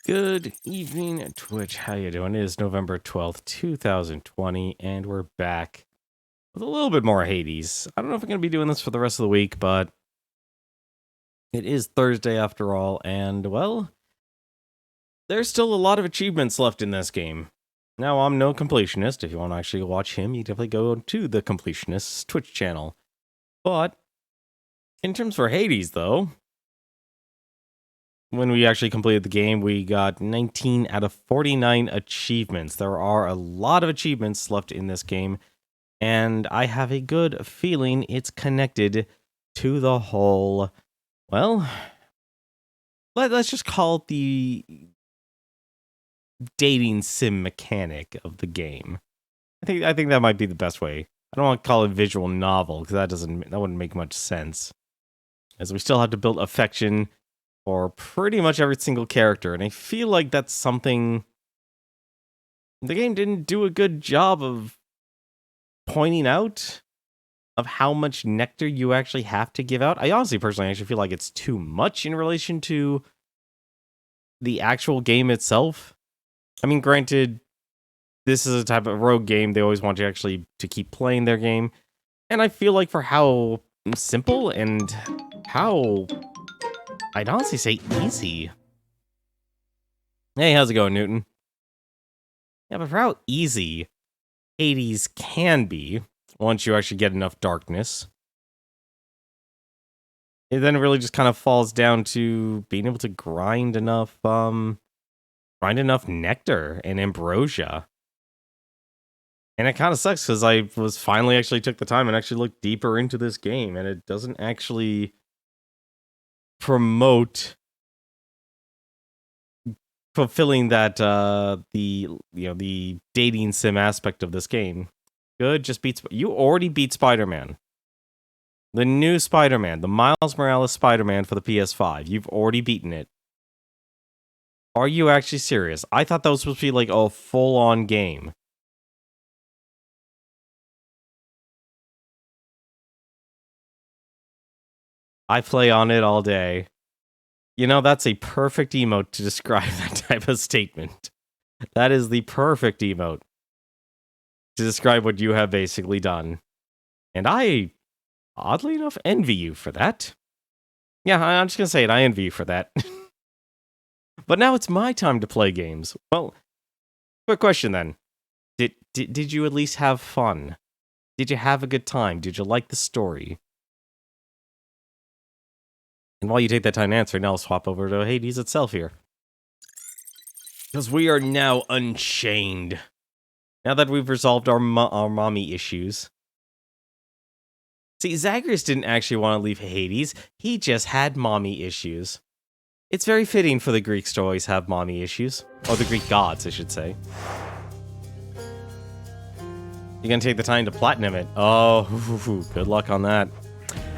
Good evening, Twitch. How you doing? It is November 12th, 2020, and we're back with a little bit more Hades. I don't know if I'm going to be doing this for the rest of the week, but it is Thursday after all, and, well, there's still a lot of achievements left in this game. Now, I'm no completionist. If you want to actually watch him, you definitely go to the Completionist's Twitch channel. But, in terms for Hades, though, when we actually completed the game, we got 19 out of 49 achievements. There are a lot of achievements left in this game, and I have a good feeling it's connected to the whole, well, let's just call it the dating sim mechanic of the game. I think that might be the best way. I don't want to call it visual novel, because that wouldn't make much sense. As we still have to build affection for pretty much every single character, and I feel like that's something the game didn't do a good job of pointing out, of how much nectar you actually have to give out. I honestly, personally, actually feel like it's too much in relation to the actual game itself. I mean, granted, this is a type of rogue game. They always want you actually to keep playing their game, and I feel like for how simple and how, I'd honestly say, easy. Hey, how's it going, Newton? Yeah, but for how easy Hades can be, once you actually get enough darkness, it then really just kind of falls down to being able to grind enough nectar and ambrosia. And it kind of sucks, because I was finally actually took the time and actually looked deeper into this game, and it doesn't actually promote fulfilling that the dating sim aspect of this game. Good, just beats you already beat Spider-Man. The new Spider-Man, the Miles Morales Spider-Man for the PS5. You've already beaten it. Are you actually serious? I thought that was supposed to be like a full-on game. I play on it all day. You know, that's a perfect emote to describe that type of statement. That is the perfect emote to describe what you have basically done. And I, oddly enough, envy you for that. Yeah, I'm just gonna say it, I envy you for that. But now it's my time to play games. Well, quick question then. Did you at least have fun? Did you have a good time? Did you like the story? And while you take that time to answer, now I'll swap over to Hades itself here. Because we are now unchained. Now that we've resolved our mommy issues. See, Zagreus didn't actually want to leave Hades. He just had mommy issues. It's very fitting for the Greeks to always have mommy issues. Or the Greek gods, I should say. You're gonna take the time to platinum it. Oh, good luck on that.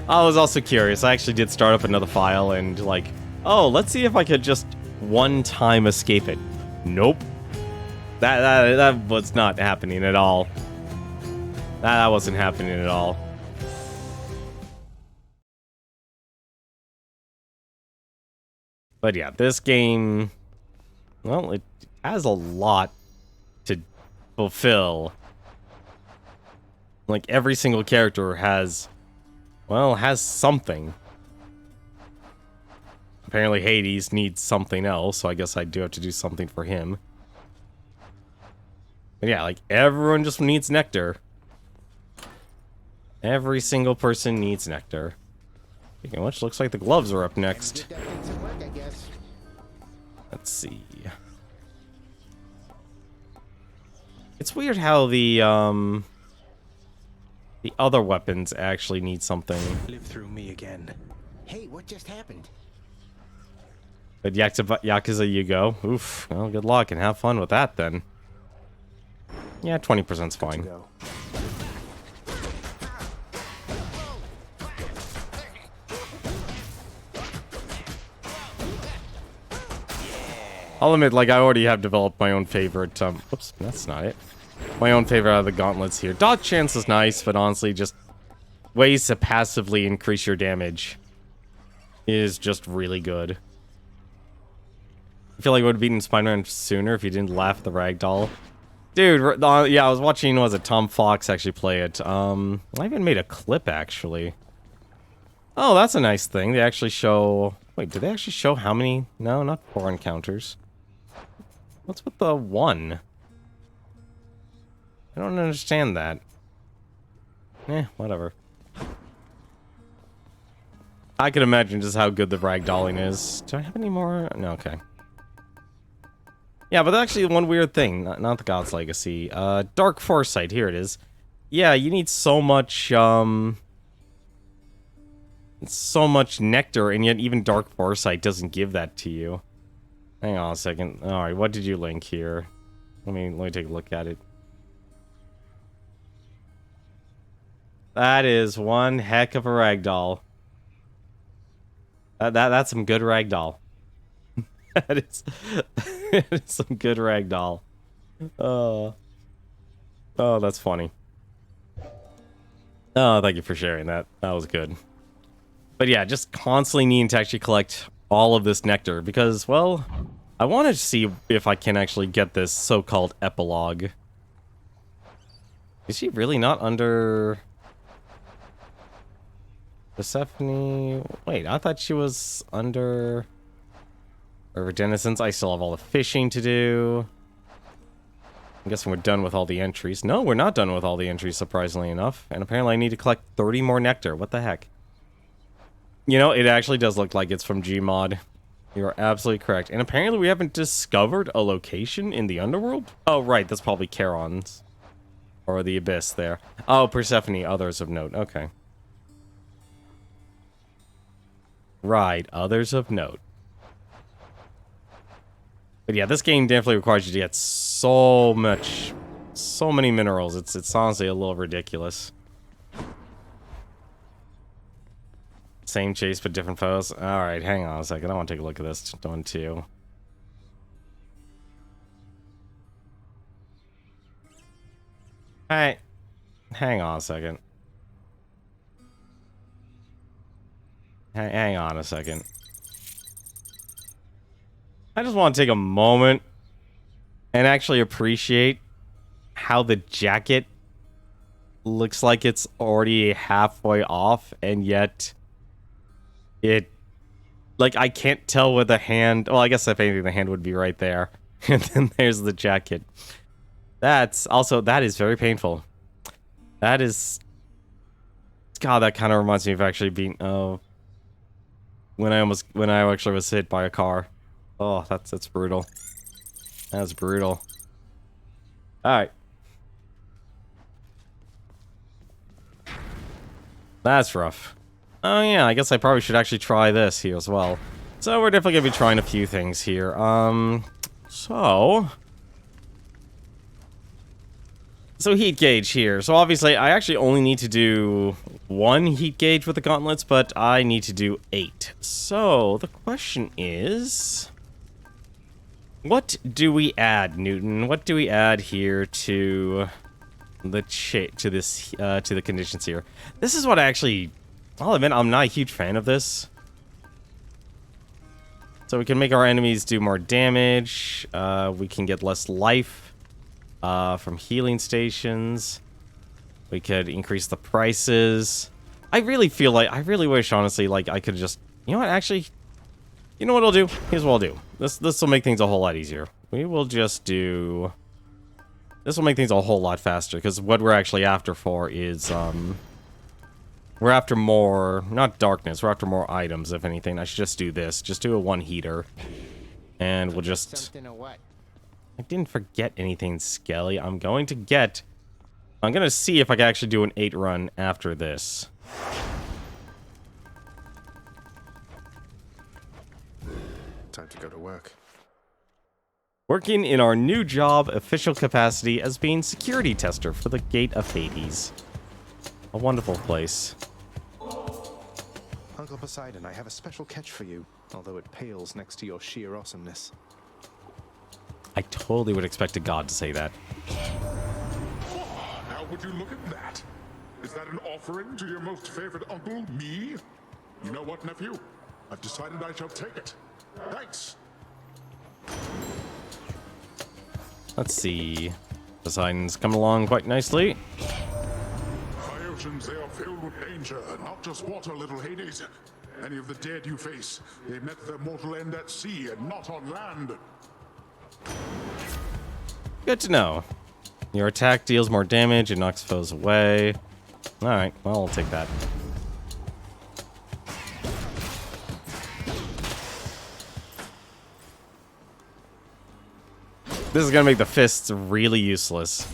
I was also curious. I actually did start up another file and like, oh, let's see if I could just one time escape it. Nope. That was not happening at all. That wasn't happening at all. But yeah, this game, well, it has a lot to fulfill. Like, every single character has, well, has something. Apparently Hades needs something else, so I guess I do have to do something for him. But yeah, like, everyone just needs nectar. Every single person needs nectar. Speaking of which, looks like the gloves are up next. Let's see. It's weird how the other weapons actually need something. Live through me again. Hey, what just happened? But Yakuza you go. Oof. Well, good luck and have fun with that then. Yeah, 20%'s fine. I'll admit, like, I already have developed my own favorite, whoops, that's not it. My own favorite out of the gauntlets here. Dodge chance is nice, but honestly, just ways to passively increase your damage is just really good. I feel like I would have beaten Spider-Man sooner if he didn't laugh at the ragdoll. Dude, yeah, I was watching, was it Tom Fox actually play it? I even made a clip, actually. Oh, that's a nice thing. They actually show... Wait, did they actually show how many? No, not 4 encounters. What's with the 1? I don't understand that. Whatever. I can imagine just how good the ragdolling is. Do I have any more? No, okay. Yeah, but actually one weird thing. Not the God's Legacy. Dark Foresight, here it is. Yeah, you need so much, so much nectar, and yet even Dark Foresight doesn't give that to you. Hang on a second. Alright, what did you link here? Let me take a look at it. That is one heck of a ragdoll. That's some good ragdoll. that is some good ragdoll. Oh, that's funny. Oh, thank you for sharing that. That was good. But yeah, just constantly needing to actually collect all of this nectar because, well, I want to see if I can actually get this so-called epilogue. Is she really not under... Persephone? Wait, I thought she was under... River Denizens. I still have all the fishing to do. I'm guessing we're done with all the entries. No, we're not done with all the entries, surprisingly enough. And apparently I need to collect 30 more nectar. What the heck? You know, it actually does look like it's from Gmod. You are absolutely correct. And apparently we haven't discovered a location in the underworld? Oh, right. That's probably Charon's. Or the Abyss there. Oh, Persephone. Others of note. Okay. Right. Others of note. But yeah, this game definitely requires you to get so many minerals. It's honestly a little ridiculous. Same chase, but different foes. Alright, hang on a second. I want to take a look at this one, too. Alright. Hang on a second. Hang on a second. I just want to take a moment and actually appreciate how the jacket looks like it's already halfway off, and yet it, like, I can't tell where the hand, well, I guess if anything, the hand would be right there. And then there's the jacket. That is very painful. That is, God, that kind of reminds me of actually being, when I actually was hit by a car. Oh, that's brutal. That's brutal. Alright. That's rough. Oh yeah, I guess I probably should actually try this here as well. So we're definitely gonna be trying a few things here. So heat gauge here. So obviously I actually only need to do 1 heat gauge with the gauntlets, but I need to do 8. So the question is, what do we add, Newton? What do we add here to the to the conditions here? This is what I actually, I'll admit, I'm not a huge fan of this. So we can make our enemies do more damage. We can get less life from healing stations. We could increase the prices. I really feel like, I really wish, honestly, like I could just, you know what, actually, you know what I'll do? Here's what I'll do. This will make things a whole lot easier. We will just do... This will make things a whole lot faster, because what we're actually after for is, we're after more... Not darkness, we're after more items, if anything. I should just do this. Just do a 1 heater. And we'll just... Something or what? I didn't forget anything, Skelly. I'm going to see if I can actually do an 8 run after this. Time to go to work. Working in our new job, official capacity as being security tester for the Gate of Hades. A wonderful place. Uncle Poseidon, I have a special catch for you, although it pales next to your sheer awesomeness. I totally would expect a god to say that. Oh, now would you look at that? Is that an offering to your most favorite uncle, me? You know what, nephew? I've decided I shall take it. Thanks. Let's see. Poseidon's coming along quite nicely. High oceans, they are filled with danger, not just water, little Hades. Any of the dead you face, they met their mortal end at sea and not on land. Good to know. Your attack deals more damage and knocks foes away. Alright, well, I'll take that. This is gonna make the fists really useless.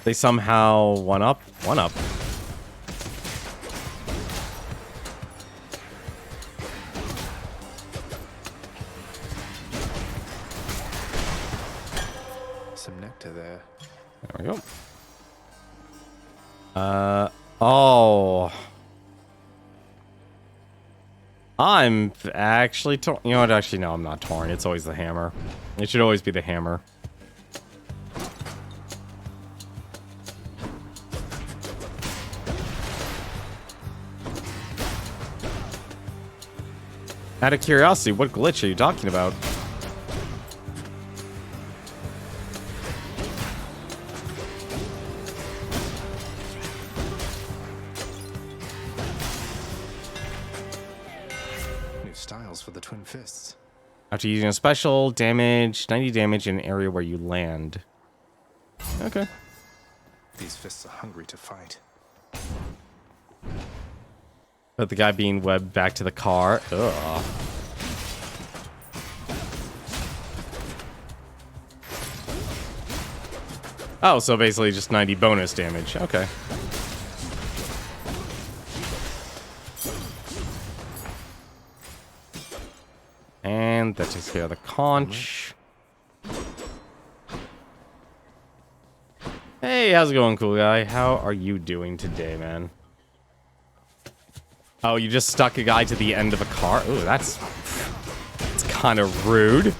They somehow one up. Some nectar there. There we go. Oh. I'm actually torn. You know what? Actually, no, I'm not torn. It's always the hammer. It should always be the hammer. Out of curiosity, what glitch are you talking about? New styles for the twin fists. After using a special, damage 90 damage in an area where you land. Okay. These fists are hungry to fight. But the guy being webbed back to the car. Ugh. Oh, so basically just 90 bonus damage. Okay. And that takes care of the conch. Hey, how's it going, cool guy? How are you doing today, man? Oh, you just stuck a guy to the end of a car? Ooh, that's kind of rude.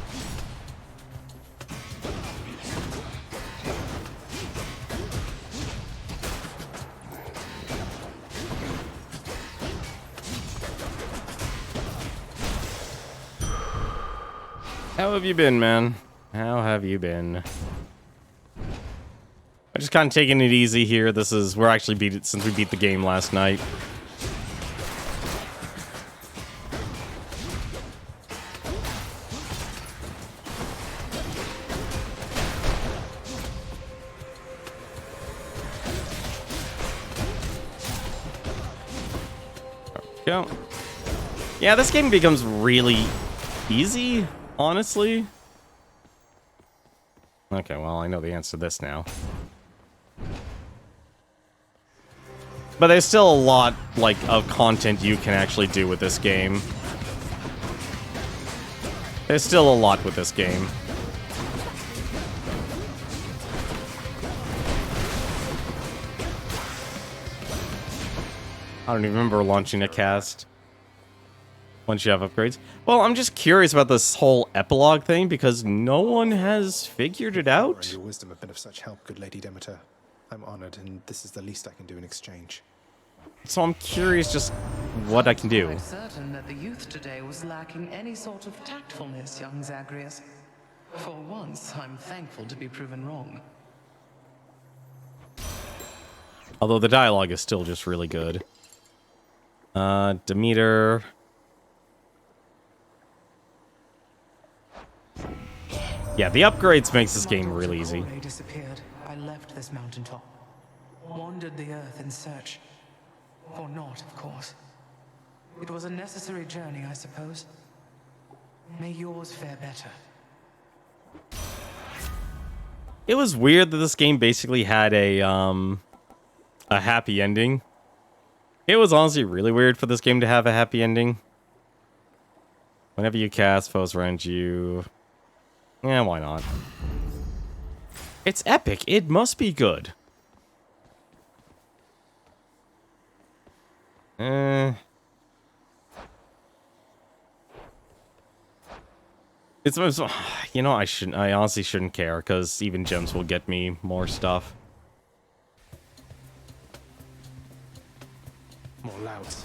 How have you been, man? How have you been? I'm just kind of taking it easy here. We're actually beat it since we beat the game last night. Go. Yeah, this game becomes really easy, honestly. Okay, well, I know the answer to this now. But there's still a lot, like, of content you can actually do with this game. There's still a lot with this game. I don't even remember launching a cast. Once you have upgrades. Well, I'm just curious about this whole epilogue thing because no one has figured it out. Your wisdom have been of such help, good Lady Demeter. I'm honored, and this is the least I can do in exchange. So I'm curious just what I can do. I'm certain that the youth today was lacking any sort of tactfulness, young Zagreus. For once, I'm thankful to be proven wrong. Although the dialogue is still just really good. Demeter. Yeah, the upgrades makes this game really easy. I disappeared. I left this mountaintop, wandered the earth in search. Or not, of course. It was a necessary journey, I suppose. May yours fare better. It was weird that this game basically had a happy ending. It was honestly really weird for this game to have a happy ending. Whenever you cast, foes around you. Yeah, why not? It's epic. It must be good. It's you know, I honestly shouldn't care because even gems will get me more stuff. More louds.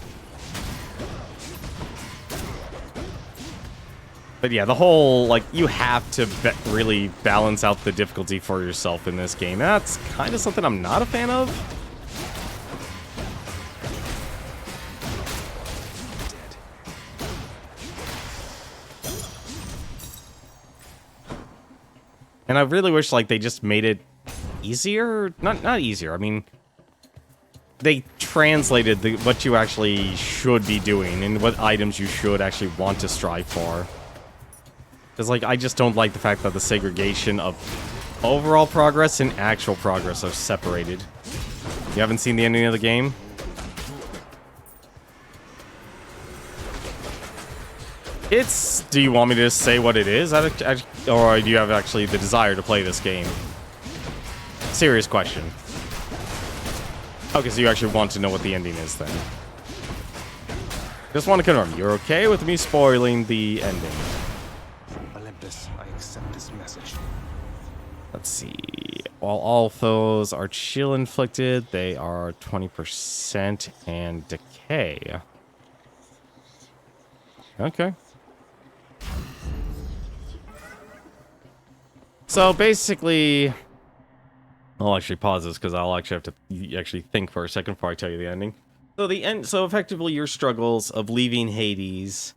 But yeah, the whole, like, you have to really balance out the difficulty for yourself in this game. That's kind of something I'm not a fan of. And I really wish, like, they just made it easier. Not easier. I mean, they translated what you actually should be doing and what items you should actually want to strive for. Because, like, I just don't like the fact that the segregation of overall progress and actual progress are separated. You haven't seen the ending of the game? It's... Do you want me to just say what it is? Or do you have actually the desire to play this game? Serious question. Okay, so you actually want to know what the ending is then. Just want to confirm, you're okay with me spoiling the ending? Olympus, I accept this message. Let's see. While all foes are chill inflicted, they are 20% and decay. Okay. So basically, I'll actually pause this because I'll actually have to actually think for a second before I tell you the ending. So so effectively your struggles of leaving Hades,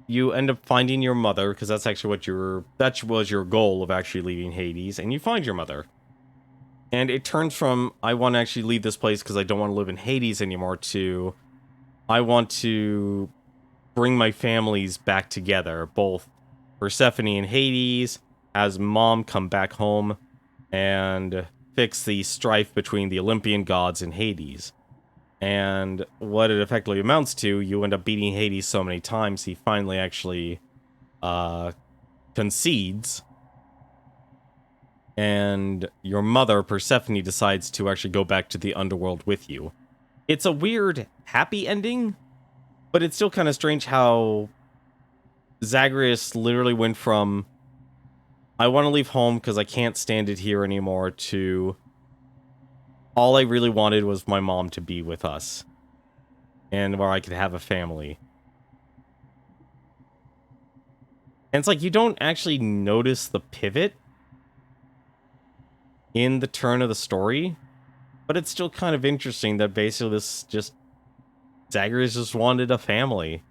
you end up finding your mother, because that's actually that was your goal of actually leaving Hades, and you find your mother. And it turns from, I want to actually leave this place because I don't want to live in Hades anymore, to, I want to bring my families back together, both Persephone and Hades, as mom come back home, and fix the strife between the Olympian gods and Hades. And what it effectively amounts to, you end up beating Hades so many times, he finally actually concedes. And your mother, Persephone, decides to actually go back to the underworld with you. It's a weird, happy ending, but it's still kind of strange how Zagreus literally went from, I want to leave home because I can't stand it here anymore, to all I really wanted was my mom to be with us. And where I could have a family. And it's like, you don't actually notice the pivot in the turn of the story, but it's still kind of interesting that basically this just... Zagreus just wanted a family.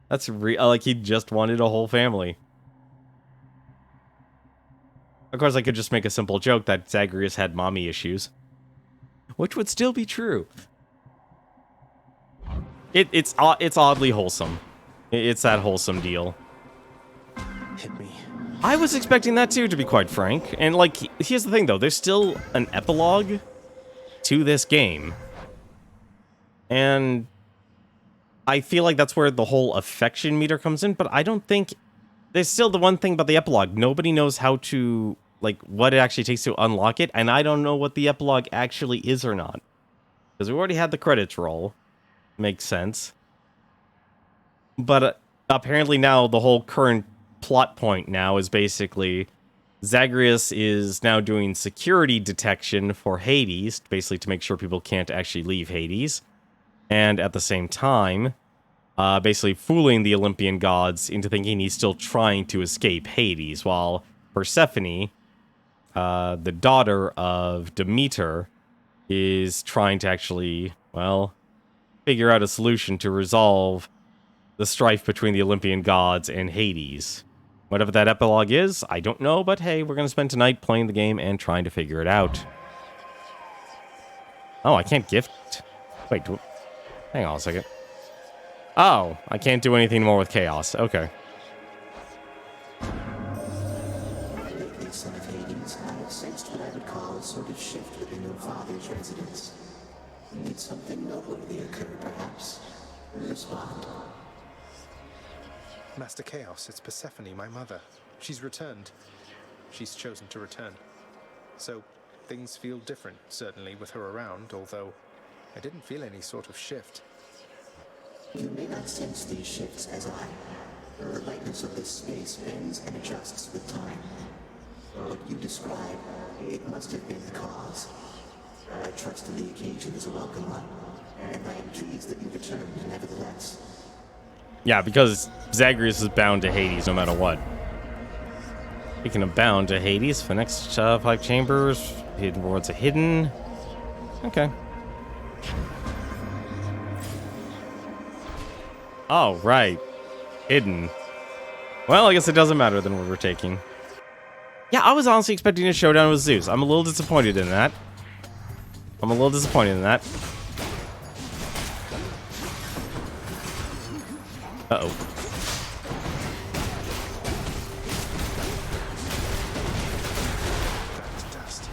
That's like, he just wanted a whole family. Of course, I could just make a simple joke that Zagreus had mommy issues. Which would still be true. It's oddly wholesome. It's that wholesome deal. Hit me. I was expecting that too, to be quite frank. And, like, here's the thing, though. There's still an epilogue to this game. And I feel like that's where the whole affection meter comes in, but I don't think... There's still the one thing about the epilogue. Nobody knows how to, like, what it actually takes to unlock it, and I don't know what the epilogue actually is or not. Because we already had the credits roll. Makes sense. But apparently now the whole current plot point now is basically Zagreus is now doing security detection for Hades, basically to make sure people can't actually leave Hades. And at the same time, basically fooling the Olympian gods into thinking he's still trying to escape Hades, while Persephone, the daughter of Demeter, is trying to actually, well, figure out a solution to resolve the strife between the Olympian gods and Hades. Whatever that epilogue is, I don't know, but hey, we're going to spend tonight playing the game and trying to figure it out. Oh, I can't gift... Wait, hang on a second. Oh, I can't do anything more with chaos. Okay. Lately, son of Hades, I have sensed what I would call a sort of shift within your father's residence. Did something noteworthy occur, perhaps? Respond. Master Chaos, it's Persephone, my mother. She's returned. She's chosen to return. So, things feel different, certainly, with her around, although I didn't feel any sort of shift. You may not sense these shifts as I. The lightness of this space bends and adjusts with time. What you describe, it must have been the cause. I trust the occasion is a welcome one, and I am pleased that you returned nevertheless. Yeah, because Zagreus is bound to Hades no matter what. Speaking of bound to Hades, for the next 5 chambers, hidden worlds are hidden. Okay. Oh, right. Hidden. Well, I guess it doesn't matter then what we're taking. Yeah, I was honestly expecting a showdown with Zeus. I'm a little disappointed in that. Uh-oh. Dust.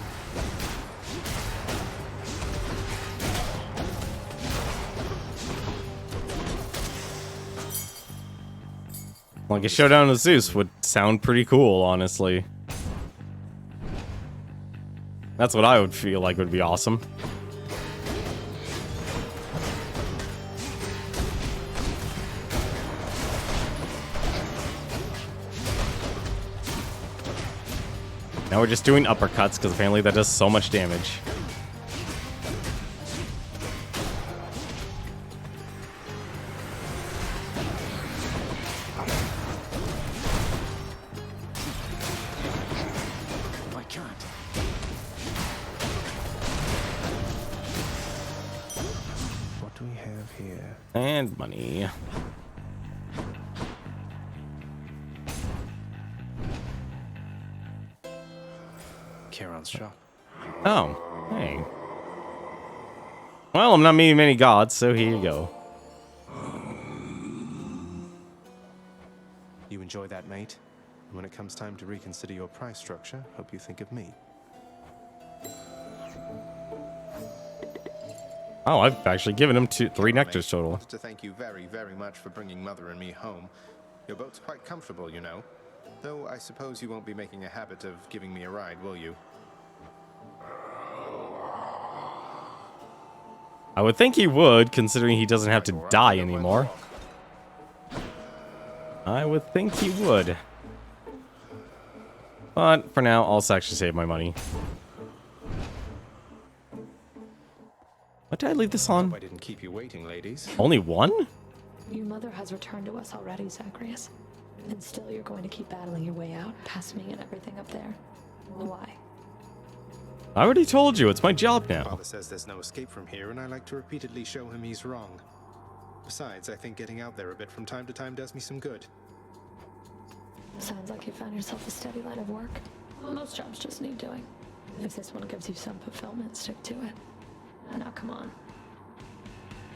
Like a showdown with Zeus would sound pretty cool, honestly. That's what I would feel like would be awesome. Now we're just doing uppercuts because apparently that does so much damage. I can't. What do we have here? And money. Charon's shop. Oh, hey. Well, I'm not meeting many gods, so here you go. You enjoy that, mate? When it comes time to reconsider your price structure, hope you think of me. Oh, I've actually given him 3 nectars total. I wanted to thank you very, very much for bringing Mother and me home. Your boat's quite comfortable, you know. Though I suppose you won't be making a habit of giving me a ride, will you? I would think he would, considering he doesn't have to die anymore. I would think he would. But for now, I'll actually save my money. What did I leave this on? I didn't keep you waiting, ladies. Only one? Your mother has returned to us already, Zagreus. And still you're going to keep battling your way out, past me and everything up there. Why? I already told you, it's my job now. Father says there's no escape from here, and I like to repeatedly show him he's wrong. Besides, I think getting out there a bit from time to time does me some good. Sounds like you found yourself a steady line of work. Most jobs just need doing. If this one gives you some fulfillment, stick to it. Now come on.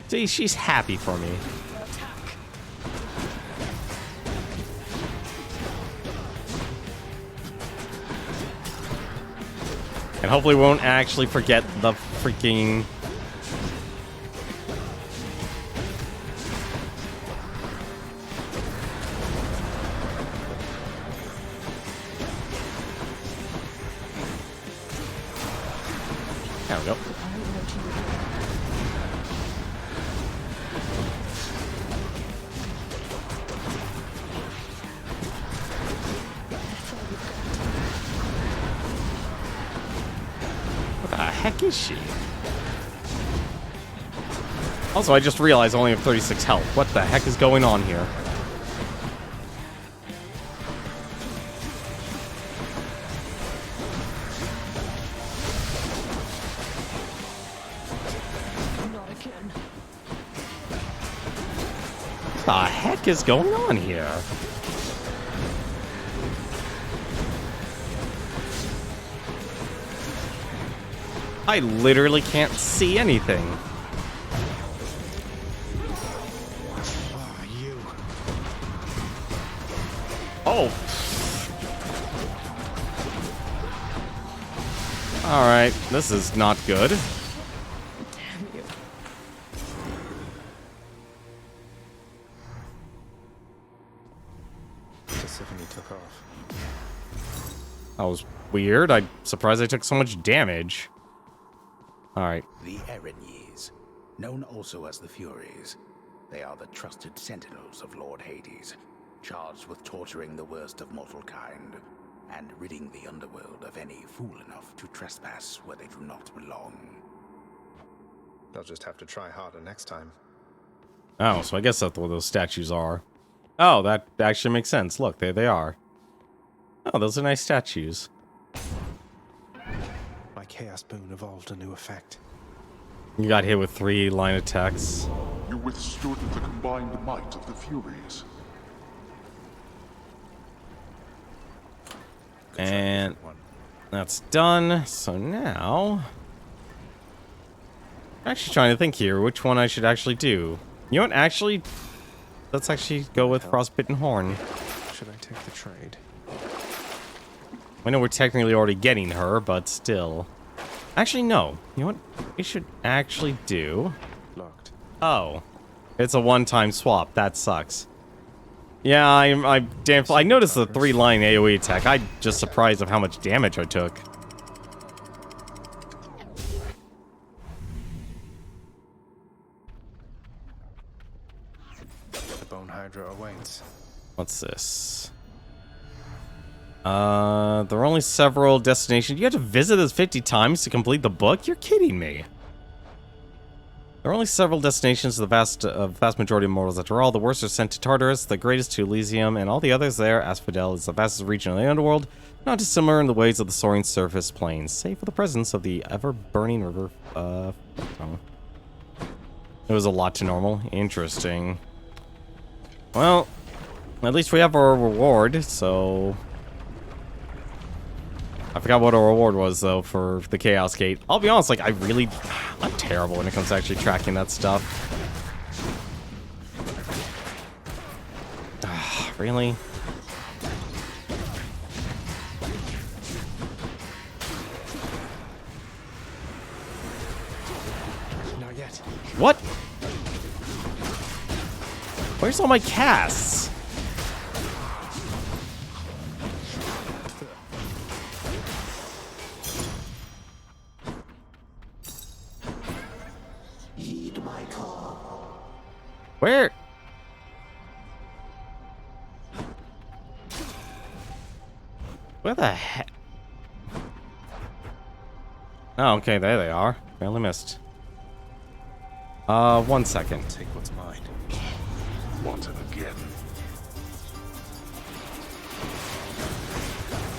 See, she's happy for me. And hopefully we won't actually forget the freaking... There we go. What the heck is she? Also, I just realized I only have 36 health. What the heck is going on here? Not again. What the heck is going on here? I literally can't see anything. Ah, you. Oh. Alright, this is not good. Damn you. Persephone took off. That was weird. I'm surprised I took so much damage. Alright. The Erinyes, known also as the Furies. They are the trusted sentinels of Lord Hades, charged with torturing the worst of mortal kind, and ridding the underworld of any fool enough to trespass where they do not belong. They'll just have to try harder next time. Oh, so I guess that's what those statues are. Oh, that actually makes sense. Look, there they are. Oh, those are nice statues. My Chaos Boon evolved a new effect. You got hit with 3 line attacks. You withstood the combined might of the Furies. And that's done. So now... I'm actually trying to think here which one I should actually do. You know what? Actually, let's actually go with Frostbitten Horn. Should I take the trade? I know we're technically already getting her, but still. Actually, no. You know what we should actually do? Locked. Oh. It's a one-time swap. That sucks. Yeah, I noticed the 3-line AoE attack. I'm just surprised of how much damage I took. The Bone Hydra awaits. What's this? There are only several destinations. You have to visit this 50 times to complete the book? You're kidding me. There are only several destinations to the vast majority of mortals. After all, the worst are sent to Tartarus, the greatest to Elysium, and all the others there. Asphodel is the vastest region of the underworld, not dissimilar in the ways of the soaring surface plains, save for the presence of the ever-burning river. Oh. It was a lot to normal. Interesting. Well, at least we have our reward, so... I forgot what our reward was, though, for the Chaos Gate. I'll be honest, like, I'm terrible when it comes to actually tracking that stuff. Really? Not yet. What? Where's all my casts? Heed my call. Where? Where the heck? Oh, okay, there they are. Barely missed. 1 second. Take what's mine. Want it again?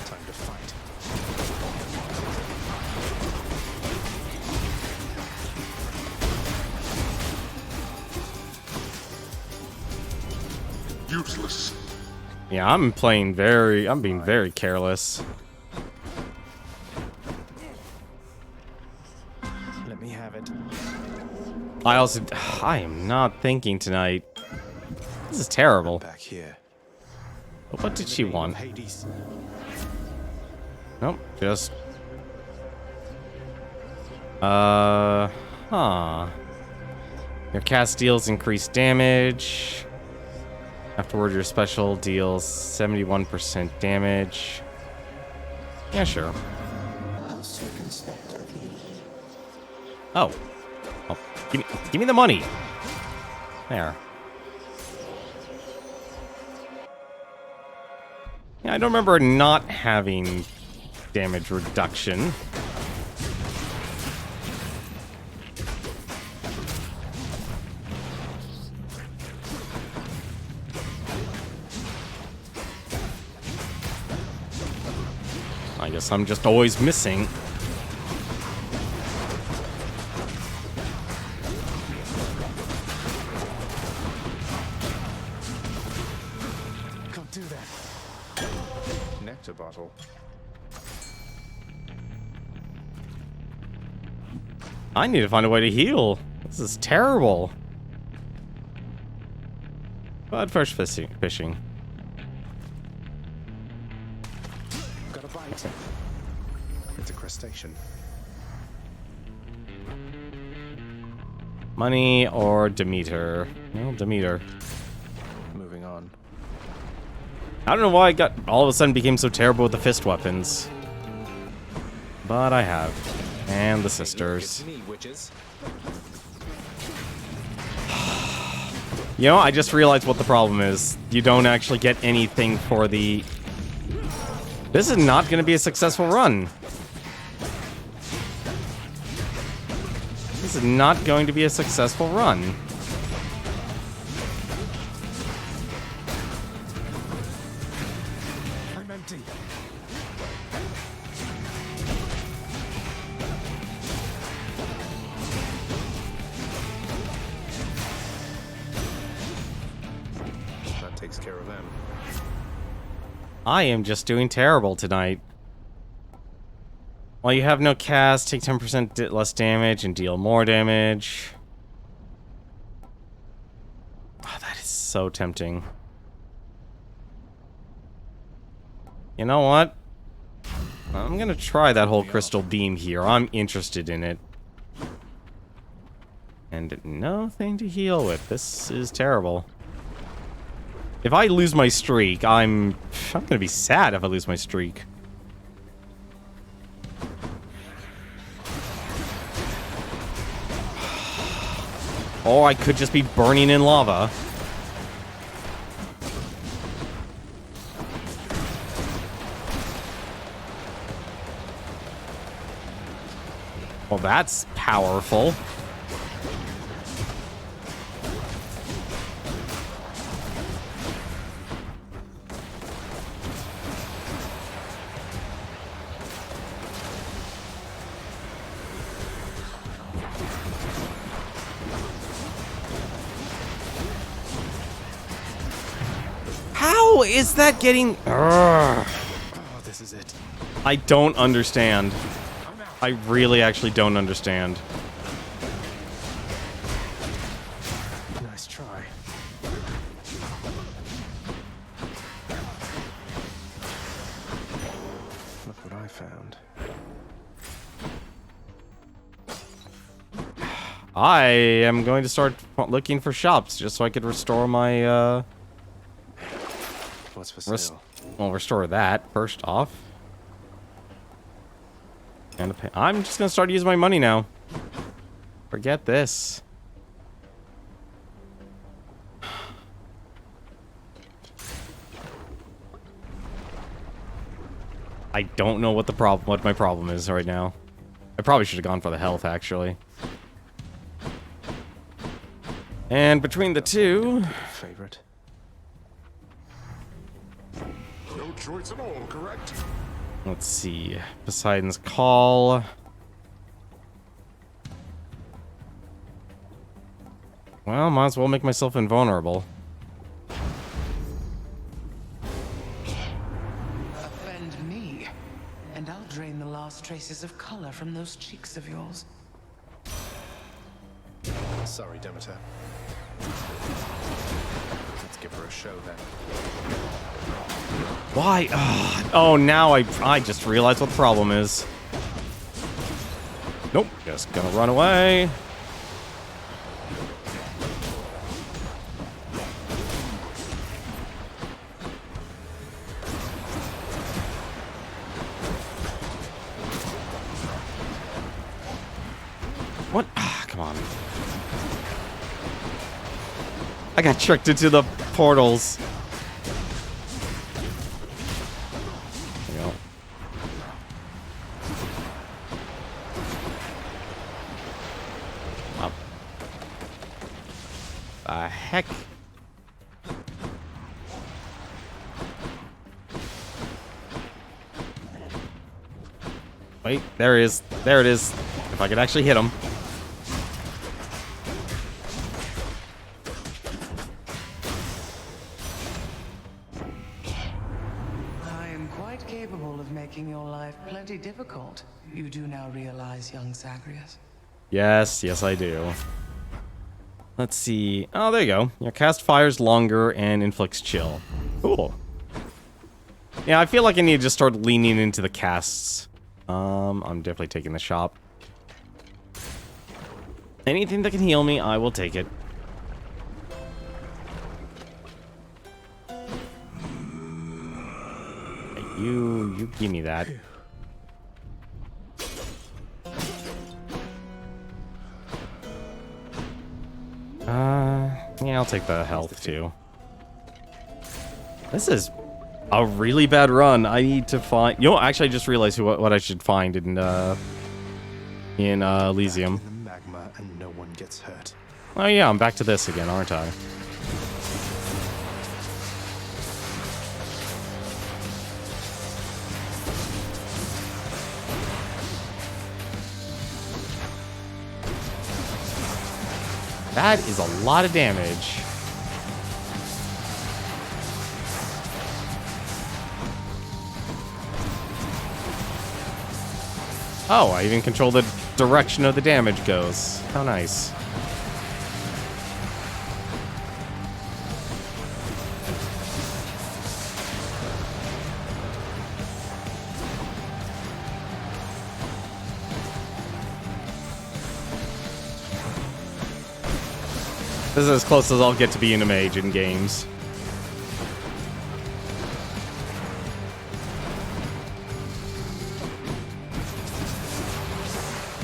Time to fight. Useless. Yeah, I'm being very careless. Let me have it. I am not thinking tonight. This is terrible. Back here. What did she want? Hades. Nope, just... Huh. Your cast deals increased damage. Afterward, your special deals 71% damage. Yeah, sure. How circumspect of you. Oh. Oh. Give me the money. There. Yeah, I don't remember not having damage reduction. I guess I'm just always missing. Can't do that. Nectar bottle. I need to find a way to heal. This is terrible. But first fishing. Got a bite. It's a crustacean. Money or Demeter? No, Demeter. Moving on. I don't know why I got all of a sudden became so terrible with the fist weapons. But I have. And the sisters. Me, witches. You know, I just realized what the problem is. You don't actually get anything for the... This is not going to be a successful run. This is not going to be a successful run. empty. That takes care of them. I am just doing terrible tonight. While you have no cast, take 10% less damage and deal more damage. Oh, that is so tempting. You know what? I'm gonna try that whole crystal beam here. I'm interested in it. And nothing to heal with. This is terrible. If I lose my streak, I'm gonna be sad if I lose my streak. Or I could just be burning in lava. Well, that's powerful. How is that getting... Oh, this is it. I don't understand. I really actually don't understand. Nice try. Look what I found. I am going to start looking for shops just so I could restore my, What's for sale? well, restore that first off. And I'm just gonna start using my money now. Forget this. I don't know what my problem is right now. I probably should have gone for the health, actually. And between the two, Favorite. No choice at all, correct? let's see. Poseidon's Call. Well, might as well make myself invulnerable. Offend me, and I'll drain the last traces of color from those cheeks of yours. Sorry, Demeter. Let's give her a show then. Why? Oh, now I just realized what the problem is. Nope, just gonna run away. What? Ah, come on. I got tricked into the portals. There we go. Up. The heck? Wait, there it is. There it is. If I could actually hit him. I am quite capable of making your life plenty difficult. You do now realize, young Zagreus. Yes, yes I do. Let's see. Oh, there you go. Your cast fires longer and inflicts chill. Cool. Yeah, I feel like I need to just start leaning into the casts. I'm definitely taking the shop. Anything that can heal me, I will take it. Hey, you give me that. Yeah, I'll take the health too. This is a really bad run. I need to find... You know, actually, I just realized what I should find in Elysium. In the magma and no one gets hurt. Oh yeah, I'm back to this again, aren't I? That is a lot of damage. Oh, I even control the direction of the damage goes. How nice. This is as close as I'll get to being a mage in games.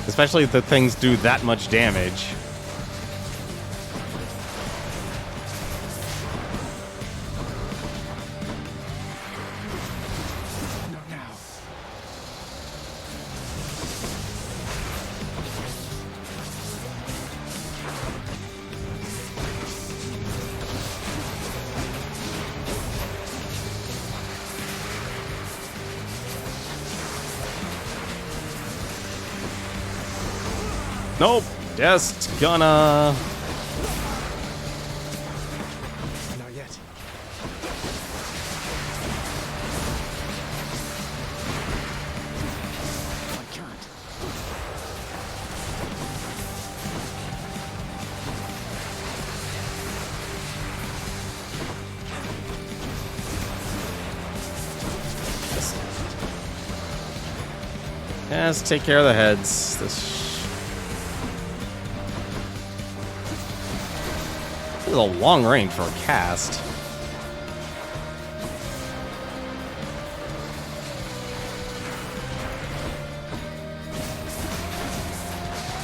Especially if the things do that much damage. Not now. Nope. Just gonna... Not yet. I can't. Yeah, let's take care of the heads. This is a long range for a cast.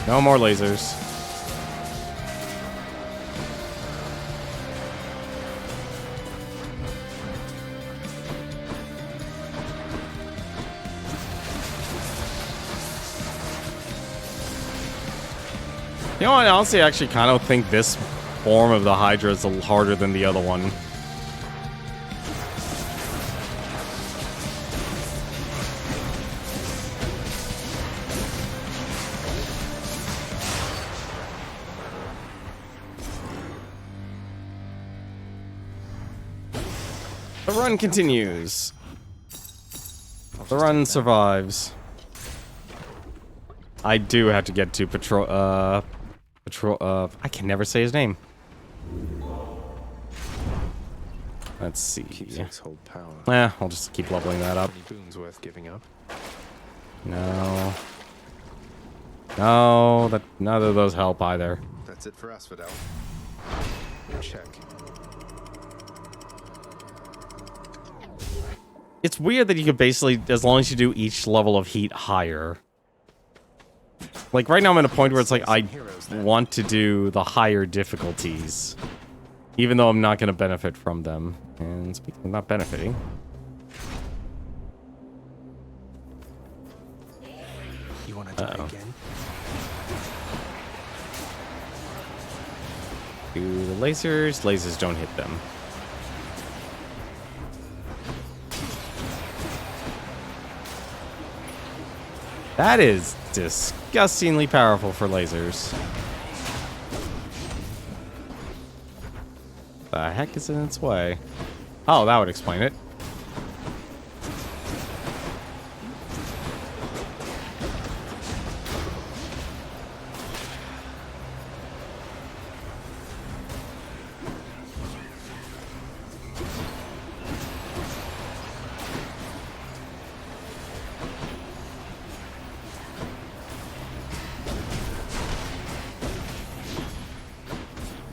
No more lasers. You know what? Honestly, I actually kind of think this form of the Hydra is a little harder than the other one. The run continues. The run survives. I do have to get to patrol. I can never say his name. Let's see. Keepsakes hold power. I'll just keep leveling that up. Any boons worth giving up? No. No, that none of those help either. That's it for Asphodel. Check. It's weird that you could basically, as long as you do each level of heat higher. Like right now I'm at a point where it's like I want to do the higher difficulties. Even though I'm not going to benefit from them. And speaking of not benefiting. You want to die again? Do the lasers. Lasers don't hit them. That is disgustingly powerful for lasers. The heck is in its way? Oh, that would explain it.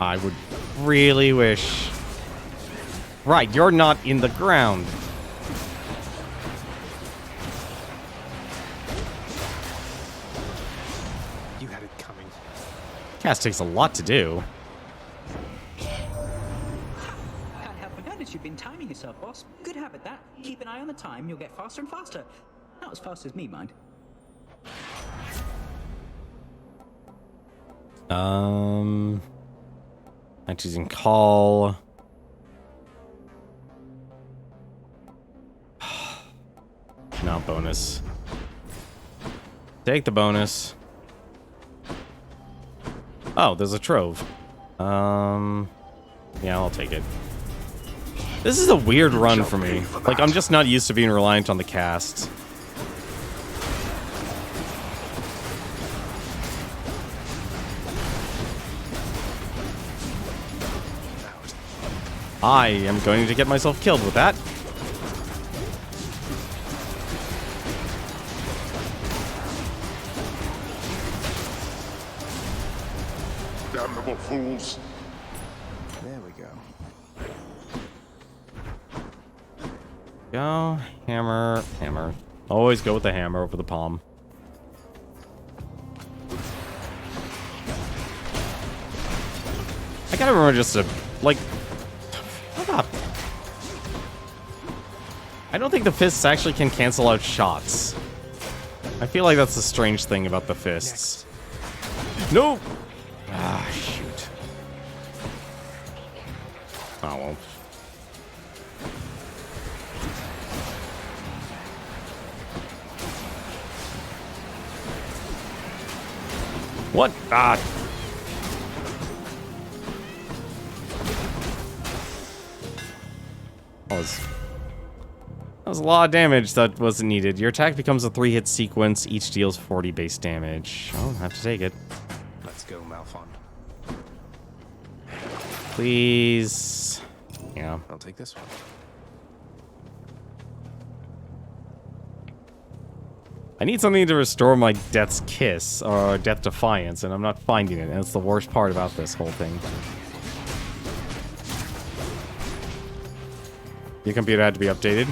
I would really wish... Right, you're not in the ground. You had it coming. Cast takes a lot to do. Can't help but notice you've been timing yourself, boss. Good habit, that. Keep an eye on the time, you'll get faster and faster. Not as fast as me, mind. I'm choosing call. Not bonus. Take the bonus. Oh, there's a trove. Yeah, I'll take it. This is a weird run for me. Like, I'm just not used to being reliant on the cast. I am going to get myself killed with that. Damnable fools. There we go. Go, hammer, hammer. Always go with the hammer over the palm. I gotta remember just to, like... Hold up. I don't think the fists actually can cancel out shots. I feel like that's the strange thing about the fists. No! Ah, shoot. Oh, well. What? Ah. That was a lot of damage that wasn't needed. Your attack becomes a 3-hit sequence. Each deals 40 base damage. I'll have to take it. Let's go, Malphon. Please. Yeah. I'll take this one. I need something to restore my Death's Kiss, or Death Defiance, and I'm not finding it, and that's the worst part about this whole thing. Your computer had to be updated.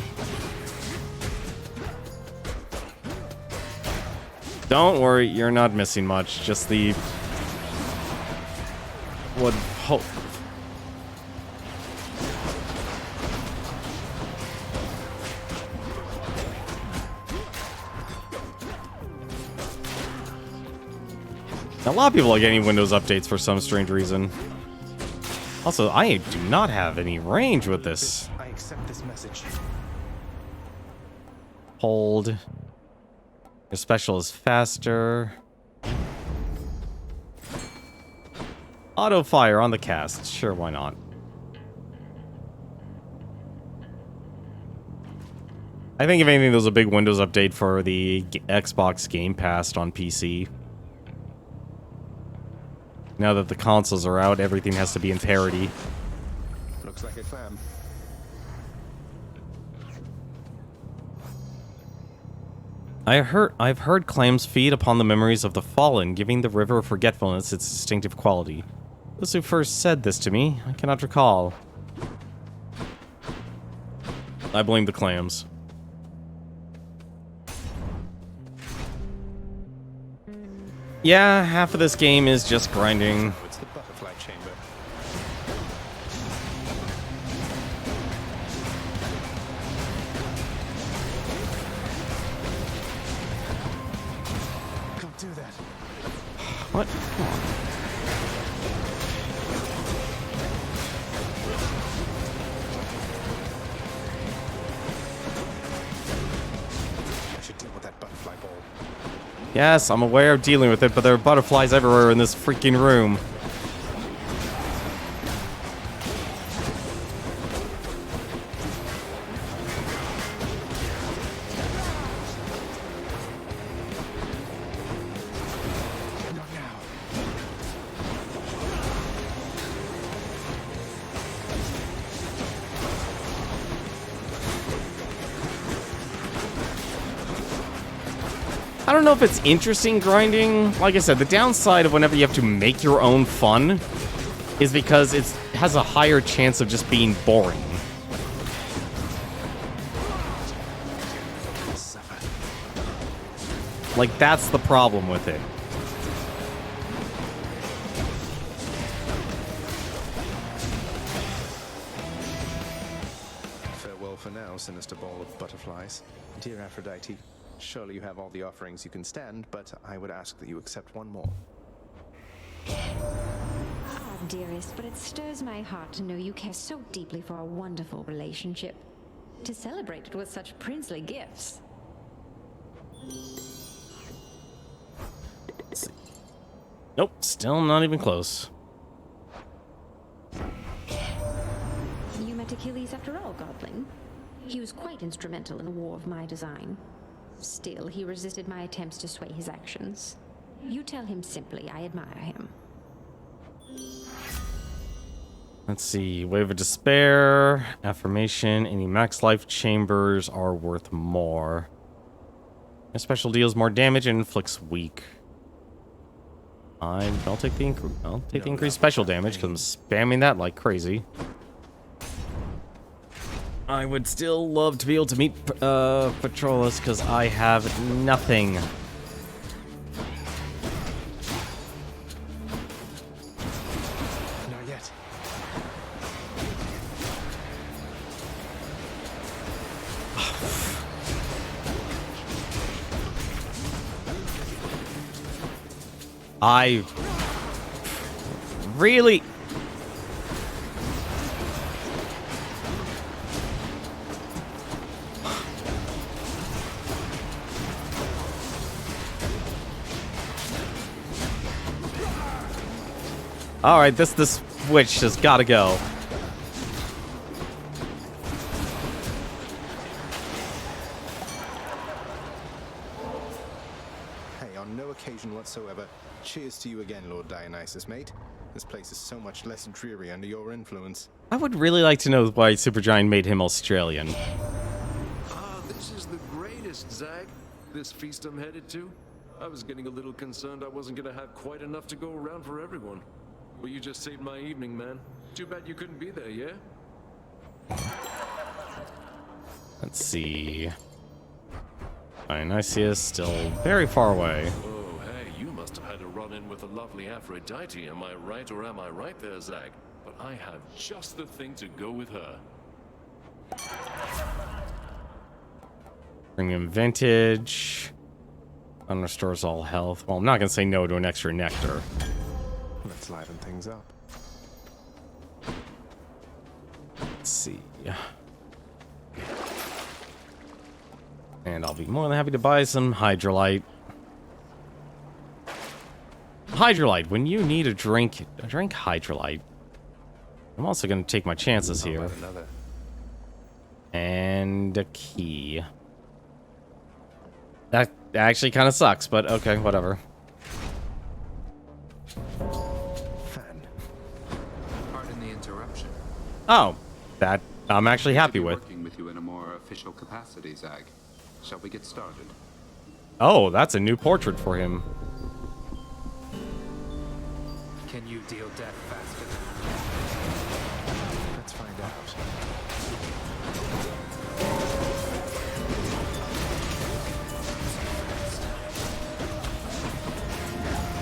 Don't worry, you're not missing much, just the... What... Hope. A lot of people are getting Windows updates for some strange reason. Also, I do not have any range with this. I accept this message. Hold. Your special is faster. Auto fire on the cast. Sure, why not? I think if anything, there was a big Windows update for the Xbox Game Pass on PC. Now that the consoles are out, everything has to be in parity. Looks like a clam. I've heard clams feed upon the memories of the fallen, giving the river of forgetfulness its distinctive quality. Those who first said this to me, I cannot recall. I blame the clams. Yeah, half of this game is just grinding. It's the butterfly chamber. Don't do that. What? Come on. I should deal with that butterfly ball. Yes, I'm aware of dealing with it, but there are butterflies everywhere in this freaking room. Not now. I don't know if it's interesting grinding. Like I said, the downside of whenever you have to make your own fun is because it has a higher chance of just being boring. Like, that's the problem with it. Farewell for now, sinister ball of butterflies. Dear Aphrodite, surely you have all the offerings you can stand, but I would ask that you accept one more. Ah, dearest, but it stirs my heart to know you care so deeply for our wonderful relationship. To celebrate it with such princely gifts. Nope, still not even close. to Achilles after all, Godling. He was quite instrumental in the war of my design. Still, he resisted my attempts to sway his actions. You tell him simply I admire him. Let's see. Wave of Despair. Affirmation. Any max life chambers are worth more. A special deals more damage and inflicts weak. I'll take the increased special damage because I'm spamming that like crazy. I would still love to be able to meet Patrolus because I have nothing. Not yet. I really... Alright, this witch has gotta go. Hey, on no occasion whatsoever. Cheers to you again, Lord Dionysus, mate. This place is so much less dreary under your influence. I would really like to know why Supergiant made him Australian. This is the greatest, Zag. This feast I'm headed to. I was getting a little concerned I wasn't gonna have quite enough to go around for everyone. Well, you just saved my evening, man. Too bad you couldn't be there, yeah? Let's see. Dionysius still very far away. Oh, hey, you must have had a run-in with the lovely Aphrodite, am I right or am I right there, Zag? But I have just the thing to go with her. Premium Vintage. Restores all health. Well, I'm not going to say no to an extra nectar. Let's liven things up. Let's see. And I'll be more than happy to buy some Hydrolite. Hydrolite, when you need a drink Hydrolite. I'm also going to take my chances here. And a key. That actually kind of sucks, but okay, whatever. Fan. Pardon the interruption. Oh, that I'm actually happy with. Working with you in a more official capacity, Zag. Shall we get started? Oh, that's a new portrait for him. Can you deal death faster than... Let's find out.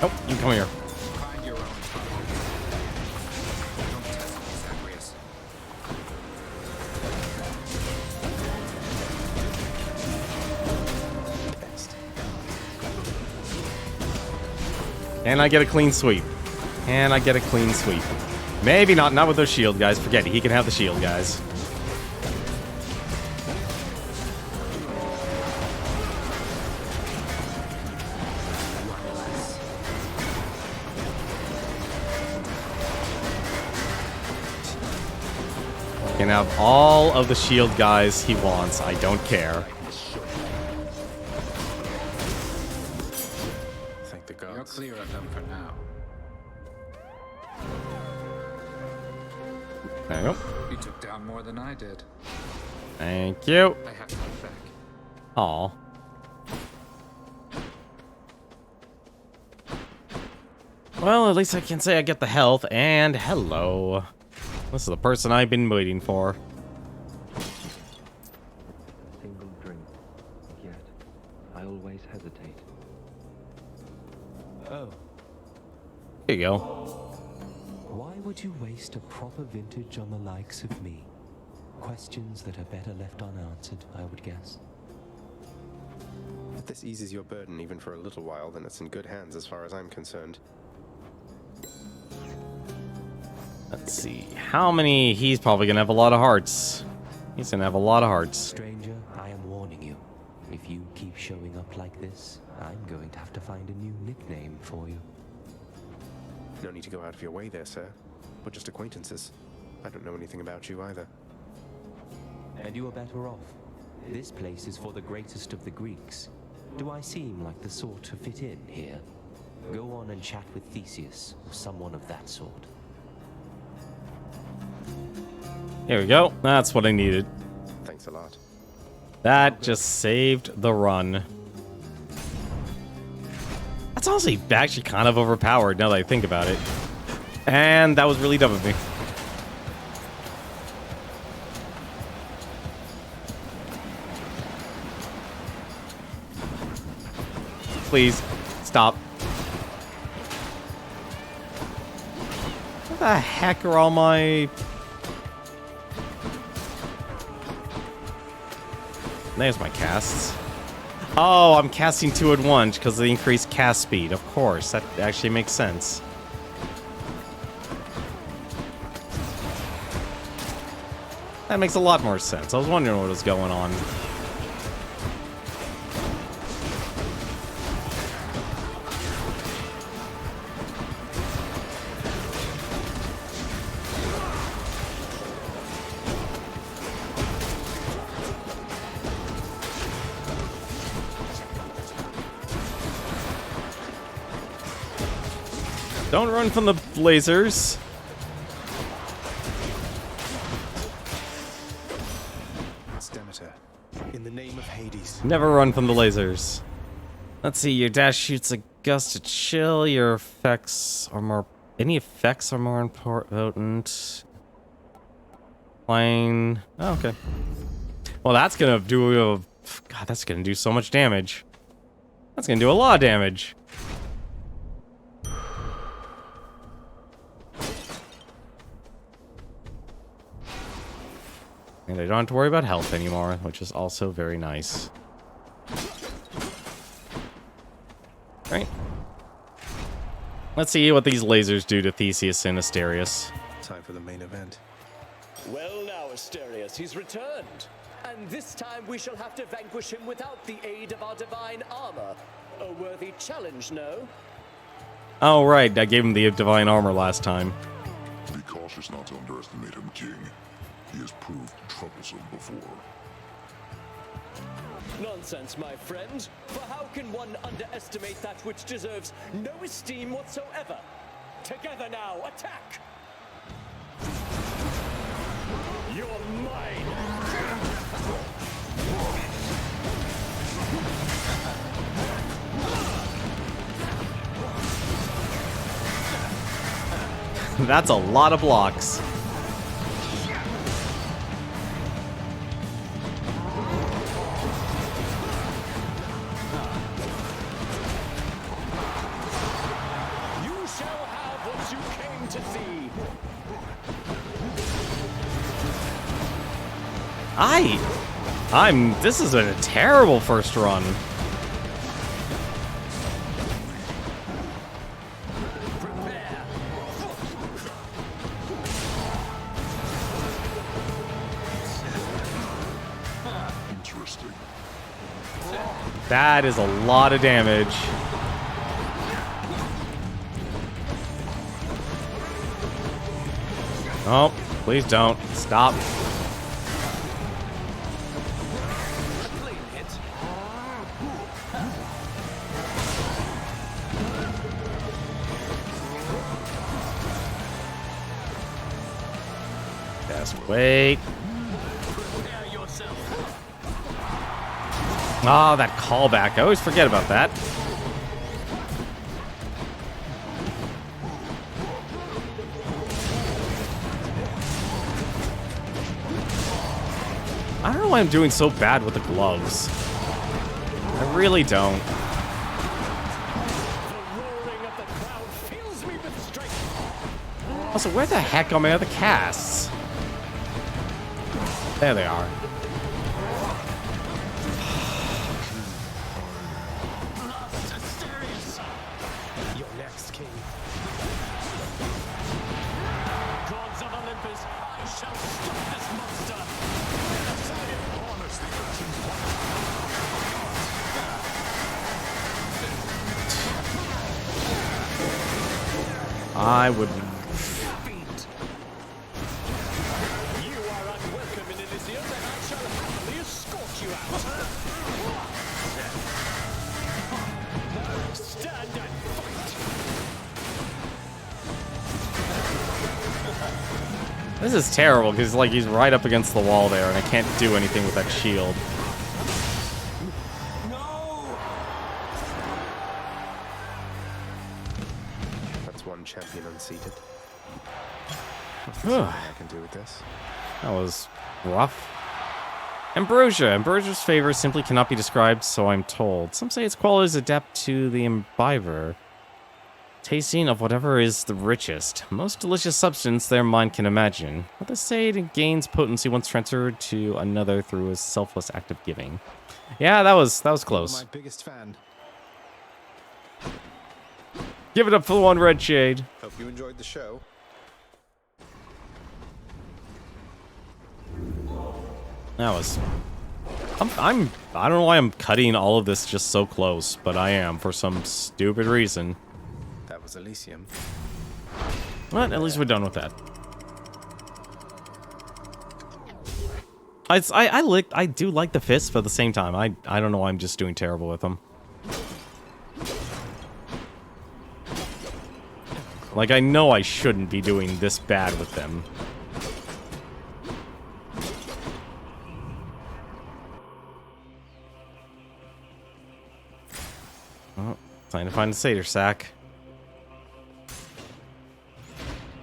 Oh, you come here. Find your own trouble. Don't test me, Zagreus. And I get a clean sweep. And I get a clean sweep. Maybe not with those shield guys. Forget it. He can have the shield guys. Can have all of the shield guys he wants. I don't care. Thank the gods. You're clear of them for now. There you go. You took down more than I did. Thank you. I have to get back. Aw. Well, at least I can say I get the health, and hello. This is the person I've been waiting for. Single drink, yet I always hesitate. Oh. Here you go. Why would you waste a proper vintage on the likes of me? Questions that are better left unanswered, I would guess. If this eases your burden even for a little while, then it's in good hands as far as I'm concerned. Let's see. How many? He's probably gonna have a lot of hearts. He's gonna have a lot of hearts. Stranger, I am warning you. If you keep showing up like this, I'm going to have to find a new nickname for you. No need to go out of your way there, sir. We're just acquaintances. I don't know anything about you either. And you are better off. This place is for the greatest of the Greeks. Do I seem like the sort to fit in here? Go on and chat with Theseus, or someone of that sort. Here we go. That's what I needed. Thanks a lot. That just saved the run. That's honestly actually kind of overpowered now that I think about it. And that was really dumb of me. Please, stop. What the heck are all my... There's my casts. Oh, I'm casting 2 at once because of the increased cast speed. Of course, that actually makes sense. That makes a lot more sense. I was wondering what was going on. Don't run from the lasers. It's Demeter. In the name of Hades. Never run from the lasers. Let's see, your dash shoots a gust of chill. Your effects are more... Any effects are more important. Plane... Oh, okay. Well, that's gonna do... God, that's gonna do so much damage. That's gonna do a lot of damage. And I don't have to worry about health anymore, which is also very nice. Right. Let's see what these lasers do to Theseus and Asterius. Time for the main event. Well now, Asterius, he's returned. And this time we shall have to vanquish him without the aid of our divine armor. A worthy challenge, no? Oh, right. I gave him the divine armor last time. Be cautious not to underestimate him, King. He has proved troublesome before. Nonsense, my friend. For how can one underestimate that which deserves no esteem whatsoever? Together now, attack! You're mine! That's a lot of blocks. This is a terrible first run. Interesting. That is a lot of damage. Oh, please don't. Stop. Wait. Oh, that callback. I always forget about that. I don't know why I'm doing so bad with the gloves. I really don't. Also, where the heck are my other casts? There they are. You're next, King. Gods of Olympus, I shall stop this monster! I would... Stand and fight! This is terrible, because like he's right up against the wall there, and I can't do anything with that shield. That's one champion unseated. Nothing I can do with this. That was rough. Ambrosia. Ambrosia's favor simply cannot be described, so I'm told. Some say its qualities adapt to the imbiber. Tasting of whatever is the richest, most delicious substance their mind can imagine. Others say it gains potency once transferred to another through a selfless act of giving. Yeah, that was close. My biggest fan. Give it up for the one red shade. Hope you enjoyed the show. That was... I don't know why I'm cutting all of this just so close, but I am for some stupid reason. That was Elysium. But at least we're done with that. I do like the fists, but at the same time, I don't know why I'm just doing terrible with them. Like, I know I shouldn't be doing this bad with them. Oh, time to find the satyr sack.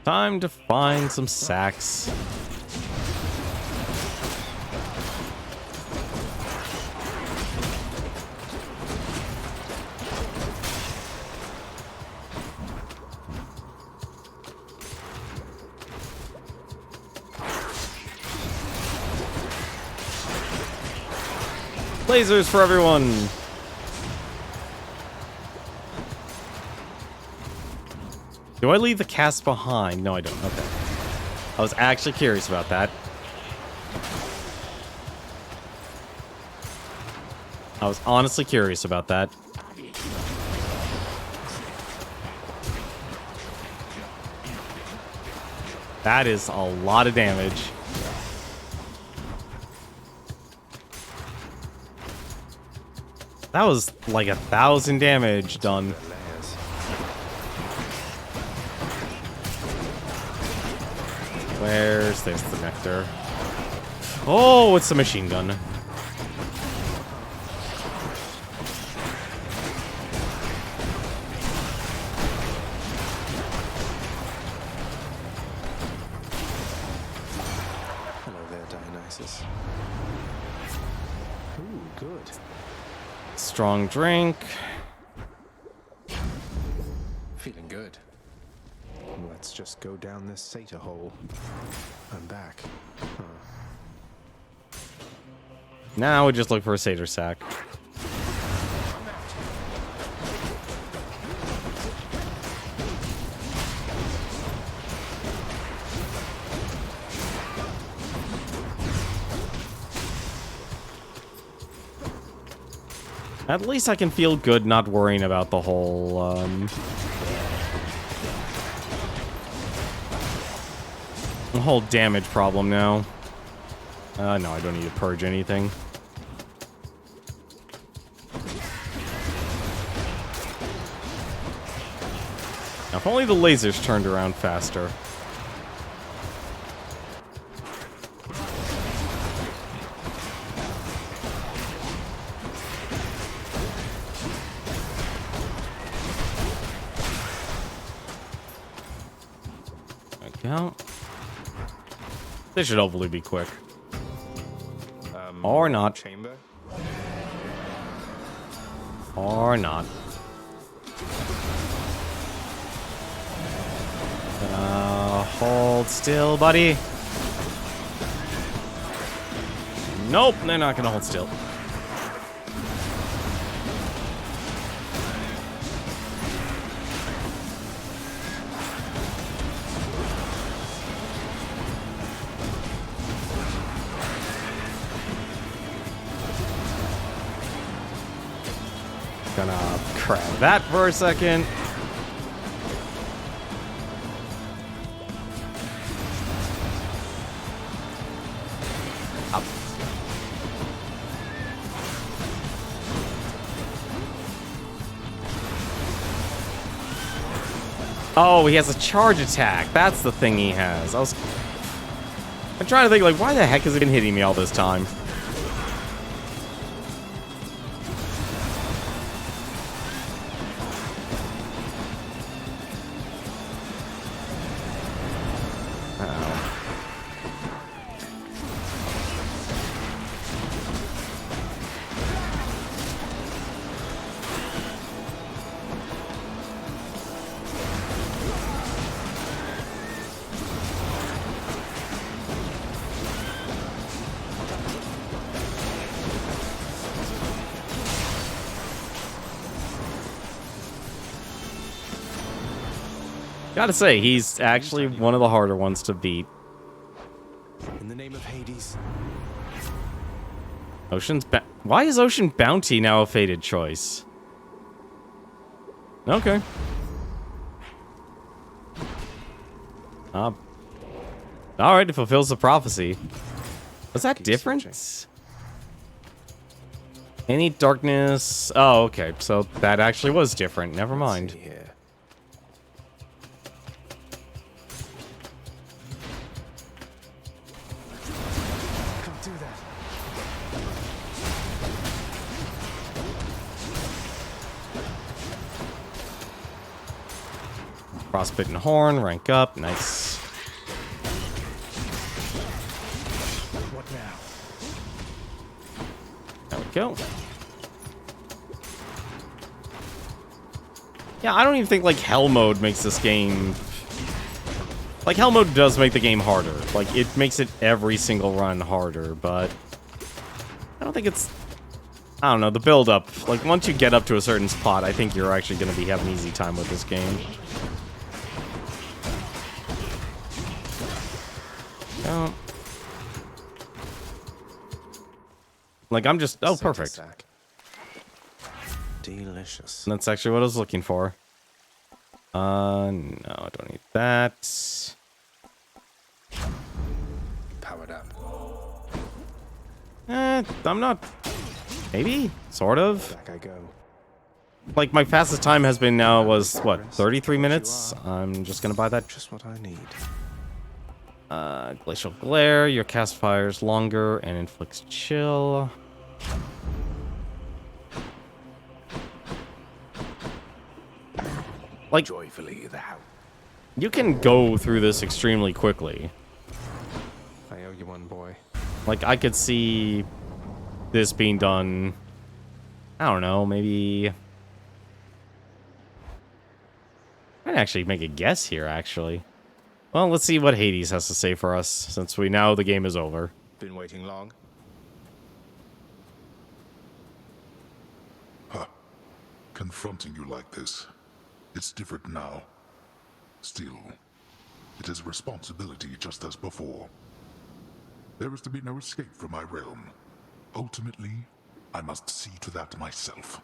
Time to find some sacks. Lasers for everyone! Do I leave the cast behind? No, I don't. Okay. I was actually curious about that. I was honestly curious about that. That is a lot of damage. That was like 1,000 damage done. Where's this? The Nectar. Oh, it's the machine gun. Hello there, Dionysus. Ooh, good. Strong drink. Feeling good. Let's just go down this satyr hole. I'm back. Huh. Now we just look for a satyr sack. At least I can feel good not worrying about the whole, the whole damage problem now. No, I don't need to purge anything. Now, if only the lasers turned around faster. Go. They should hopefully be quick. Or not. Chamber? Or not. Hold still, buddy. Nope, they're not gonna hold still. Gonna grab that for a second. Up. Oh, he has a charge attack. That's the thing he has. I'm trying to think, like, why the heck has he been hitting me all this time? Gotta say, he's actually one of the harder ones to beat. In the name of Hades. Why is Ocean Bounty now a fated choice? Okay. Alright, it fulfills the prophecy. Was that different? Any darkness... Oh, okay. So that actually was different. Never mind. Frostbitten Horn, rank up, nice. What now? There we go. Yeah, I don't even think, like, Hell Mode makes this game... Like, Hell Mode does make the game harder. Like, it makes it every single run harder, but... I don't think it's... I don't know, the build-up. Like, once you get up to a certain spot, I think you're actually going to be having an easy time with this game. Oh. Like, I'm just... Oh, perfect. Delicious. That's actually what I was looking for. No, I don't need that. Powered up. I'm not... Maybe? Sort of? Back I go. Like, my fastest time has been now was, what, 33 minutes? I'm just gonna buy that. Just what I need. Glacial Glare, your cast fires longer and inflicts chill. Like, joyfully thou. You can go through this extremely quickly. I owe you one, boy. Like, I could see this being done, I don't know, maybe... I'd actually make a guess here, actually. Well, let's see what Hades has to say for us, since we know the game is over. Been waiting long? Huh. Confronting you like this. It's different now. Still, it is a responsibility just as before. There is to be no escape from my realm. Ultimately, I must see to that myself.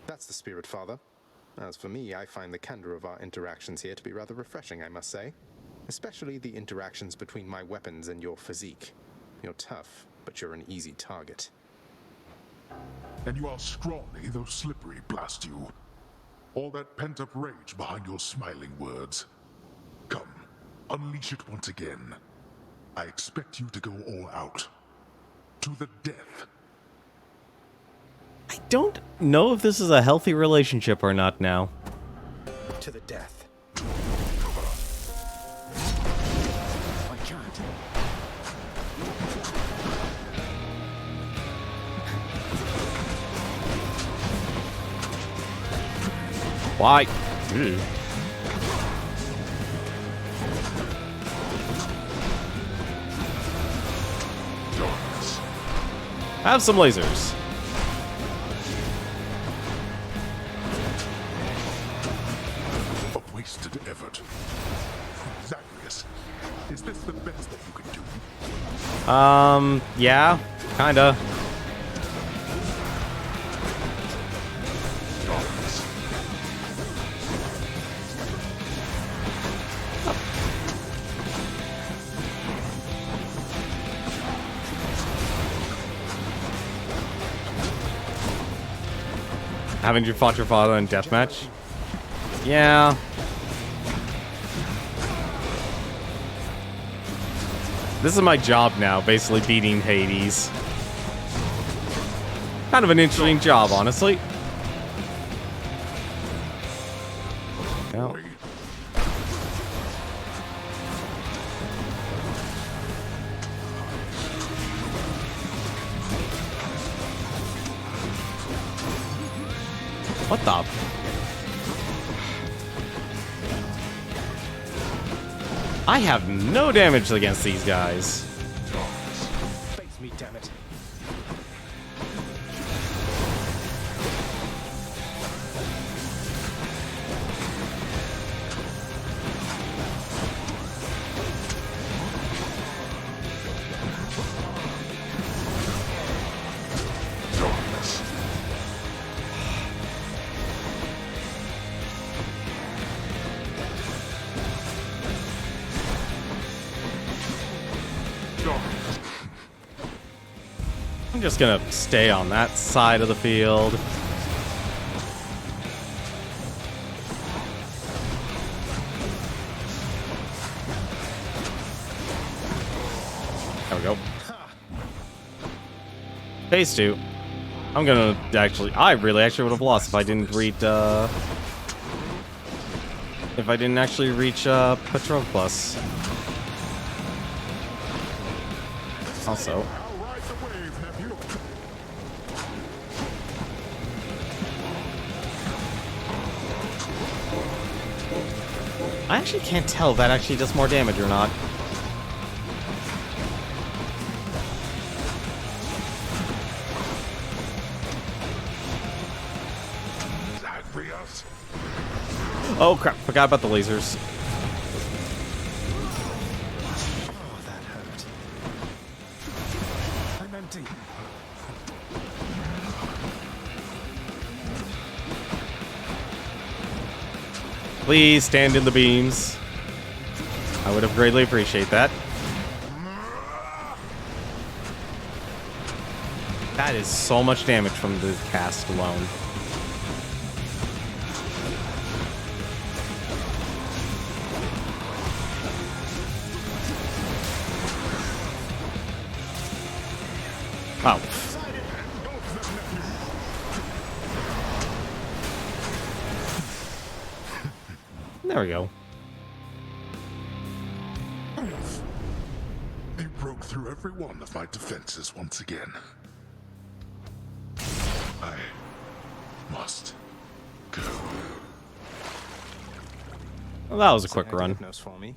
That's the spirit, Father. As for me, I find the candor of our interactions here to be rather refreshing, I must say. Especially the interactions between my weapons and your physique. You're tough, but you're an easy target. And you are scrawny, though slippery, blast you. All that pent-up rage behind your smiling words. Come, unleash it once again. I expect you to go all out. To the death. I don't know if this is a healthy relationship or not now. To the death. I can't. Why? Have some lasers. A wasted effort. Zagreus, is this the best that you can do? Yeah, kinda. Haven't you fought your father in deathmatch? Yeah. This is my job now, basically beating Hades. Kind of an interesting job, honestly. Yeah. What the? I have no damage against these guys. Face me, damn it. I'm just gonna stay on that side of the field. There we go. Phase 2. I'm gonna actually... I really actually would have lost if I didn't read, if I didn't actually reach, Patroclus. Also... I actually can't tell if that actually does more damage or not. Oh crap, forgot about the lasers. Oh, that hurt. I'm empty. Please stand in the beams. I would have greatly appreciate that. That is so much damage from the cast alone. Oh. There we go. You broke through every one of my defenses once again. I must go. Well, that was a quick run. For me.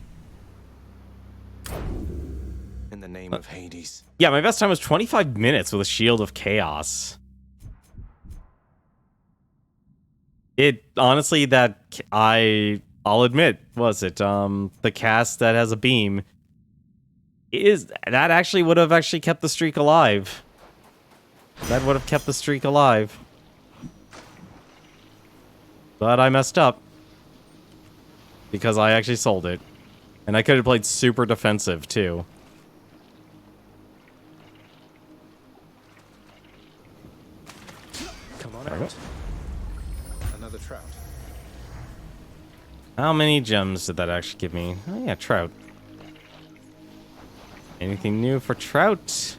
In the name of Hades. Yeah, my best time was 25 minutes with a Shield of Chaos. It honestly, I'll admit, was it the cast that has a beam that actually would have actually kept the streak alive. That would have kept the streak alive. But I messed up because I actually sold it. And I could have played super defensive too. Come on out. Another trout. How many gems did that actually give me? Oh yeah, trout. Anything new for trout?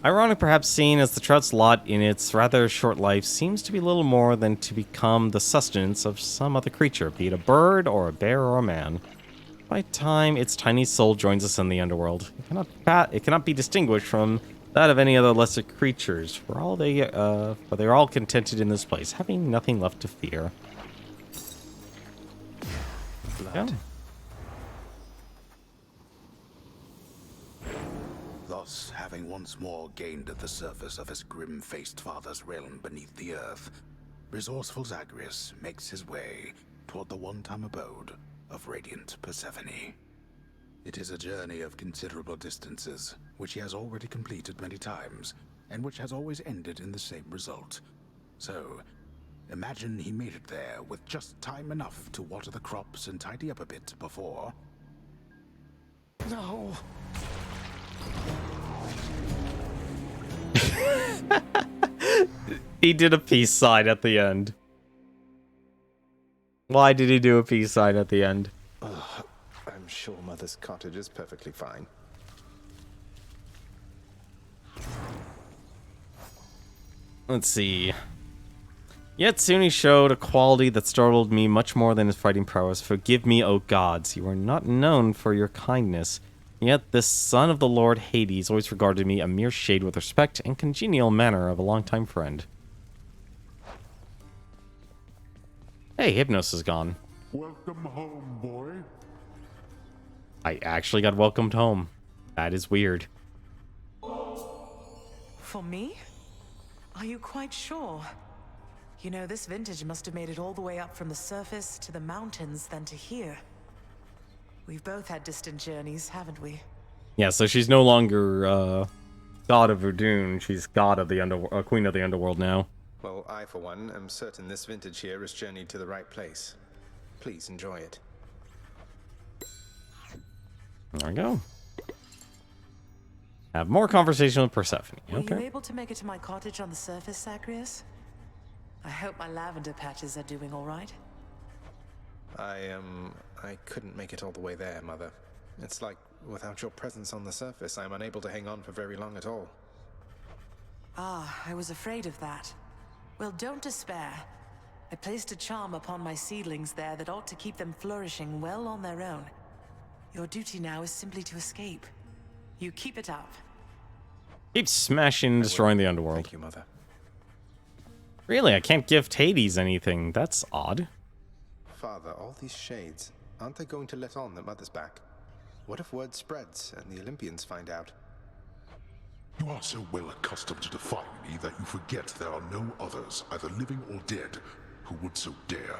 Ironic perhaps, seeing as the trout's lot in its rather short life seems to be little more than to become the sustenance of some other creature, be it a bird or a bear or a man. By time its tiny soul joins us in the underworld, it cannot be distinguished from that of any other lesser creatures, for they are all contented in this place, having nothing left to fear. Blood. Thus, having once more gained at the surface of his grim-faced father's realm beneath the earth, resourceful Zagreus makes his way toward the one-time abode of radiant Persephone. It is a journey of considerable distances, which he has already completed many times, and which has always ended in the same result. So, imagine he made it there with just time enough to water the crops and tidy up a bit before... No! He did a peace sign at the end. Why did he do a peace sign at the end? I'm sure Mother's cottage is perfectly fine. Let's see. Yet soon he showed a quality that startled me much more than his fighting prowess. Forgive me, O gods, you are not known for your kindness. Yet this son of the Lord Hades always regarded me a mere shade with respect and congenial manner of a longtime friend. Hey, Hypnos is gone. Welcome home, boy. I actually got welcomed home. That is weird. For me? Are you quite sure? You know, this vintage must have made it all the way up from the surface to the mountains, then to here. We've both had distant journeys, haven't we? Yeah, so she's no longer god of Verdun. She's god of the queen of the underworld now. Well, I, for one, am certain this vintage here has journeyed to the right place. Please enjoy it. There we go. Have more conversation with Persephone. Were Okay. you able to make it to my cottage on the surface, Zagreus? I hope my lavender patches are doing all right. I couldn't make it all the way there, Mother. It's like, without your presence on the surface, I'm unable to hang on for very long at all. Ah, I was afraid of that. Well, don't despair. I placed a charm upon my seedlings there that ought to keep them flourishing well on their own. Your duty now is simply to escape. You keep it up. Keep smashing and destroying the underworld. Thank you, Mother. Really, I can't gift Hades anything. That's odd. Father, all these shades, aren't they going to let on that Mother's back? What if word spreads and the Olympians find out? You are so well accustomed to defying me that you forget there are no others, either living or dead, who would so dare.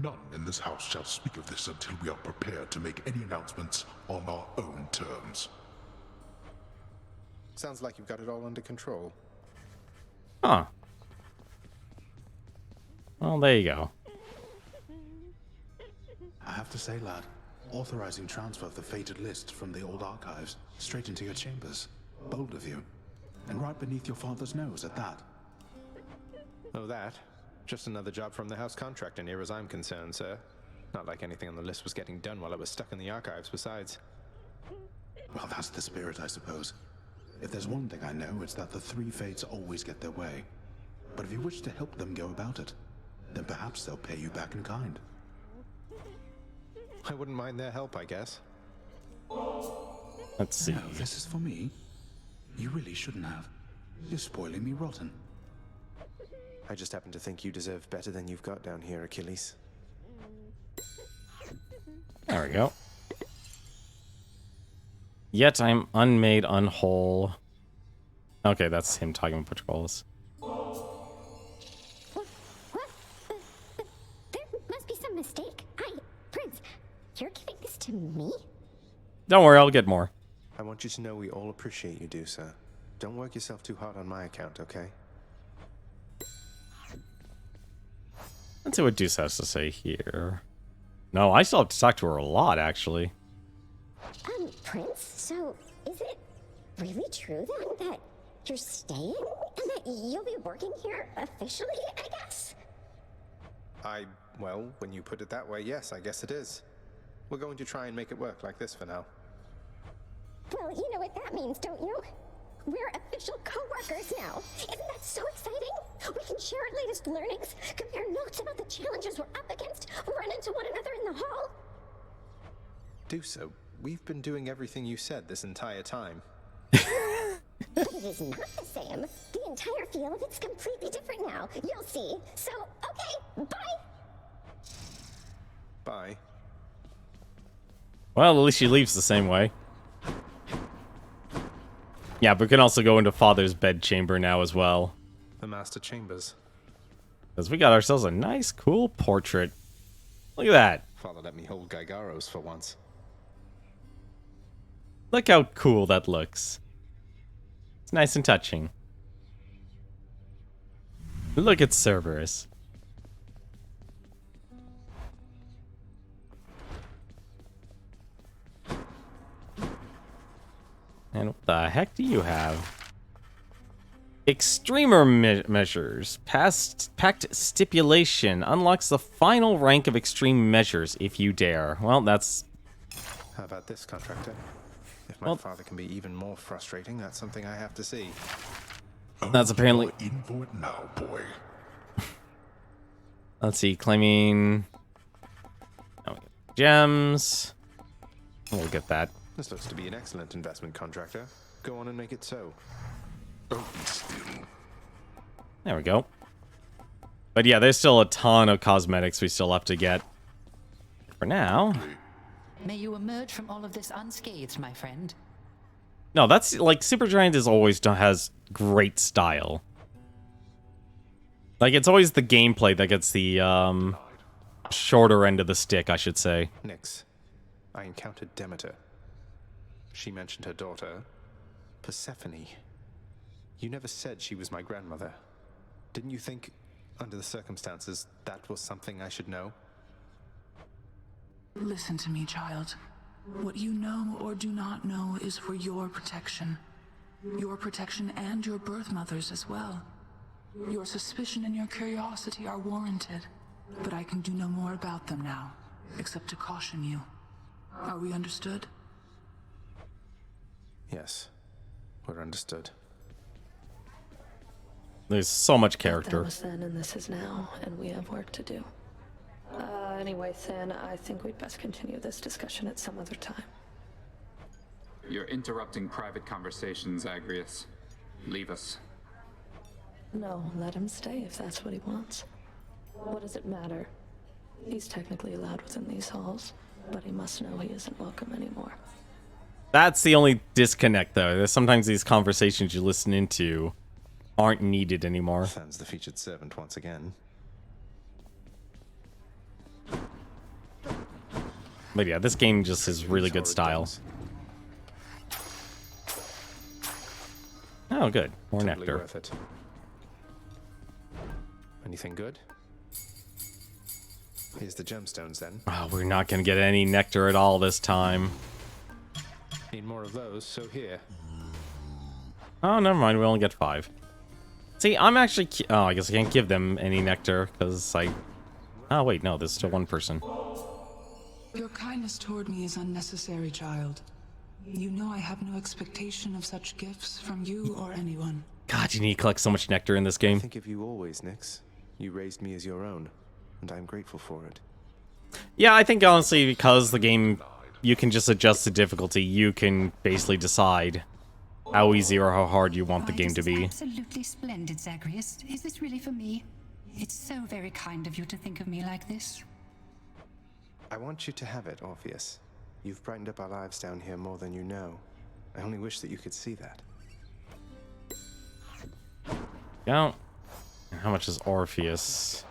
None in this house shall speak of this until we are prepared to make any announcements on our own terms. Sounds like you've got it all under control. Huh. Well, there you go. I have to say, lad, authorizing transfer of the fated list from the old archives straight into your chambers. Bold of you. And right beneath your father's nose at that. Oh, that? Just another job from the house contractor near as I'm concerned, sir. Not like anything on the list was getting done while it was stuck in the archives besides. Well, that's the spirit, I suppose. If there's one thing I know, it's that the three fates always get their way. But if you wish to help them go about it, then perhaps they'll pay you back in kind. I wouldn't mind their help, I guess. Let's see. No, this is for me. You really shouldn't have. You're spoiling me rotten. I just happen to think you deserve better than you've got down here, Achilles. There we go. Yet I'm unmade, unwhole. Okay, that's him talking about patrols. There must be some mistake. Prince, you're giving this to me? Don't worry, I'll get more. I want you to know we all appreciate you do, sir. Don't work yourself too hard on my account, okay? Let's see what Deuce has to say here. No, I still have to talk to her a lot, actually. Prince, so is it really true then that you're staying and that you'll be working here officially, I guess? Well, when you put it that way, yes, I guess it is. We're going to try and make it work like this for now. Well, you know what that means, don't you? We're official co-workers now. Isn't that so exciting? We can share our latest learnings, compare notes about the challenges we're up against, run into one another in the hall. Do so. We've been doing everything you said this entire time. But it is not the same. The entire feel of it's completely different now. You'll see. So, okay, bye. Bye. Well, at least she leaves the same way. Yeah, but we can also go into Father's bedchamber now as well. The master chambers. Because we got ourselves a nice, cool portrait. Look at that. Father let me hold Gygaros for once. Look how cool that looks. It's nice and touching. Look at Cerberus. And what the heck do you have? Extremer measures. Pact stipulation unlocks the final rank of extreme measures if you dare. Well, that's... How about this, contractor? If my father can be even more frustrating, that's something I have to see. That's apparently... In for it now, boy. Let's see, claiming... Oh, gems. We'll get that. This looks to be an excellent investment, contractor. Go on and make it so. There we go. But yeah, there's still a ton of cosmetics we still have to get. For now... May you emerge from all of this unscathed, my friend. No, that's like Supergiant is always has great style. Like it's always the gameplay that gets the shorter end of the stick, I should say. Nyx, I encountered Demeter. She mentioned her daughter, Persephone. You never said she was my grandmother. Didn't you think, under the circumstances, that was something I should know? Listen to me, child. What you know or do not know is for your protection. Your protection and your birth mother's as well. Your suspicion and your curiosity are warranted, but I can do no more about them now, except to caution you. Are we understood? Yes, we're understood. There's so much character. That was then and this is now, and we have work to do. Anyway, Thin, I think we'd best continue this discussion at some other time. You're interrupting private conversations, Agrius. Leave us. No, let him stay if that's what he wants. What does it matter? He's technically allowed within these halls, but he must know he isn't welcome anymore. That's the only disconnect, though. There's sometimes these conversations you listen into aren't needed anymore. Fan's the featured servant once again. But yeah, this game just has really good style. Oh, good. More Totally nectar. Worth it. Anything good? Here's the gemstones then. Oh, we're not going to get any nectar at all this time. Need more of those, so here. Oh, never mind. We only get 5. See, I'm actually... Oh, I guess I can't give them any nectar, because I... Oh, wait, no. There's still one person. Your kindness toward me is unnecessary, child. You know I have no expectation of such gifts from you or anyone. God, you need to collect so much nectar in this game. I think of you always, Nyx. You raised me as your own, and I'm grateful for it. Yeah, I think honestly, because the game, you can just adjust the difficulty. You can basically decide how easy or how hard you want the game to be. Absolutely splendid, Zagreus. Is this really for me? It's so very kind of you to think of me like this. I want you to have it, Orpheus. You've brightened up our lives down here more than you know. I only wish that you could see that. Yeah. How much is Orpheus?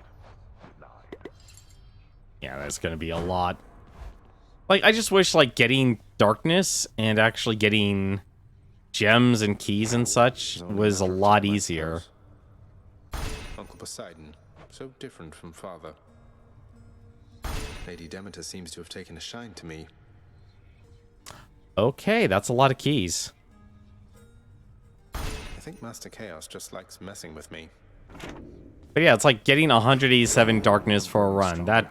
Yeah, that's gonna be a lot. Like, I just wish, like, getting darkness and actually getting gems and keys and such was a lot easier. Uncle Poseidon, so different from father. Lady Demeter seems to have taken a shine to me. Okay, that's a lot of keys. I think Master Chaos just likes messing with me. But yeah, it's like getting 187 darkness for a run. That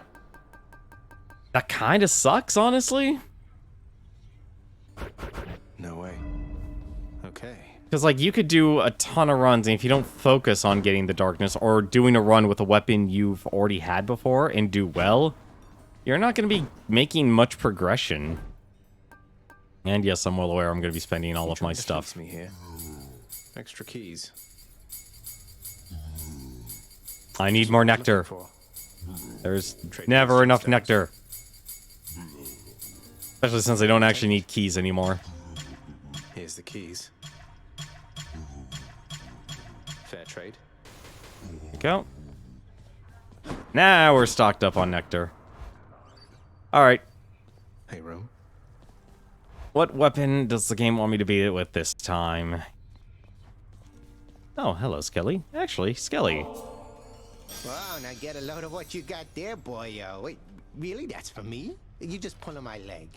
kind of sucks, honestly. No way. Okay. Because, like, you could do a ton of runs, and if you don't focus on getting the darkness, or doing a run with a weapon you've already had before and do well, you're not going to be making much progression. And yes, I'm well aware I'm going to be spending all of my stuff. Me here. Extra keys. I need more nectar. There's never enough nectar. Especially since I don't actually need keys anymore. Here's the keys. Fair trade. There you go. Now we're stocked up on nectar. Alright. Hey, Rome. What weapon does the game want me to beat it with this time? Oh, hello, Skelly. Actually, Skelly. Wow, now get a load of what you got there, boyo. Wait, really? That's for me? You just pulling my leg.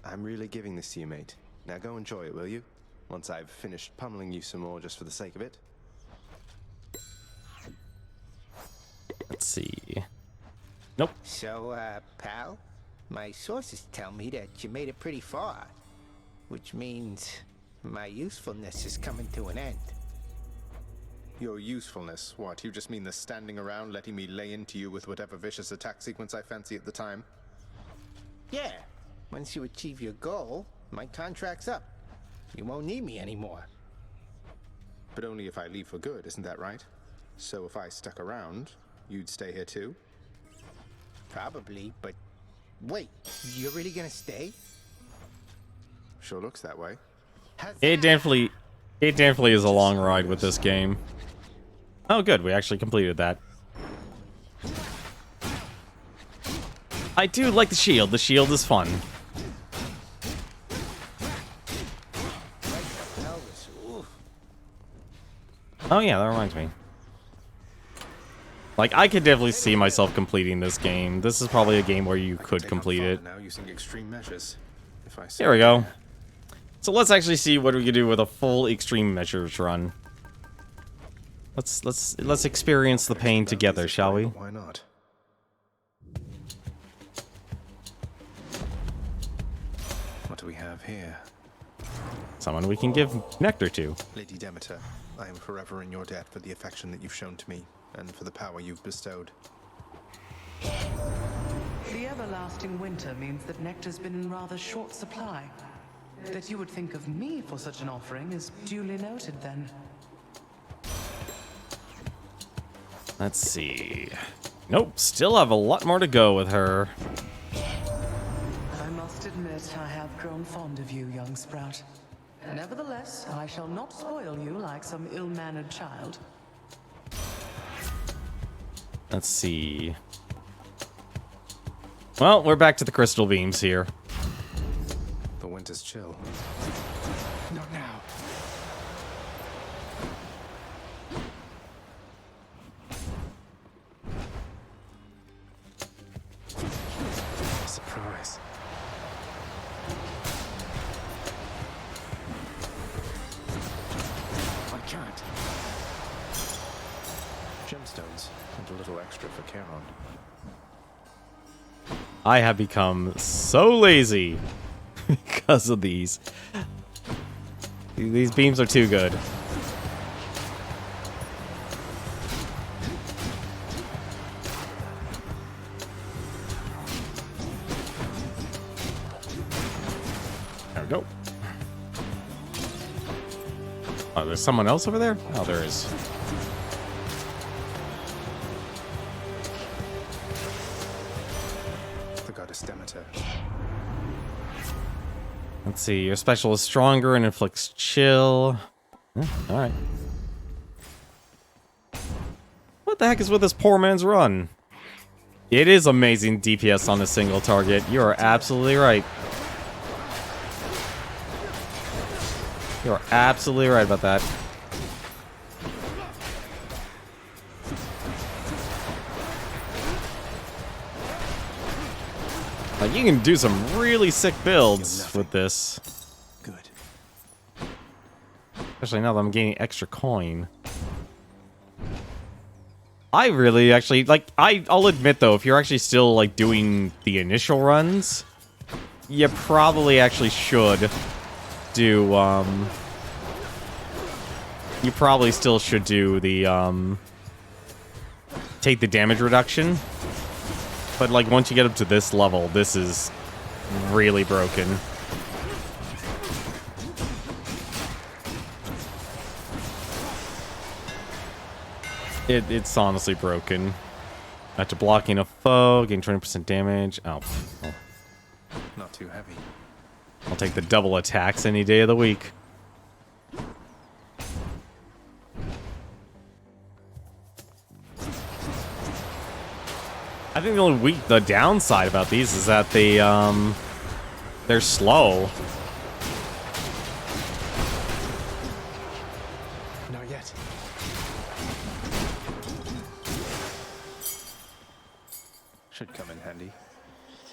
I'm really giving this to you, mate. Now go enjoy it, will you? once I've finished pummeling you some more just for the sake of it. Let's see. Nope. So, pal, my sources tell me that you made it pretty far, which means my usefulness is coming to an end. Your usefulness? What, you just mean the standing around letting me lay into you with whatever vicious attack sequence I fancy at the time? Yeah, once you achieve your goal, my contract's up. You won't need me anymore. But only if I leave for good, isn't that right? So if I stuck around, you'd stay here too? Probably, but wait, you're really gonna stay? Sure looks that way. It definitely is a long ride with this game. Oh, good. We actually completed that. I do like the shield. The shield is fun. Oh, yeah, that reminds me. Like, I could definitely see myself completing this game. This is probably a game where you could complete it. Now using extreme measures. If I There we go. So let's actually see what we can do with a full extreme measures run. Let's experience the pain together, shall we? Why not? What do we have here? Someone we can give Nectar to. Lady Demeter, I am forever in your debt for the affection that you've shown to me, and for the power you've bestowed. The everlasting winter means that nectar's been in rather short supply. That you would think of me for such an offering is duly noted, then. Let's see. Nope, still have a lot more to go with her. I must admit, I have grown fond of you, young sprout. Nevertheless, I shall not spoil you like some ill-mannered child. Let's see. Well, we're back to the crystal beams here. The winter's chill. Not now. Surprise. I can't. Gemstones, and a little extra for Charon. I have become so lazy because of these. These beams are too good. There we go. Oh, there's someone else over there? Oh, there is. The goddess Demeter. Let's see. Your special is stronger and inflicts chill. Alright. What the heck is with this poor man's run? It is amazing DPS on a single target. You are absolutely right. You are absolutely right about that. Like, you can do some really sick builds with this. Good. Especially now that I'm gaining extra coin. I really actually, like, I'll admit though, if you're actually still, like, doing the initial runs, you probably actually should do, you probably still should do the, take the damage reduction. But, like, once you get up to this level, this is really broken. It's honestly broken. After blocking a foe, gain 20% damage. Oh. Not too heavy. I'll take the double attacks any day of the week. I think the downside about these is that they're slow. Not yet. Should come in handy.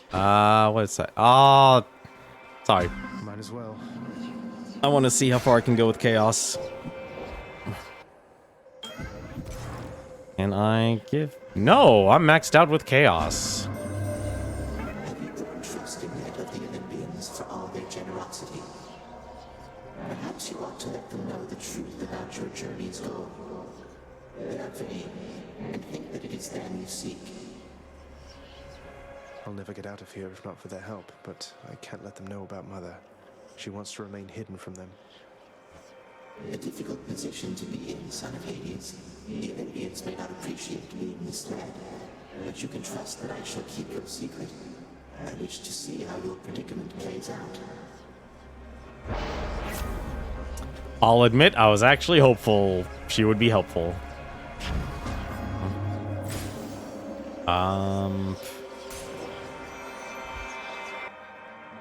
What is that? Oh, sorry. Might as well. I want to see how far I can go with chaos. Can I give... No, I'm maxed out with chaos. Have you grown trusting yet of the Olympians for all their generosity? Perhaps you ought to let them know the truth about your journey's goal. They are vain, and think that it is them you seek. I'll never get out of here if not for their help, but I can't let them know about Mother. She wants to remain hidden from them. A difficult position to be in, son of Hades. The Olympians may not appreciate being misled, but you can trust that I shall keep your secret. I wish to see how your predicament plays out. I'll admit I was actually hopeful she would be helpful.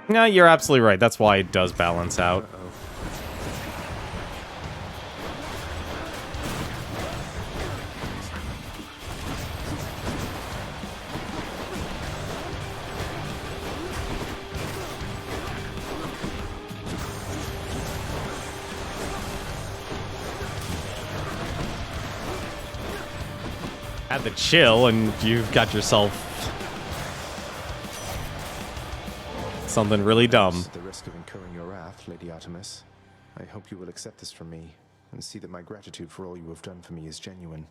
No, you're absolutely right. That's why it does balance out. Had the chill, and you've got yourself something really dumb. At the risk of incurring your wrath, Lady Artemis, I hope you will accept this from me and see that my gratitude for all you have done for me is genuine.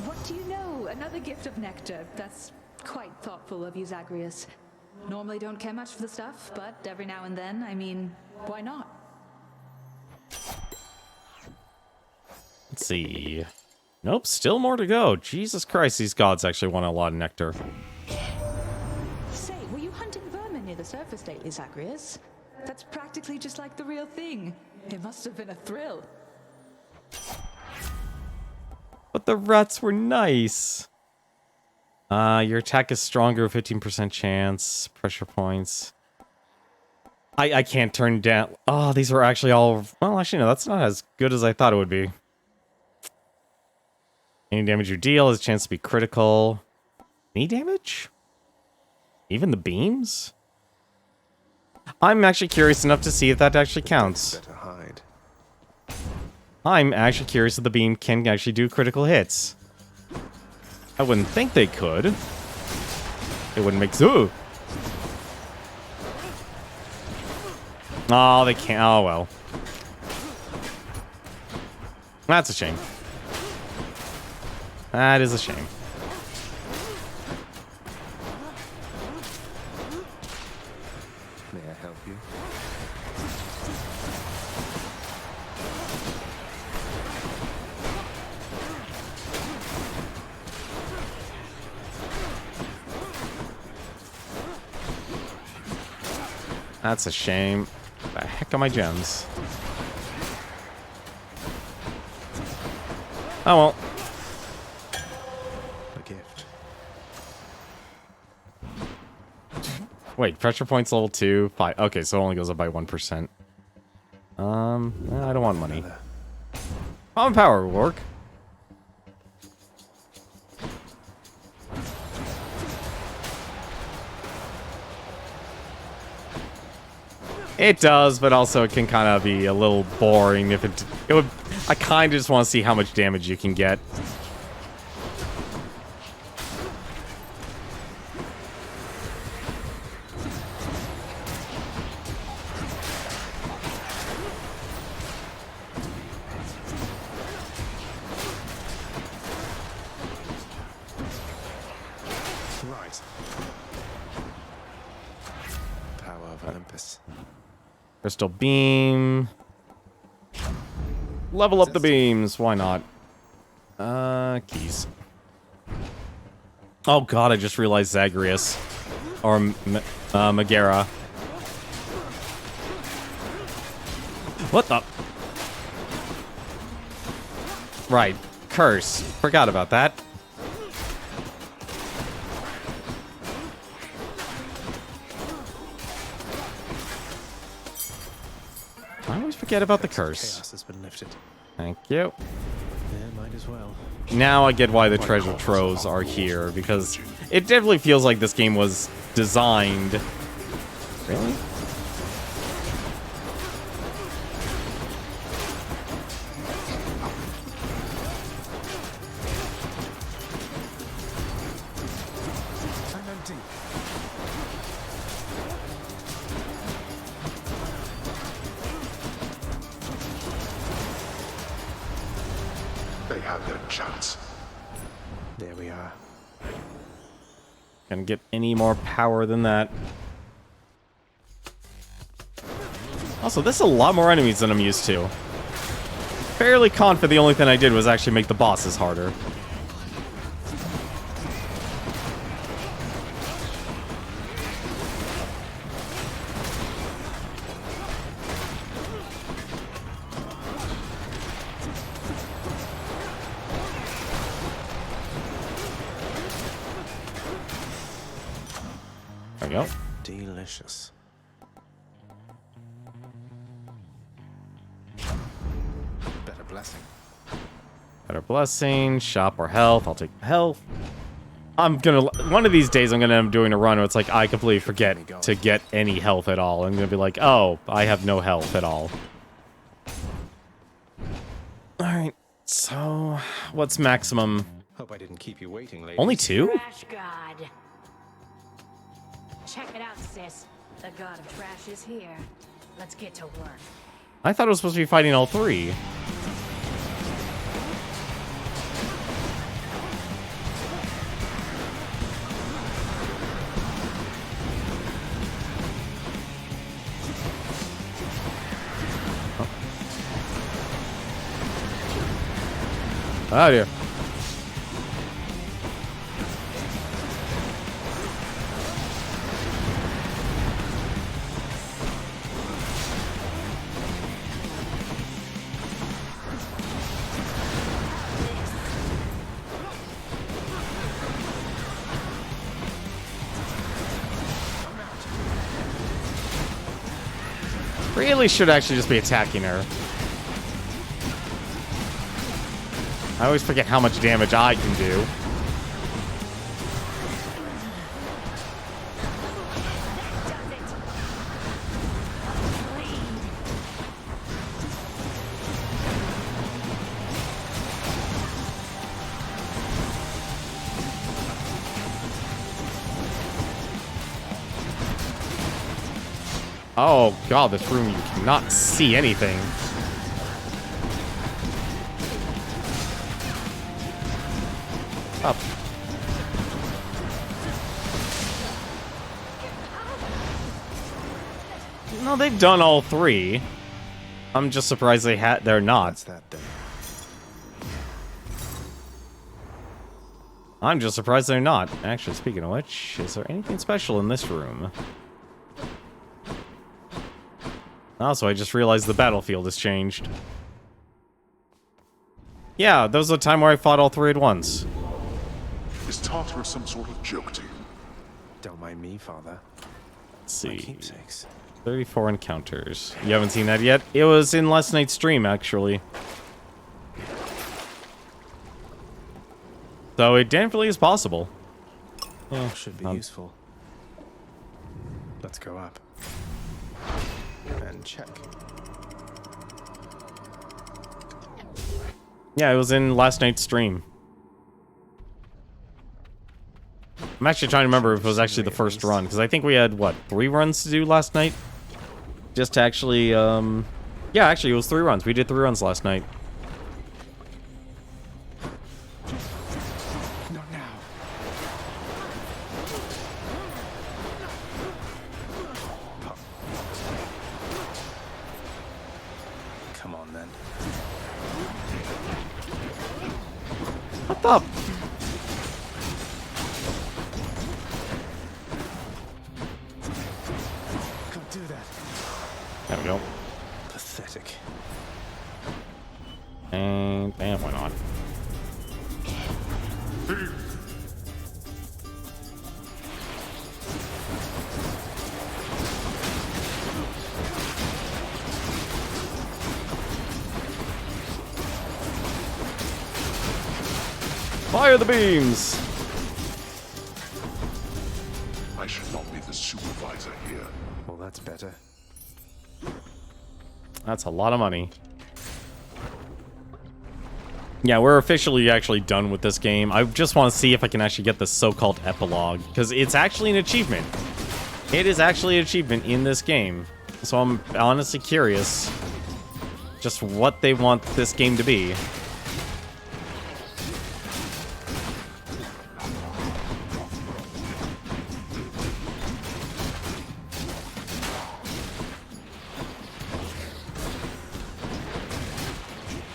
What do you know? Another gift of nectar. That's quite thoughtful of you, Zagreus. Normally don't care much for the stuff, but every now and then, I mean, why not? Let's see. Nope, still more to go. Jesus Christ, these gods actually want a lot of nectar. Say, were you hunting vermin near the surface lately, Zagreus? That's practically just like the real thing. It must have been a thrill. But the rats were nice. Your attack is stronger, 15% chance, pressure points. I can't turn down. Oh, these are actually all... Well, actually, no, that's not as good as I thought it would be. Any damage you deal has a chance to be critical. Any damage? Even the beams? I'm actually curious enough to see if that actually counts. Better hide. I'm actually curious if the beam can actually do critical hits. I wouldn't think they could. It wouldn't make... Ooh! Oh, they can't. Oh, well. That's a shame. That is a shame. May I help you? That's a shame. The heck are my gems? Oh well. A gift. Wait, pressure points level 2, 5. Okay, so it only goes up by 1%. I don't want money. Common power will work. It does, but also it can kind of be a little boring if it would. I kind of just want to see how much damage you can get. Right. Power of Olympus. Crystal beam. Level up the beams. Why not? Keys. Oh god, I just realized Zagreus. Or Megara. What the? Right. Curse. Forgot about that. I always forget about the curse. Chaos has been lifted. Thank you. Yeah, might as well. Now I get why the treasure troves are here, because it definitely feels like this game was designed... Really? they had their chance. There we are. Gonna get any more power than that. Also, this is a lot more enemies than I'm used to. Fairly confident the only thing I did was actually make the bosses harder. There we go. Delicious. Better blessing. Better blessing, shop or health. I'll take the health. One of these days I'm gonna end up doing a run where it's like I completely forget to get any health at all. I'm gonna be like, oh, I have no health at all. Alright, so what's maximum? Hope I didn't keep you waiting, ladies. Only 2? Trash god. Check it out, sis. The god of trash is here. Let's get to work. I thought it was supposed to be fighting all 3. Oh dear. Really should actually just be attacking her. I always forget how much damage I can do. Oh god, this room, you cannot see anything. Up. No, they've done all 3. I'm just surprised they're not. That's that then. I'm just surprised they're not. Actually, speaking of which, is there anything special in this room? Also, I just realized the battlefield has changed. Yeah, that was the time where I fought all 3 at once. Is Tartarus some sort of joke to you? Don't mind me, Father. Let's see. My keepsakes. 34 encounters. You haven't seen that yet? It was in last night's stream, actually. So it definitely is possible. Oh, should be useful. Let's go up. And check. Yeah, it was in last night's stream. I'm actually trying to remember if it was actually the first run, because I think we had, what, 3 runs to do last night? Just to actually, yeah, actually it was 3 runs. We did 3 runs last night. Not now. Come on, then. What the? Can't do that. There we go. Pathetic. And why not? Fire the beams! I should not be the supervisor here. Well, that's better. That's a lot of money. Yeah, we're officially actually done with this game. I just want to see if I can actually get the so-called epilogue, because it's actually an achievement. It is actually an achievement in this game. So I'm honestly curious just what they want this game to be.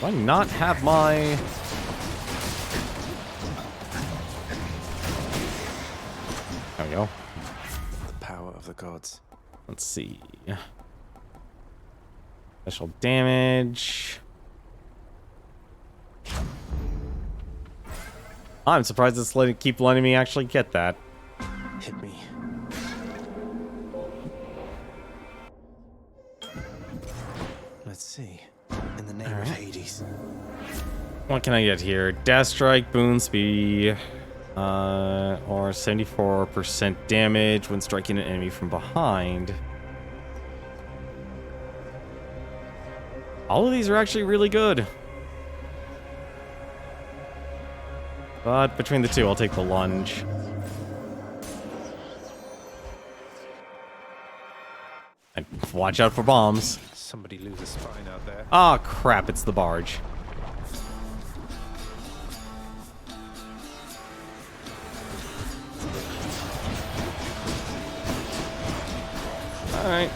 Do I not have my... There we go. The power of the gods. Let's see. Special damage. I'm surprised it's keep letting me actually get that. Hit me. Let's see. In the name of Hades. What can I get here? Dash Strike, Boon Speed, or 74% damage when striking an enemy from behind. All of these are actually really good. But between the two, I'll take the lunge. And watch out for bombs. Somebody lose a spine out there. Ah, crap, it's the barge. Alright.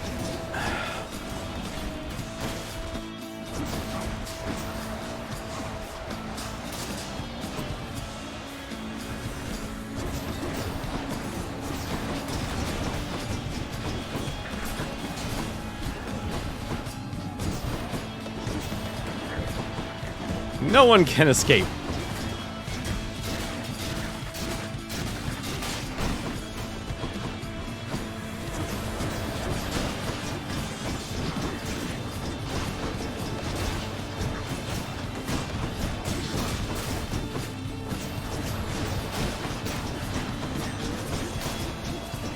No one can escape.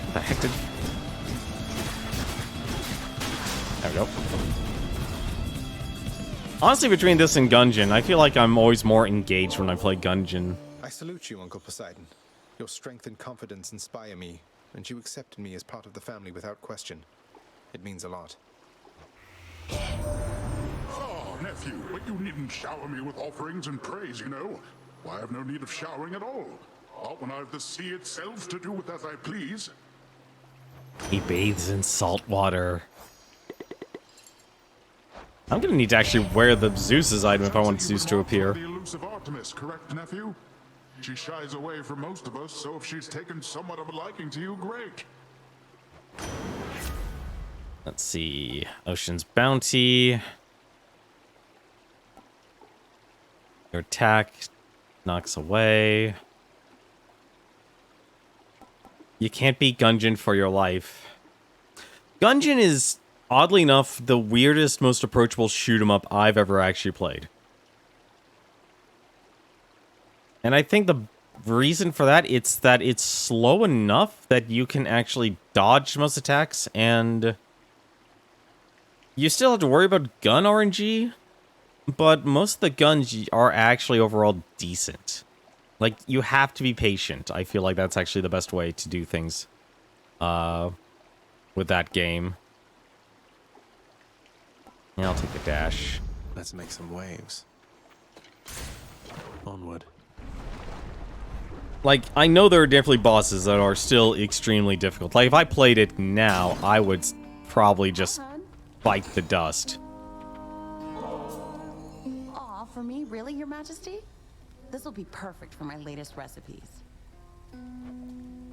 What the heck did... There we go. Honestly, between this and Gungeon, I feel like I'm always more engaged when I play Gungeon. I salute you, Uncle Poseidon. Your strength and confidence inspire me, and you accepted me as part of the family without question. It means a lot. Oh, nephew, but you needn't shower me with offerings and praise, you know. Why, I have no need of showering at all. Not when I've the sea itself to do with as I please. He bathes in salt water. I'm gonna need to actually wear the Zeus's item if I want Zeus to appear. The elusive Artemis, correct, nephew? She shies away from most of us, so if she's taken somewhat of a liking to you, great. Let's see. Ocean's Bounty. Your attack knocks away. You can't beat Gungeon for your life. Gungeon is, oddly enough, the weirdest, most approachable shoot-'em-up I've ever actually played. And I think the reason for that, it's that it's slow enough that you can actually dodge most attacks, and you still have to worry about gun RNG, but most of the guns are actually overall decent. Like, you have to be patient. I feel like that's actually the best way to do things with that game. Yeah, I'll take the dash. Let's make some waves. Onward. Like, I know there are definitely bosses that are still extremely difficult. Like, if I played it now, I would probably just bite the dust. Aw, for me? Really, Your Majesty? This will be perfect for my latest recipes.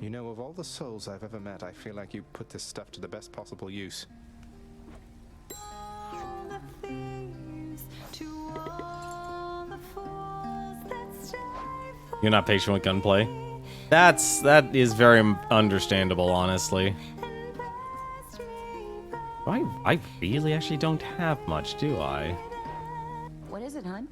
You know, of all the souls I've ever met, I feel like you put this stuff to the best possible use. You're not patient with gunplay? That is very understandable, honestly. I really actually don't have much, do I? What is it, hun?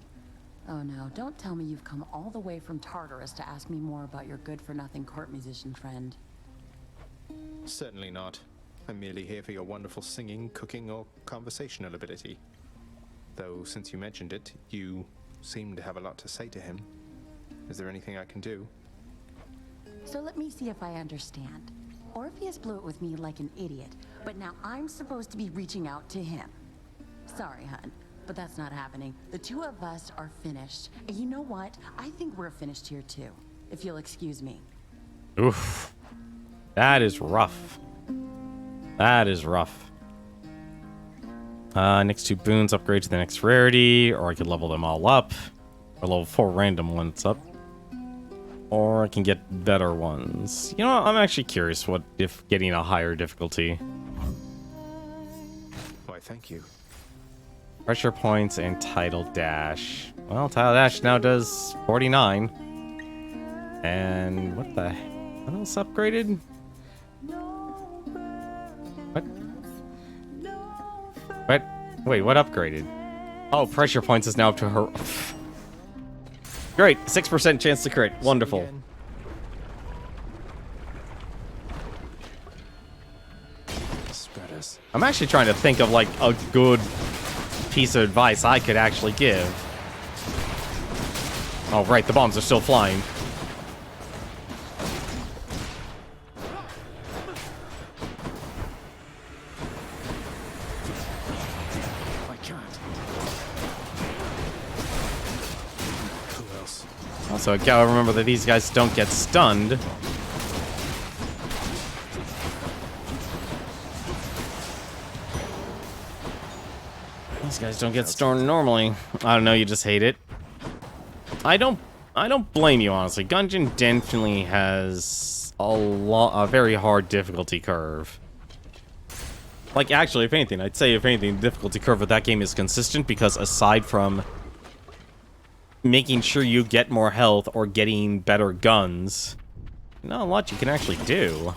Oh no, don't tell me you've come all the way from Tartarus to ask me more about your good-for-nothing court musician friend. Certainly not. I'm merely here for your wonderful singing, cooking, or conversational ability. Though, since you mentioned it, you seem to have a lot to say to him. Is there anything I can do? So let me see if I understand. Orpheus blew it with me like an idiot, but now I'm supposed to be reaching out to him. Sorry, hun, but that's not happening. The two of us are finished. And you know what? I think we're finished here too, if you'll excuse me. Oof. That is rough. That is rough. Next 2 boons upgrade to the next rarity, or I could level them all up. Or level 4 random ones up. Or I can get better ones. You know what? I'm actually curious what if getting a higher difficulty. Why, thank you. Pressure points and title dash. Well, title dash now does 49. And what else upgraded? What? Wait, what upgraded? Oh, pressure points is now up to her. Great, 6% chance to crit. Wonderful. Spreaders. I'm actually trying to think of like a good piece of advice I could actually give. Oh, right, the bombs are still flying. Also, I gotta remember that these guys don't get stunned. These guys don't get stunned normally. I don't know, you just hate it. I don't blame you, honestly. Gungeon definitely has a very hard difficulty curve. Like, actually, if anything, I'd say, if anything, the difficulty curve of that game is consistent because aside from making sure you get more health or getting better guns, not a lot you can actually do.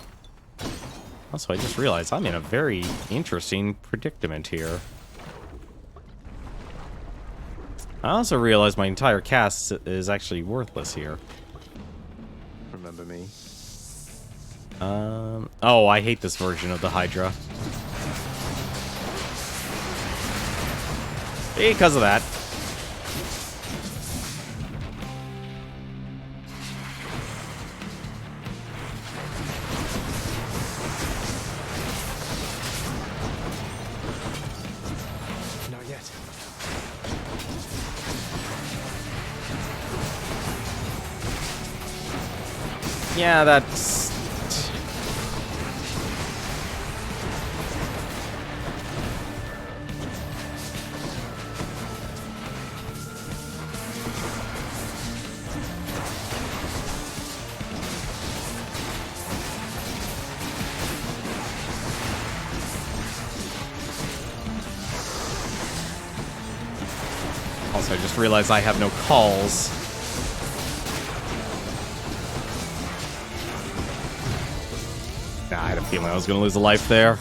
Also, I just realized I'm in a very interesting predicament here. I also realized my entire cast is actually worthless here. Remember me? Oh, I hate this version of the Hydra. Because of that. Yeah, that's... Also, I just realized I have no calls. Nah, I had a feeling I was gonna lose a life there.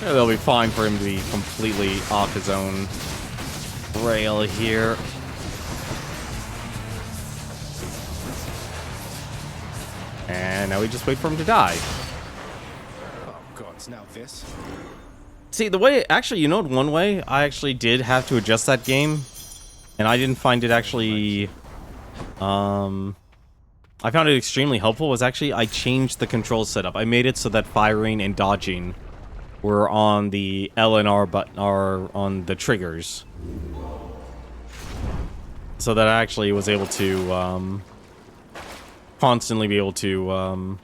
Yeah, they'll be fine for him to be completely off his own rail here. And now we just wait for him to die. Oh god, it's now this. See, the way... Actually, you know, one way I actually did have to adjust that game, and I didn't find it actually... I found it extremely helpful, was actually I changed the control setup. I made it so that firing and dodging were on the L and R button, or on the triggers. So that I actually was able to, constantly be able to,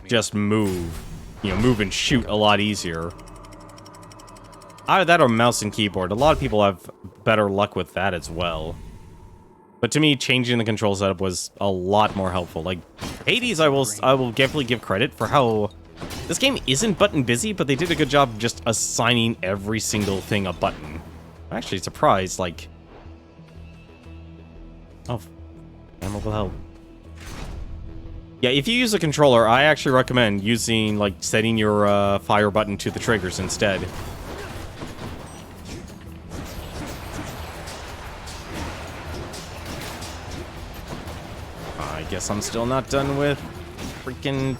just move. You know, move and shoot a lot easier. Either that or mouse and keyboard. A lot of people have better luck with that as well. But to me, changing the control setup was a lot more helpful. Like, Hades, I will definitely give credit for how... This game isn't button busy, but they did a good job of just assigning every single thing a button. I'm actually surprised, like... Oh, flammable hell. Yeah, if you use a controller, I actually recommend using, like, setting your fire button to the triggers instead. I guess I'm still not done with freaking...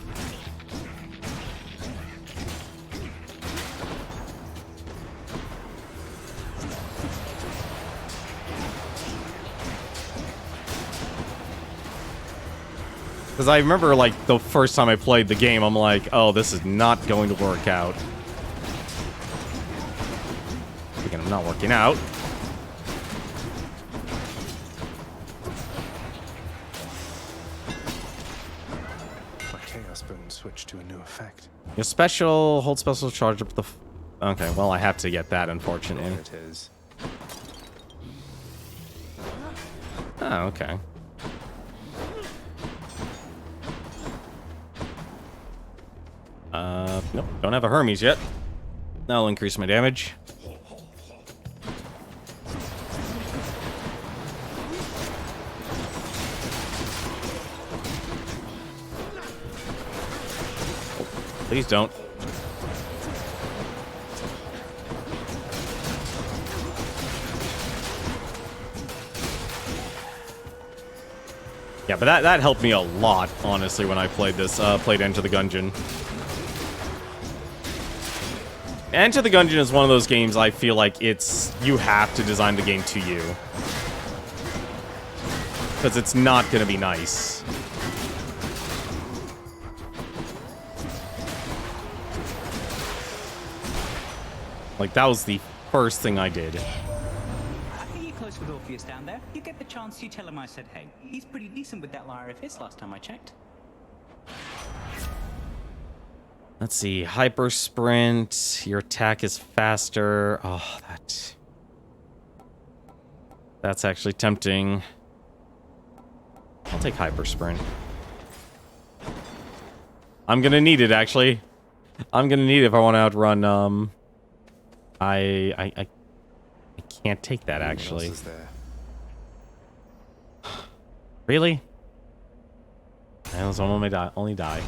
Because I remember, like, the first time I played the game, I'm like, oh, this is not going to work out. Thinking I'm not working out. My Chaos Bone switched to a new effect. Your special, hold special, charge up the... Okay, well, I have to get that, unfortunately. There it is. Oh, okay. Nope, don't have a Hermes yet. That'll increase my damage. Oh, please don't. Yeah, but that helped me a lot, honestly, when I played this, played Enter the Gungeon. Enter the Gungeon is one of those games I feel like you have to design the game to you. Because it's not going to be nice. Like, that was the first thing I did. I think you're close with Orpheus down there. You get the chance, you tell him I said hey. He's pretty decent with that lyre of his last time I checked. Let's see, hyper sprint, your attack is faster. Oh, that's actually tempting. I'll take hyper sprint. I'm gonna need it, actually. I'm gonna need it if I want to outrun, I can't take that, actually. Really? And someone may only die.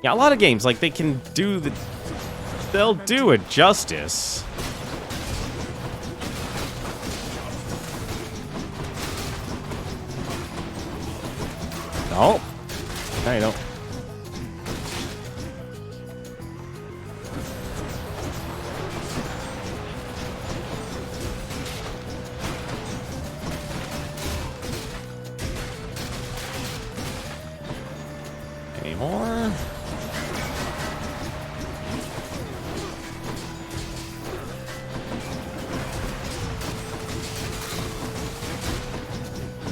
Yeah, a lot of games, like, they can do the... They'll do it justice. No. No, you don't. Any more?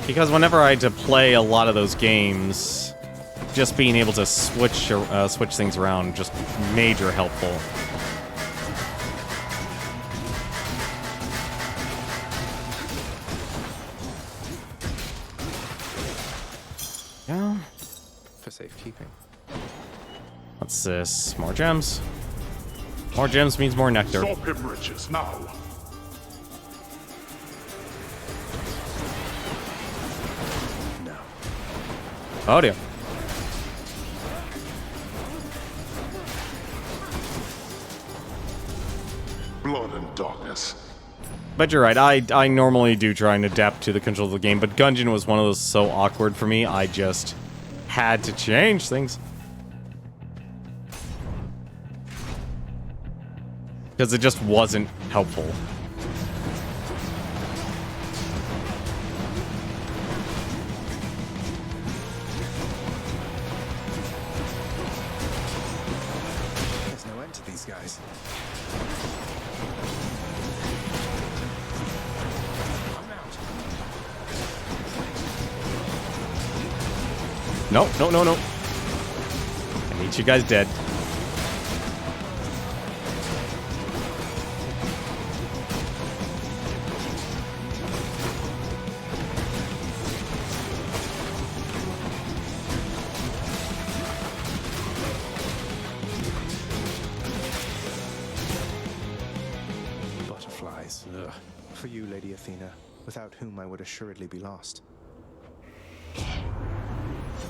Because whenever I had to play a lot of those games, just being able to switch things around just major helpful. Yeah. For safekeeping. What's this? More gems. More gems means more nectar. Stop him, riches, now. Oh dear. Blood and darkness. But you're right, I normally do try and adapt to the controls of the game, but Gungeon was one of those so awkward for me, I just had to change things. Because it just wasn't helpful. There's no end to these guys. No, no, no, no. I need you guys dead. Butterflies. Ugh. For you, Lady Athena, without whom I would assuredly be lost.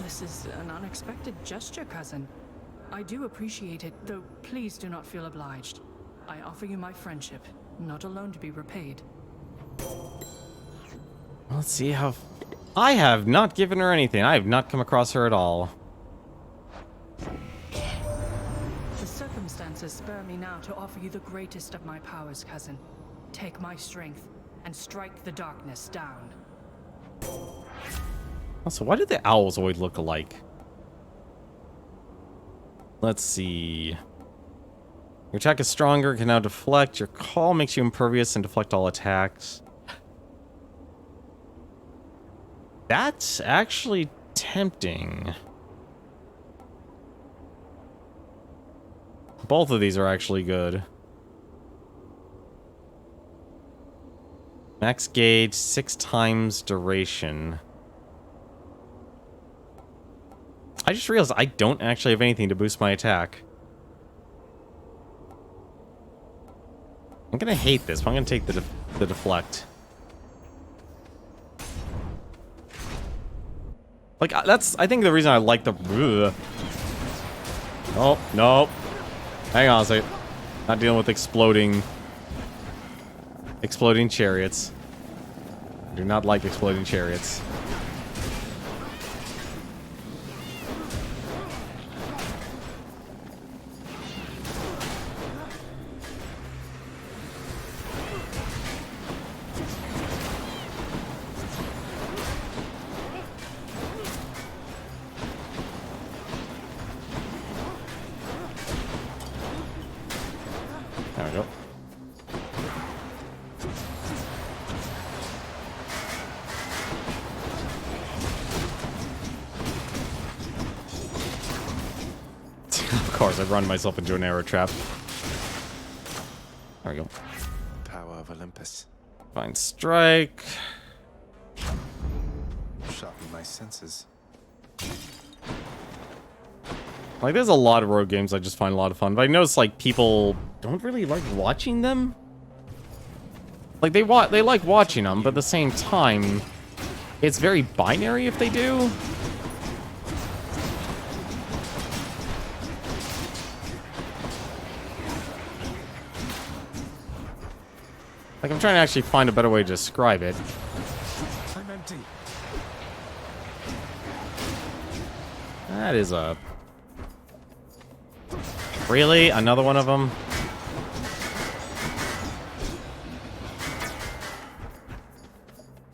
This is an unexpected gesture, cousin. I do appreciate it, though please do not feel obliged. I offer you my friendship, not alone to be repaid. Let's see how... I have not given her anything. I have not come across her at all. The circumstances spur me now to offer you the greatest of my powers, cousin. Take my strength and strike the darkness down. Also, why do the owls always look alike? Let's see. Your attack is stronger, can now deflect. Your call makes you impervious and deflect all attacks. That's actually tempting. Both of these are actually good. Max gauge, 6 times duration. I just realized I don't actually have anything to boost my attack. I'm gonna hate this, but I'm gonna take the deflect. Like, that's, I think the reason I like the... Oh, no. Hang on a second. Not dealing with exploding chariots. I do not like exploding chariots. There we go. Of course, I've run myself into an arrow trap. There we go. Power of Olympus. Fine strike. Sharpen my senses. Like, there's a lot of rogue games I just find a lot of fun, but I notice, like, people don't really like watching them. Like, they like watching them, but at the same time, it's very binary if they do. Like, I'm trying to actually find a better way to describe it. I'm empty. That is a... Really? Another one of them?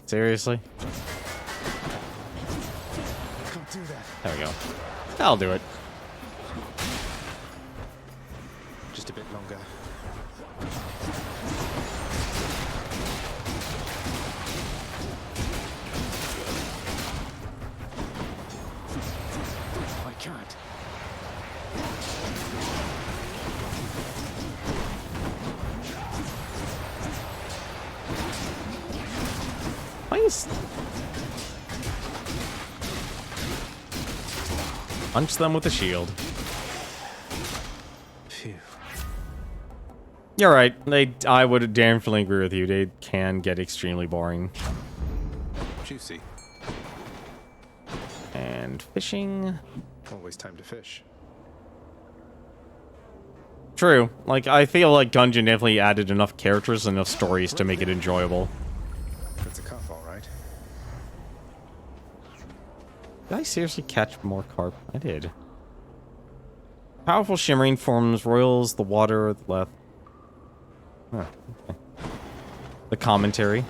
Seriously? Can't do that. There we go. That'll do it. Just a bit longer. I can't. Why is... Punch them with a shield. Phew. You're right. I would definitely agree with you. They can get extremely boring. Juicy. And fishing. Always time to fish. True. Like, I feel like Gungeon definitely added enough characters and enough stories to make it enjoyable. That's a cuff, all right. Did I seriously catch more carp? I did. Powerful shimmering forms roils the water at the left. Huh, okay. The commentary.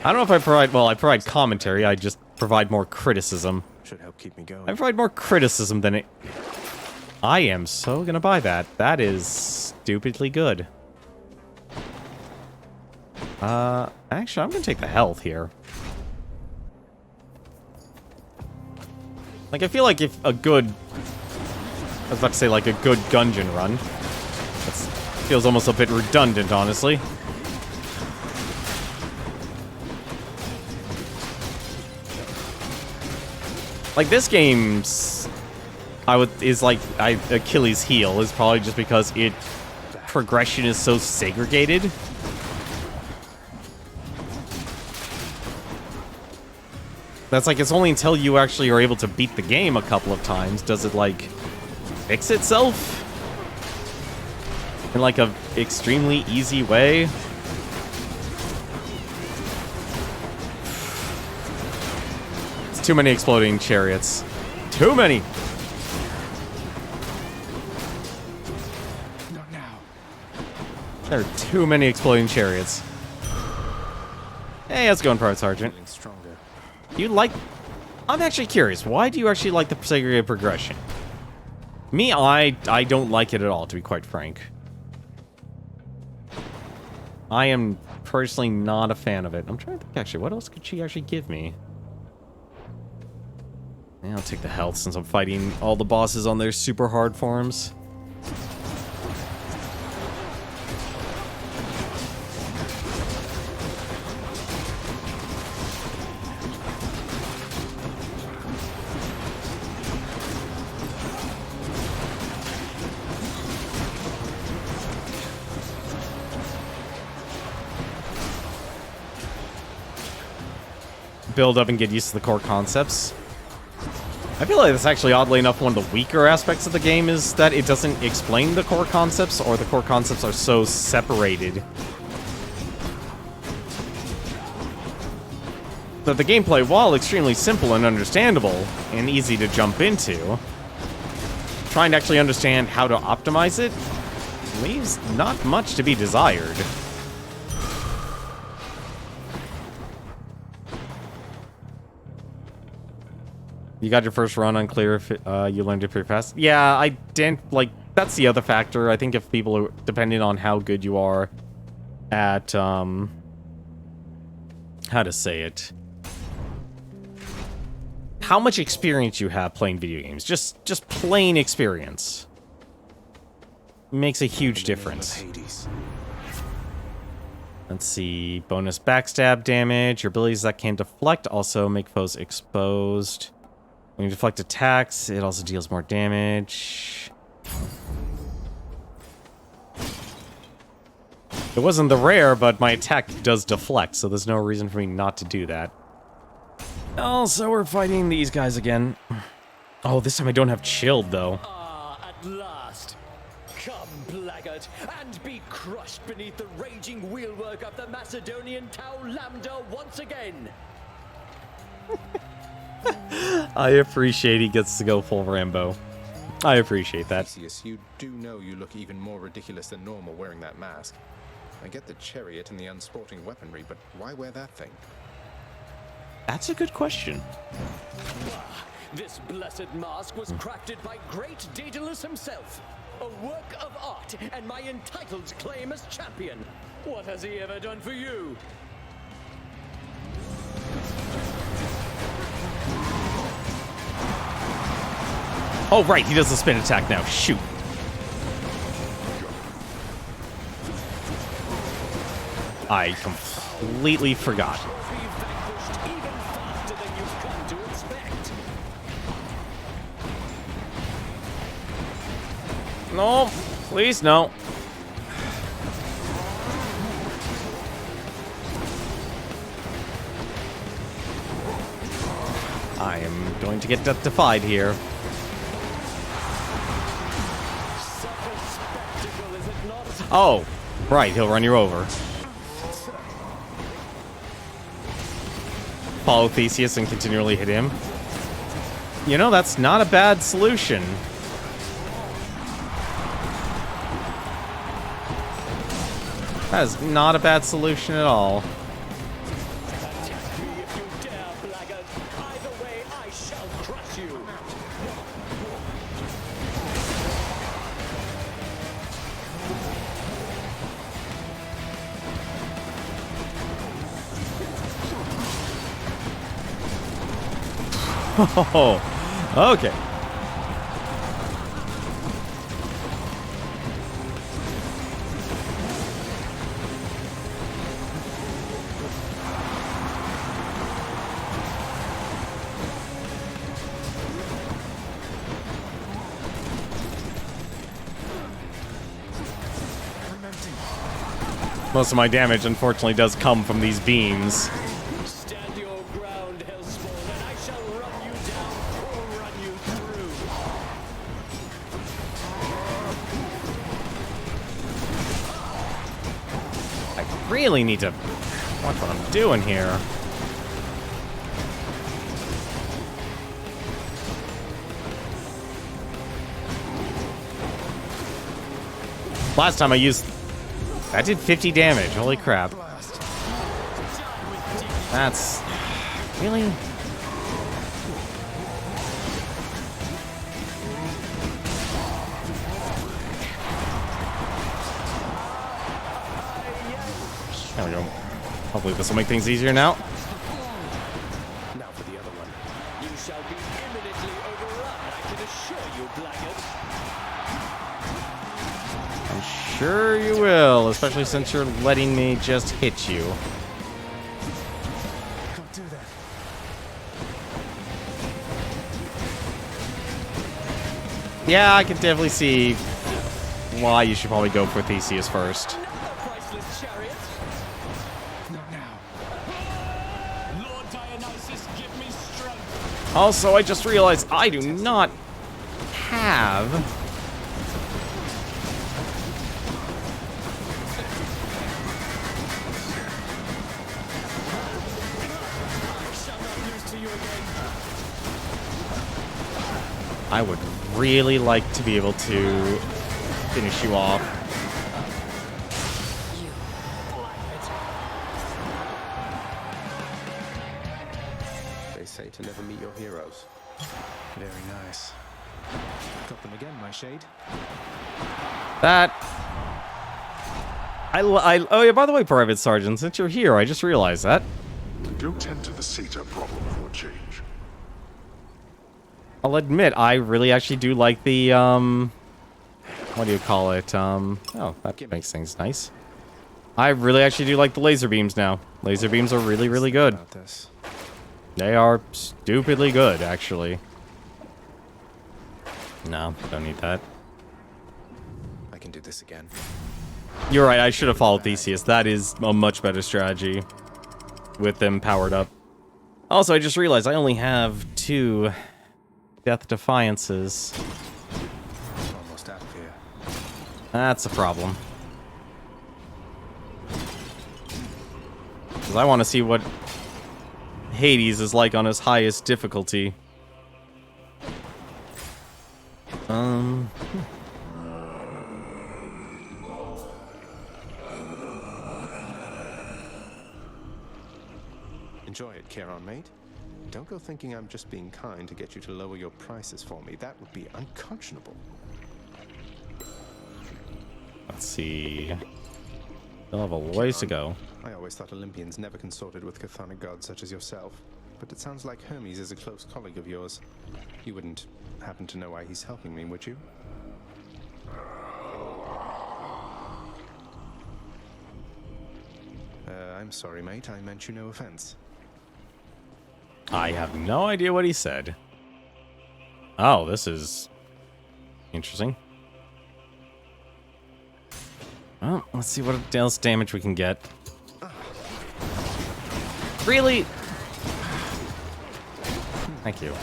I don't know if I provide... Well, I provide commentary. I just provide more criticism. Should help keep me going. I provide more criticism than it... I am so gonna buy that. That is stupidly good. Actually, I'm gonna take the health here. Like, I feel like if a good... I was about to say, like, a good Gungeon run. That feels almost a bit redundant, honestly. Like, this game's... is like Achilles' heel is probably just because it progression is so segregated. That's like, it's only until you actually are able to beat the game a couple of times does it, like, fix itself in, like, a extremely easy way. It's too many exploding chariots. Too many! Not now. There are too many exploding chariots. Hey, how's it going, Private Sergeant? Feeling stronger. You like I'm actually curious. Why do you actually like the segregated progression? Me, I don't like it at all, to be quite frank. I am personally not a fan of it. I'm trying to think, actually, what else could she actually give me? Yeah, I'll take the health since I'm fighting all the bosses on their super hard forms. Build up and get used to the core concepts. I feel like that's actually, oddly enough, one of the weaker aspects of the game is that it doesn't explain the core concepts, or the core concepts are so separated that the gameplay, while extremely simple and understandable and easy to jump into, trying to actually understand how to optimize it leaves not much to be desired. You got your first run unclear if you learned it pretty fast. Yeah, I didn't, like, that's the other factor. I think if people are, depending on how good you are at, how to say it, how much experience you have playing video games, just plain experience, makes a huge difference. Let's see, bonus backstab damage, your abilities that can deflect also make foes exposed. When you deflect attacks, it also deals more damage. It wasn't the rare, but my attack does deflect, so there's no reason for me not to do that. Also, we're fighting these guys again. Oh, this time I don't have chilled, though. Ah, at last. Come, blackguard, and be crushed beneath the raging wheelwork of the Macedonian Tau Lambda once again. I appreciate he gets to go full Rambo. I appreciate that. Theseus, you do know you look even more ridiculous than normal wearing that mask. I get the chariot and the unsporting weaponry, but why wear that thing? That's a good question. This blessed mask was crafted by great Daedalus himself. A work of art and my entitled claim as champion. What has he ever done for you? Oh, right, he does the spin attack now. Shoot. I completely forgot. No, please, no. I am going to get defied here. Oh, right, he'll run you over. Follow Theseus and continually hit him. You know, that's not a bad solution. That is not a bad solution at all. Attack me if you dare, blackguard. Either way, I shall crush you. Oh, okay. Most of my damage, unfortunately, does come from these beams. Stand your ground, Hellspawn, and I shall run you down or run you through. I really need to watch what I'm doing here. Last time I used... That did 50 damage. Holy crap. That's... Really? Hopefully this will make things easier now. Now for the other one. You shall be imminently overrun, I can assure you, blackguard. I'm sure you will, especially since you're letting me just hit you. Don't do that. Yeah, I can definitely see why you should probably go for Theseus first. Priceless chariot. Not now. Lord Dionysus, give me strength. Also, I just realized I do not have... I would really like to be able to finish you off. They say to never meet your heroes. Very nice. Got them again, my shade. That... oh yeah, by the way, Private Sergeant, since you're here, I just realized that. Go tend to the satyr problem for a change. I'll admit, I really actually do like the, what do you call it? Oh, that makes things nice. I really actually do like the laser beams now. Laser beams are really, really good. They are stupidly good, actually. No, don't need that. I can do this again. You're right, I should have followed Theseus. That is a much better strategy with them powered up. Also, I just realized I only have 2 Death Defiances. Almost out of here. That's a problem. Because I want to see what Hades is like on his highest difficulty. Enjoy it, Charon, mate. Don't go thinking I'm just being kind to get you to lower your prices for me. That would be unconscionable. Let's see. Still have a ways to go. I always thought Olympians never consorted with chthonic gods such as yourself. But it sounds like Hermes is a close colleague of yours. You wouldn't happen to know why he's helping me, would you? I'm sorry, mate. I meant you no offense. I have no idea what he said. Oh, this is interesting. Well, let's see what else damage we can get. Really? Thank you.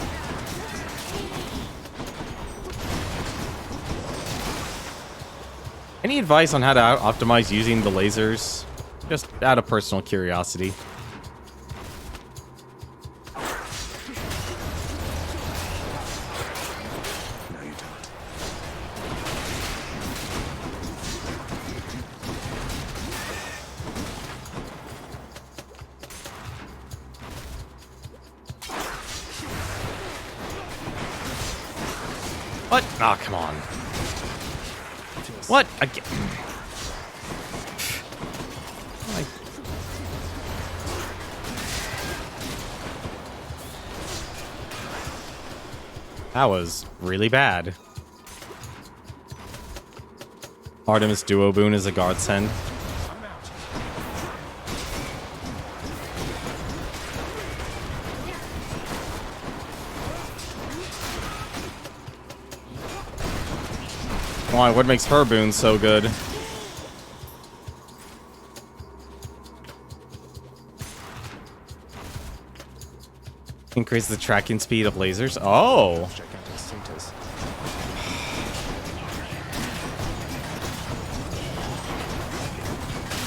Any advice on how to optimize using the lasers? Just out of personal curiosity. No, you don't. What? Oh, come on. What? Again? That was really bad. Artemis Duo Boon is a godsend. Why? What makes her boon so good? Increase the tracking speed of lasers. Oh. Gigantic satyrs.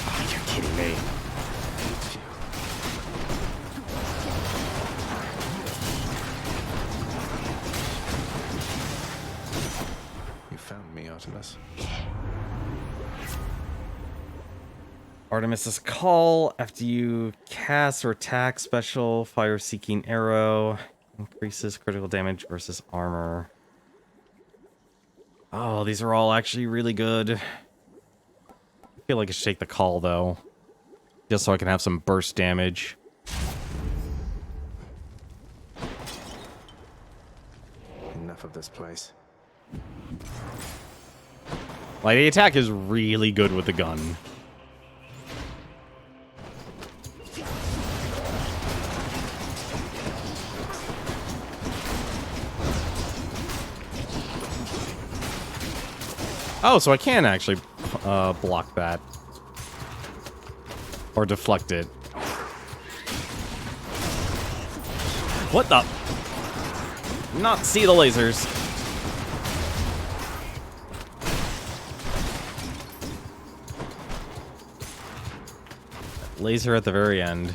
Are you kidding me? You found me, Artemis. Artemis's Call. After you cast or attack special, fire-seeking arrow increases critical damage versus armor. Oh, these are all actually really good. I feel like I should take the Call, though. Just so I can have some burst damage. Enough of this place. Like, the attack is really good with the gun. Oh, so I can actually block that. Or deflect it. What the? Not see the lasers. Laser at the very end.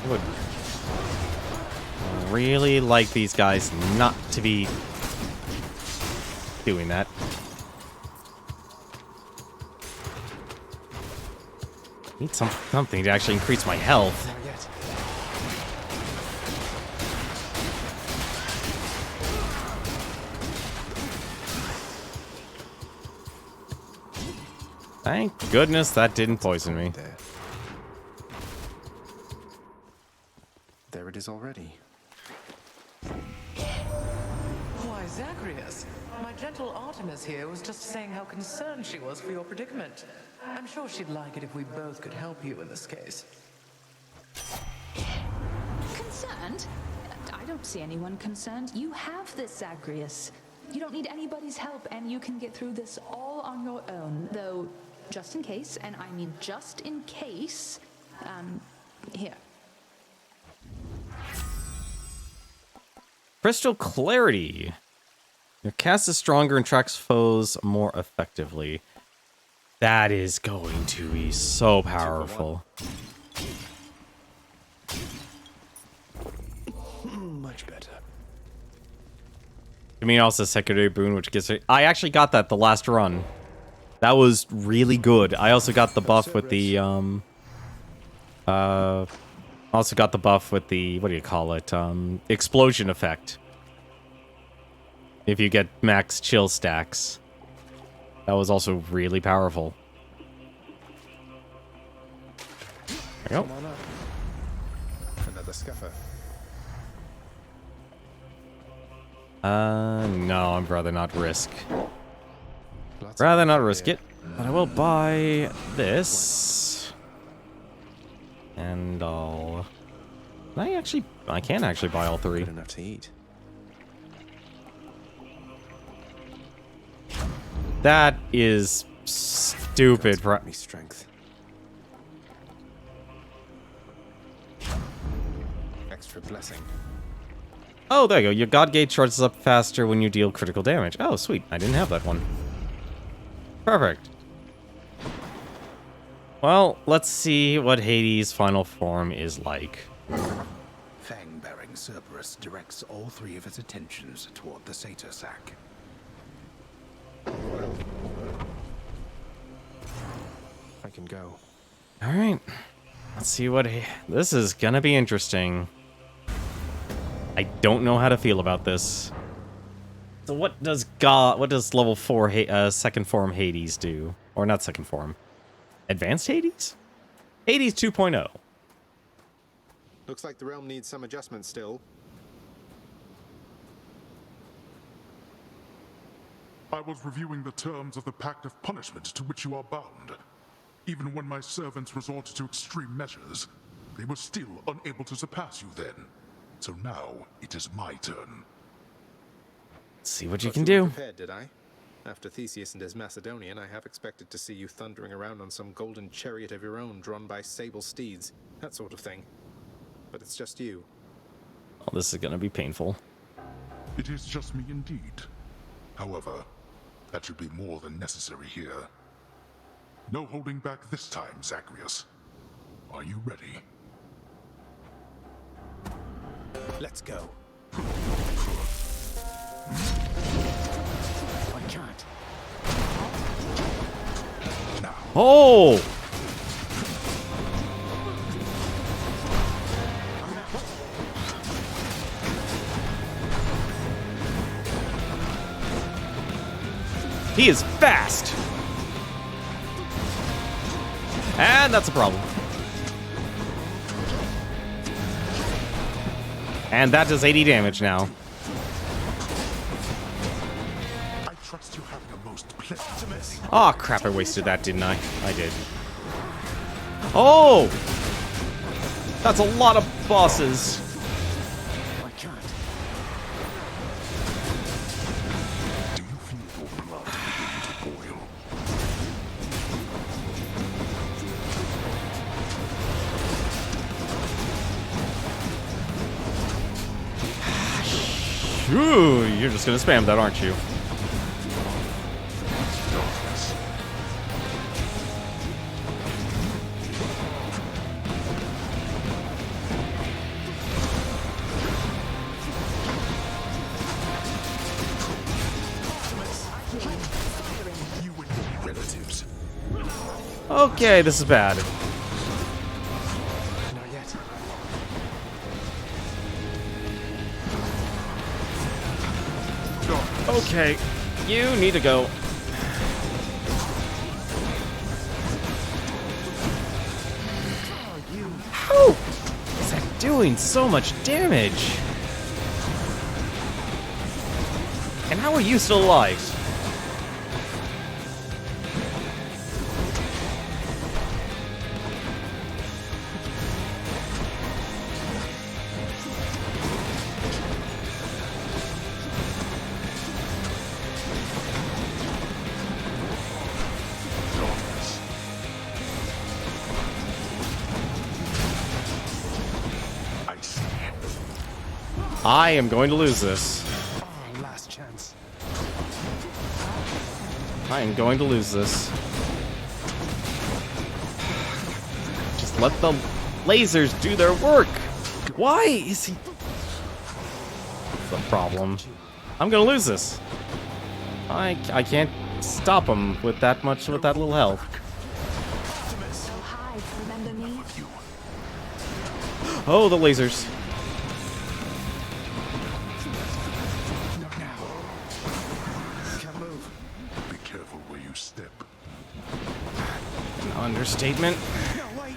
I would really like these guys not to be doing that. Need something to actually increase my health. Thank goodness that didn't poison me. There it is already. Why, Zagreus, my gentle Artemis here was just saying how concerned she was for your predicament. I'm sure she'd like it if we both could help you in this case. Concerned? I don't see anyone concerned. You have this, Zagreus. You don't need anybody's help, and you can get through this all on your own. Though, just in case, and I mean just in case, here. Crystal Clarity. Your cast is stronger and tracks foes more effectively. That is going to be so powerful. Much better. I mean, also secondary boon, which gives it. I actually got that the last run. That was really good. I also got the buff with the also got the buff with the, what do you call it? Explosion effect. If you get max chill stacks. That was also really powerful. There you Come on up. Another scuffer. No, I'd rather not risk. Rather not risk it. But I will buy this. And I'll... I can actually buy all three. Good enough to eat. That is stupid. Me strength. Extra blessing. Oh, there you go. Your God Gate charges up faster when you deal critical damage. Oh, sweet. I didn't have that one. Perfect. Well, let's see what Hades' final form is like. Fang-bearing Cerberus directs all three of his attentions toward the satyr sack. I can go. All right. Let's see what... This is gonna be interesting. I don't know how to feel about this. So what does level 4 second form Hades do? Or not second form. Advanced Hades? Hades 2.0. Looks like the realm needs some adjustment still. I was reviewing the terms of the Pact of Punishment to which you are bound. Even when my servants resorted to extreme measures, they were still unable to surpass you then. So now, it is my turn. Let's see what you can do. Prepared, did I? After Theseus and his Macedonian, I have expected to see you thundering around on some golden chariot of your own drawn by sable steeds, that sort of thing. But it's just you. Oh, this is gonna be painful. It is just me indeed. However, that should be more than necessary here. No holding back this time, Zagreus. Are you ready? Let's go. I can't. Oh! He is fast! And that's a problem. And that does 80 damage now. I trust you having a most pleasant. Oh crap, I wasted that, didn't I? I did. Oh! That's a lot of bosses. I can't. Do you feel your blood begin to boil? Ooh, you're just gonna spam that, aren't you? Relatives. Okay, this is bad. Not yet. Okay, you need to go. How is that doing so much damage? And how are you still alive? I am going to lose this. Oh, last chance. I am going to lose this. Just let the lasers do their work. Why is he... That's the problem. I'm gonna lose this. I can't stop him with that much, with that little health. So hi, remember me? Oh, the lasers. Not now. Can't move. Be careful where you step. An understatement. No, wait.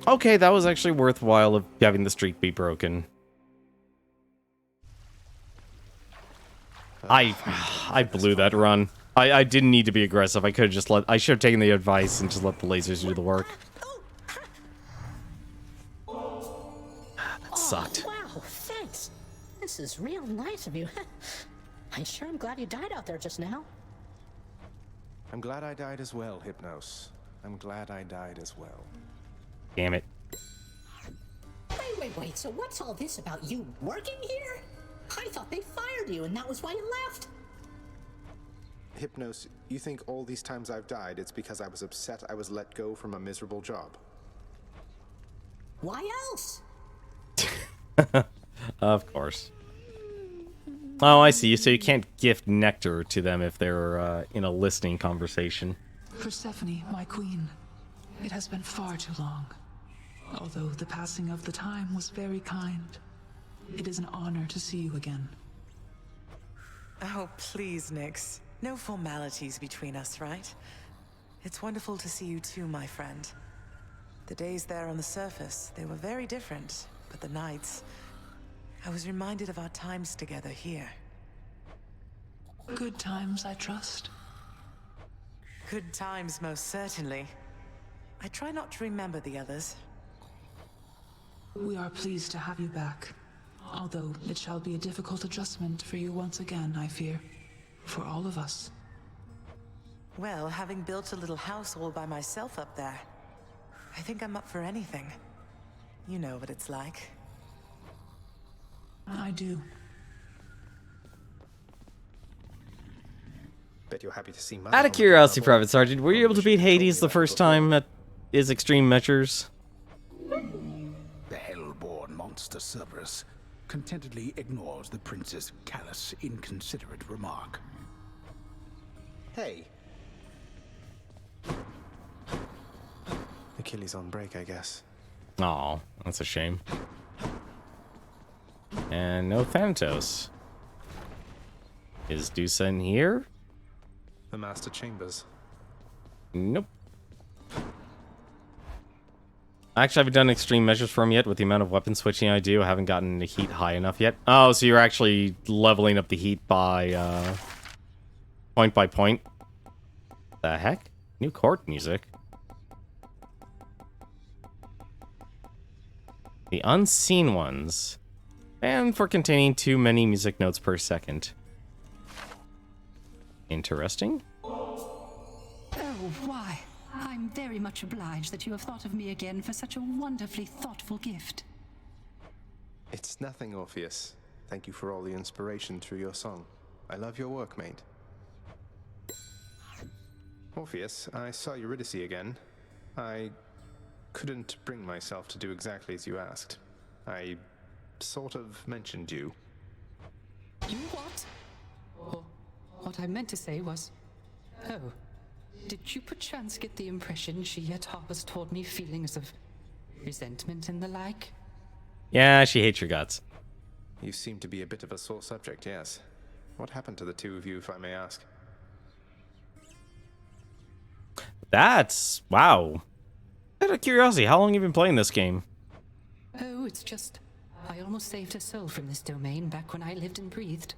Okay, that was actually worthwhile of having the streak be broken. I blew that run. I didn't need to be aggressive. I could have just I should have taken the advice and just let the lasers do the work. That sucked. Oh, wow, thanks. This is real nice of you. I sure am glad you died out there just now. I'm glad I died as well, Hypnos. I'm glad I died as well. Damn it. Wait, so what's all this about you working here? I thought they fired you and that was why you left. Hypnos, you think all these times I've died, it's because I was upset I was let go from a miserable job? Why else? Of course. Oh, I see. So you can't gift nectar to them if they're in a listening conversation. Persephone, my queen, it has been far too long. Although the passing of the time was very kind, it is an honor to see you again. Oh, please, Nyx. No formalities between us, right? It's wonderful to see you too, my friend. The days there on the surface, they were very different, but the nights... I was reminded of our times together here. Good times, I trust. Good times, most certainly. I try not to remember the others. We are pleased to have you back. Although it shall be a difficult adjustment for you once again, I fear. For all of us. Well, having built a little house all by myself up there, I think I'm up for anything. You know what it's like. I do. Bet you're happy to see Mother Out on of the curiosity, level. Private Sergeant, were you able to beat Hades the first time at his extreme measures? The hell-born monster Cerberus contentedly ignores the prince's callous, inconsiderate remark. Hey. Achilles on break, I guess. Aw, that's a shame. And no Thanatos. Is Dusa in here? The master chambers. Nope. Actually, I haven't done extreme measures for him yet with the amount of weapon switching I do. I haven't gotten the heat high enough yet. Oh, so you're actually leveling up the heat by, point by point. The heck? New chord music. The unseen ones. And for containing too many music notes per second. Interesting. Oh, why? I'm very much obliged that you have thought of me again for such a wonderfully thoughtful gift. It's nothing, Orpheus. Thank you for all the inspiration through your song. I love your work, mate. Orpheus, I saw Eurydice again. I couldn't bring myself to do exactly as you asked. I sort of mentioned you. You what? Oh, what I meant to say was... Oh, did you perchance get the impression she yet harbors toward me feelings of resentment and the like? Yeah, she hates your guts. You seem to be a bit of a sore subject, yes. What happened to the two of you, if I may ask? That's... wow. Out of curiosity, how long have you been playing this game? Oh, it's just... I almost saved her soul from this domain back when I lived and breathed.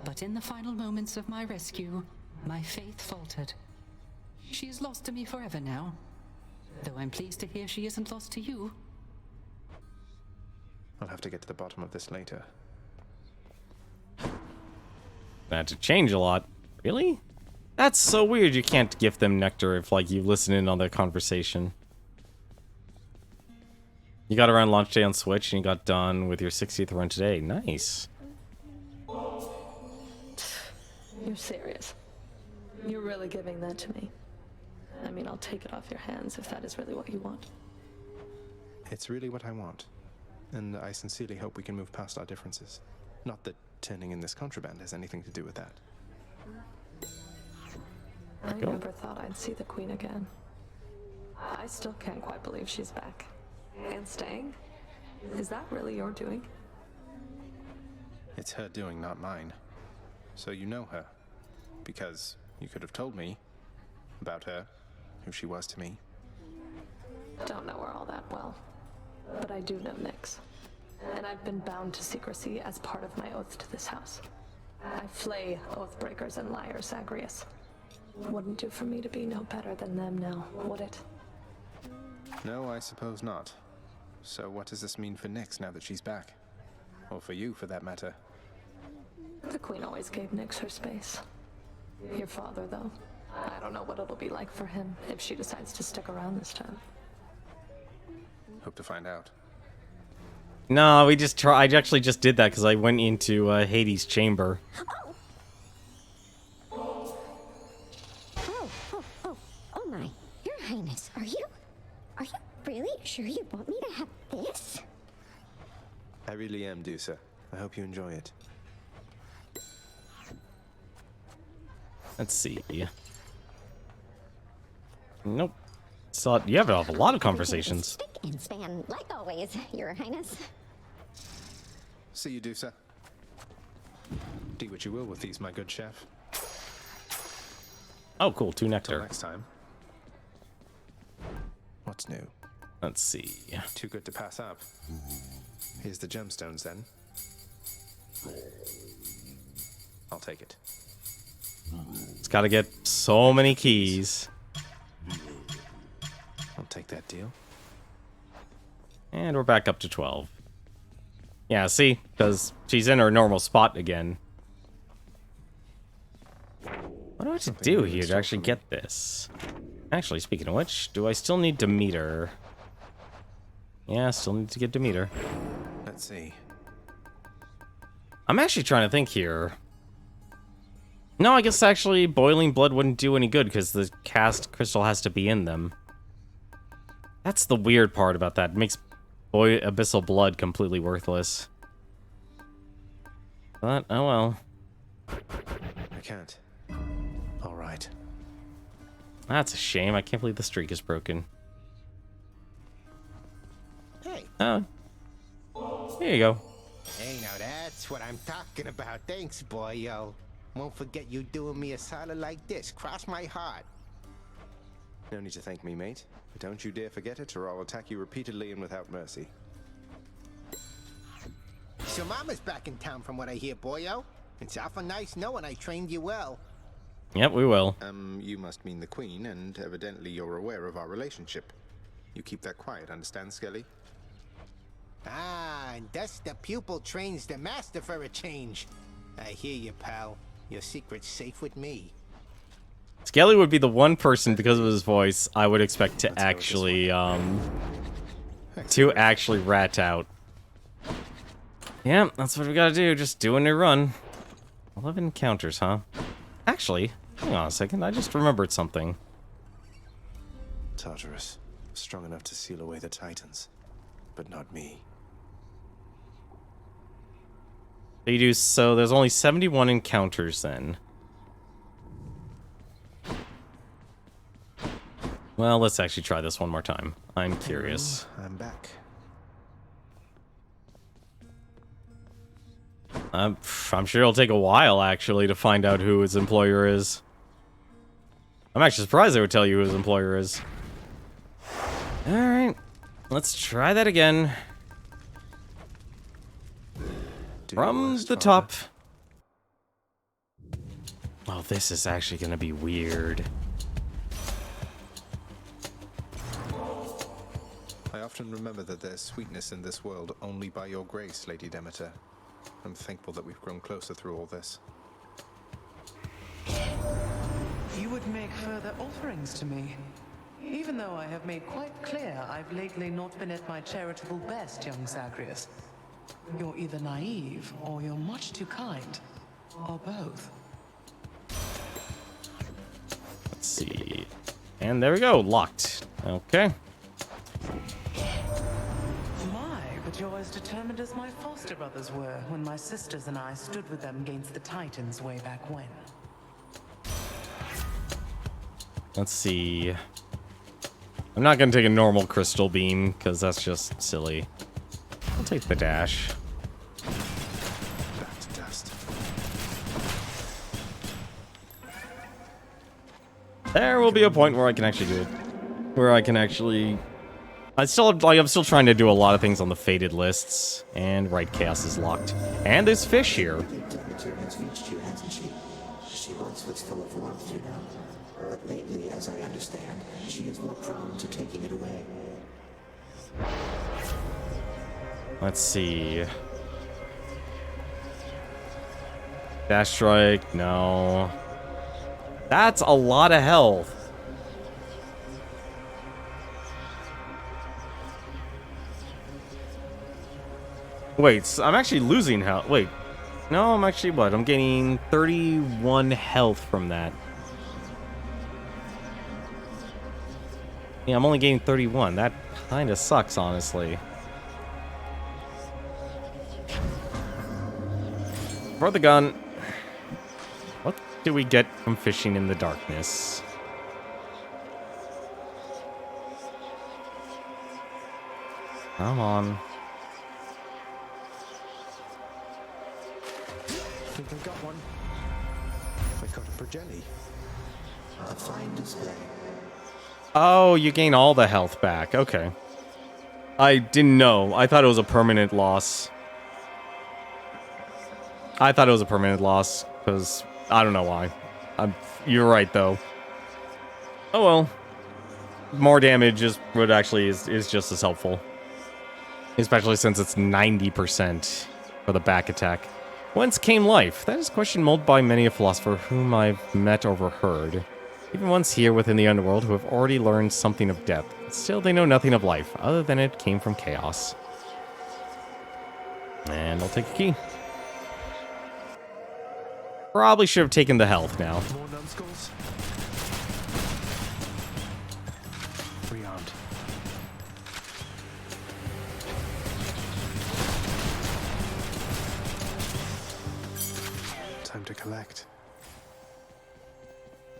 But in the final moments of my rescue, my faith faltered. She is lost to me forever now. Though I'm pleased to hear she isn't lost to you. I'll have to get to the bottom of this later. That to change a lot. Really? That's so weird you can't gift them nectar if, like, you listen in on their conversation. You got around launch day on Switch and you got done with your 60th run today. Nice. You're serious? You're really giving that to me? I mean, I'll take it off your hands if that is really what you want. It's really what I want. And I sincerely hope we can move past our differences. Not that turning in this contraband has anything to do with that. I never thought I'd see the Queen again. I still can't quite believe she's back. And staying? Is that really your doing? It's her doing, not mine. So you know her. Because you could have told me about her, who she was to me. Don't know her all that well. But I do know Nyx. And I've been bound to secrecy as part of my oath to this house. I flay oathbreakers and liars, Zagreus. Wouldn't do for me to be no better than them now, would it? No, I suppose not. So what does this mean for Nyx now that she's back? Or for you, for that matter? The Queen always gave Nyx her space. Your father, though. I don't know what it'll be like for him if she decides to stick around this time. Hope to find out. No, we just I actually just did that because I went into Hades' chamber. Oh my. Your Highness, are you really sure you want me to have this? I really am, Dusa. I hope you enjoy it. Let's see. Nope. So you have a lot of conversations. Stick and span, like always, Your Highness. See you, Dusa. Do what you will with these, my good chef. Oh, cool. 2 nectar. Till next time. What's new? Let's see. Too good to pass up. Here's the gemstones, then. I'll take it. It's got to get so many keys. I'll take that deal. And we're back up to 12. Yeah, see? Because she's in her normal spot again. What do I have to do here to actually get this? Actually, speaking of which, do I still need Demeter? Yeah, still need to get Demeter. Let's see. I'm actually trying to think here. No, I guess actually boiling blood wouldn't do any good because the cast crystal has to be in them. That's the weird part about that. It makes abyssal blood completely worthless. But, oh well. I can't. All right. That's a shame. I can't believe the streak is broken. Hey. Oh. Here you go. Hey, now that's what I'm talking about. Thanks, boyo. Won't forget you doing me a solid like this. Cross my heart. No need to thank me, mate. But don't you dare forget it, or I'll attack you repeatedly and without mercy. So Mama's back in town from what I hear, boyo. It's awful nice knowing I trained you well. Yep, we will. You must mean the Queen, and evidently you're aware of our relationship. You keep that quiet, understand, Skelly? Ah, and thus the pupil trains the master for a change. I hear you, pal. Your secret's safe with me. Skelly would be the one person, because of his voice, I would expect to actually rat out. Yeah, that's what we gotta do, just do a new run. 11 encounters, huh? Actually, hang on a second, I just remembered something. Tartarus, strong enough to seal away the Titans, but not me. They do, so there's only 71 encounters then. Well, let's actually try this one more time. I'm curious. I'm back. I'm sure it'll take a while, actually, to find out who his employer is. I'm actually surprised they would tell you who his employer is. Alright, let's try that again. From the top. Oh, this is actually gonna be weird. I often remember that there's sweetness in this world only by your grace, Lady Demeter. I'm thankful that we've grown closer through all this. You would make further offerings to me. Even though I have made quite clear I've lately not been at my charitable best, young Zagreus. You're either naive, or you're much too kind. Or both. Let's see. And there we go, locked. Okay. My, but you're as determined as my foster brothers were when my sisters and I stood with them against the Titans way back when. Let's see. I'm not gonna take a normal crystal beam, because that's just silly. I'll take the dash. Back to dust. There will be a point where I can actually do it. Where I can actually... I'm still trying to do a lot of things on the fated lists. And right, chaos is locked. And there's fish here. Demeter has reached you, hasn't she? She once was full of warmth, you know. But lately, as I understand, she is more prone to taking it away. Let's see. Dash strike, no. That's a lot of health. Wait, so I'm actually losing health. Wait. No, I'm actually what? I'm gaining 31 health from that. Yeah, I'm only gaining 31. That kind of sucks, honestly. For the gun. What do we get from fishing in the darkness? Come on. I think I got one. I got a progeny. A fine display. Oh, you gain all the health back. Okay. I didn't know. I thought it was a permanent loss. I thought it was a permanent loss, because I don't know why. You're right, though. Oh well. More damage is just as helpful. Especially since it's 90% for the back attack. Whence came life? That is a question mulled by many a philosopher whom I've met or overheard. Even ones here within the underworld who have already learned something of death. Still, they know nothing of life, other than it came from chaos. And I'll take a key. Probably should have taken the health now. More numbskulls? Rearmed. Time to collect.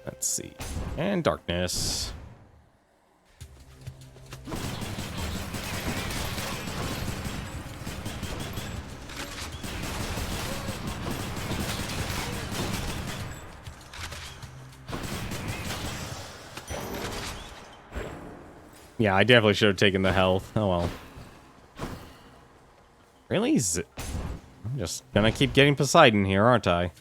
Let's see. And darkness. Yeah, I definitely should have taken the health. Oh well. Really? I'm just gonna keep getting Poseidon here, aren't I?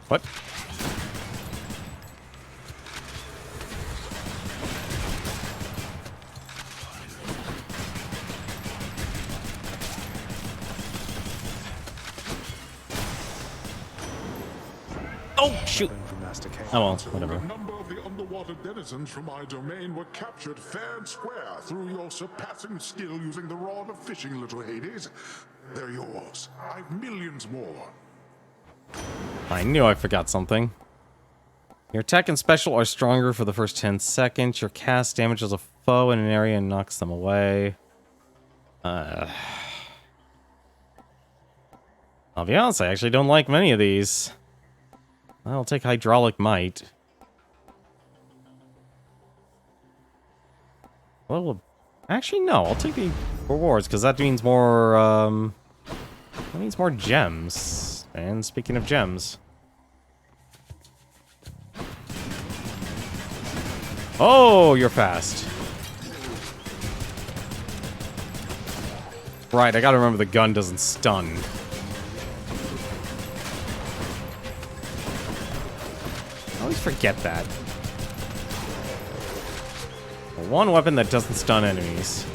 What? Oh, shoot. Oh, well, whatever. A number of the underwater denizens from my domain were captured fair and square through your surpassing skill using the rod of fishing, little Hades. They're yours. I've millions more. I knew I forgot something. Your attack and special are stronger for the first 10 seconds. Your cast damages a foe in an area and knocks them away. I'll be honest, I actually don't like many of these. I'll take Hydraulic Might. Well, actually, no. I'll take the rewards, because that means more, gems. And speaking of gems... Oh, you're fast. Right, I gotta remember the gun doesn't stun. I always forget that. One weapon that doesn't stun enemies.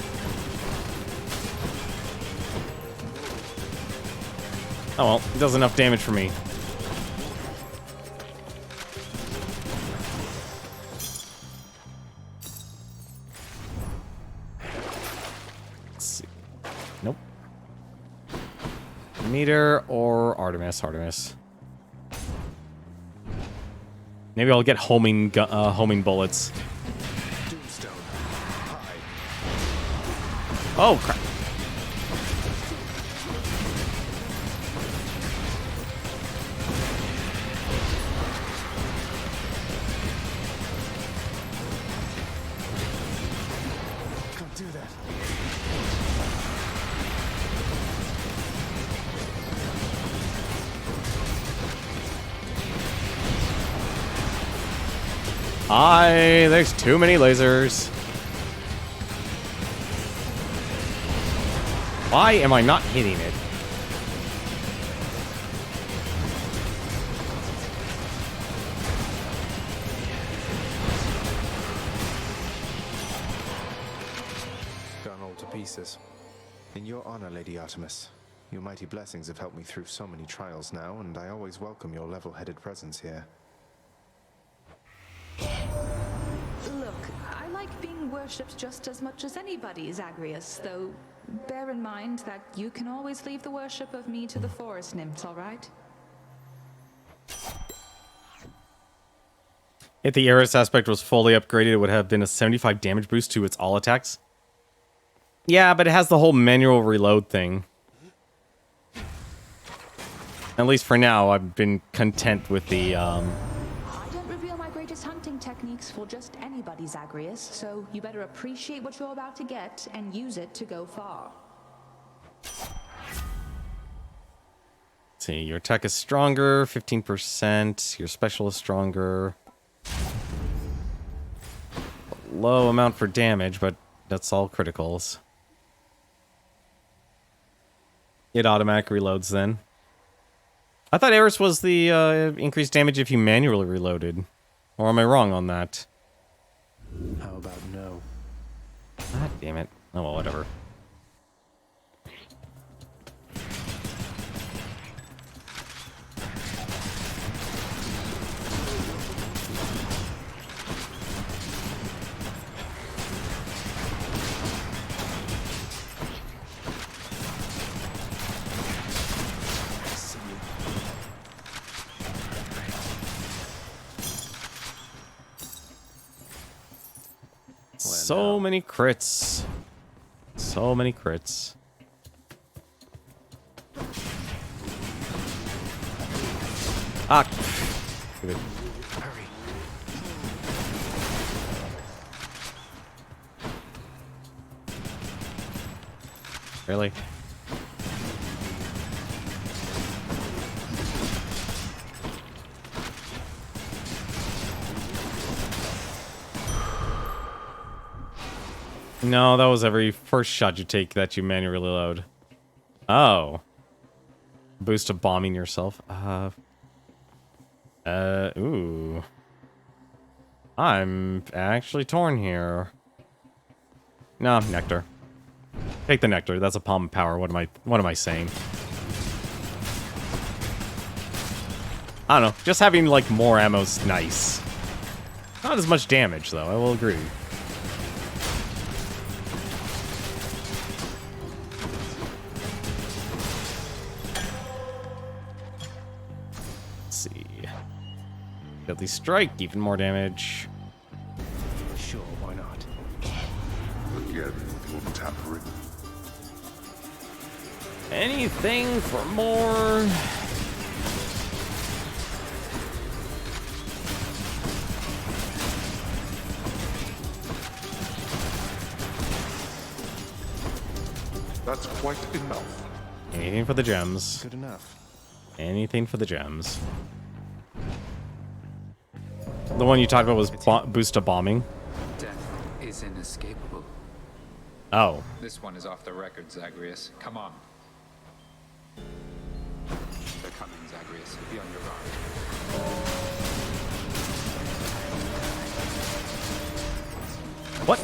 Oh well, it does enough damage for me. Let's see. Nope. Meter or Artemis? Artemis. Maybe I'll get homing bullets. Oh crap! Can't do that. There's too many lasers. Why am I not hitting it? Gone all to pieces. In your honor, Lady Artemis, your mighty blessings have helped me through so many trials now, and I always welcome your level-headed presence here. Look, I like being worshipped just as much as anybody, Zagreus, though bear in mind that you can always leave the worship of me to the forest nymphs, all right? If the Eris aspect was fully upgraded, it would have been a 75 damage boost to its all attacks. Yeah, but it has the whole manual reload thing. At least for now, I've been content with the, I don't reveal my greatest hunting techniques for just anybody, Zagreus, so you better appreciate what you're about to get and use it to go far. Let's see, your attack is stronger, 15%. Your special is stronger. Low amount for damage, but that's all criticals. It automatic reloads then. I thought Eris was the increased damage if you manually reloaded. Or am I wrong on that? How about no? God damn it. Oh well, whatever. So many crits. So many crits. Ah. Hurry. Really? No, that was every first shot you take that you manually load. Oh. Boost of bombing yourself. Ooh. I'm actually torn here. No, Nectar. Take the Nectar. That's a palm power. What am I saying? I don't know. Just having, like, more ammo's nice. Not as much damage, though. I will agree. Let's see. Deadly Strike, even more damage. Sure, why not? Again with your tampering. Anything for more. That's quite enough. Anything for the gems. Good enough. Anything for the gems. The one you talked about was boost to bombing. Death is inescapable. Oh. This one is off the record, Zagreus. Come on. They're coming, Zagreus. Be on your guard. What?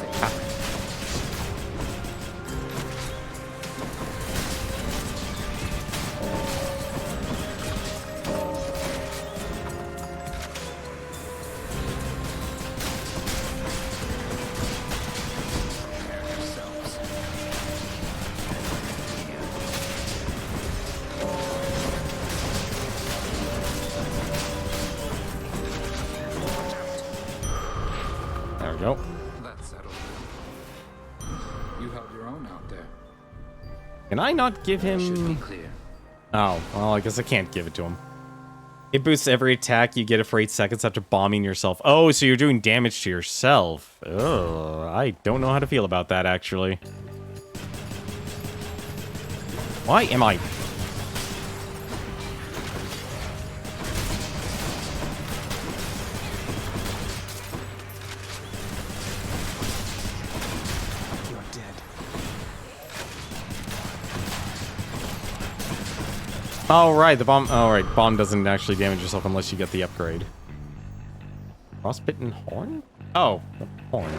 There we go. That's settled. You held your own out there. Can I not give him... Should be clear. Oh, well, I guess I can't give it to him. It boosts every attack you get for 8 seconds after bombing yourself. Oh, so you're doing damage to yourself. Oh, I don't know how to feel about that, actually. Why am I... You're dead. Oh, right, the bomb... Oh, right, bomb doesn't actually damage yourself unless you get the upgrade. Frostbitten horn? Oh, the horn.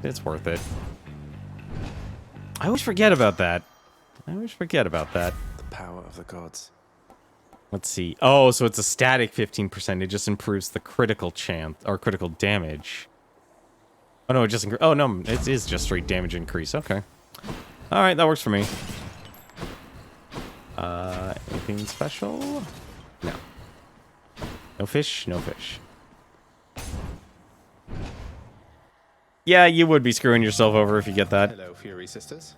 It's worth it. I always forget about that. The power of the gods. Let's see. Oh, so it's a static 15%. It just improves the critical chance or critical damage. Oh no, it just oh no, it is just straight damage increase. Okay. All right, that works for me. Anything special? No. No fish. No fish. Yeah, you would be screwing yourself over if you get that. Hello, Fury Sisters.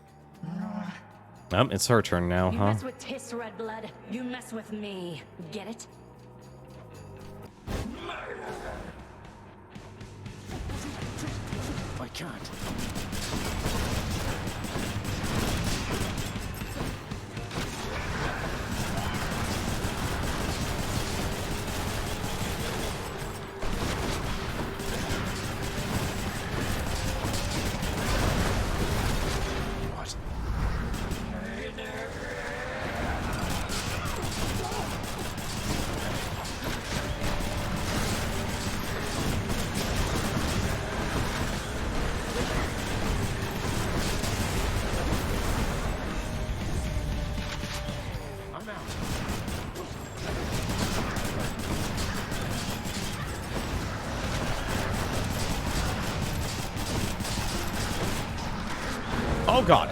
It's her turn now, You huh? mess with Tiss Red Blood, you mess with me. Get it? I can't. Oh god.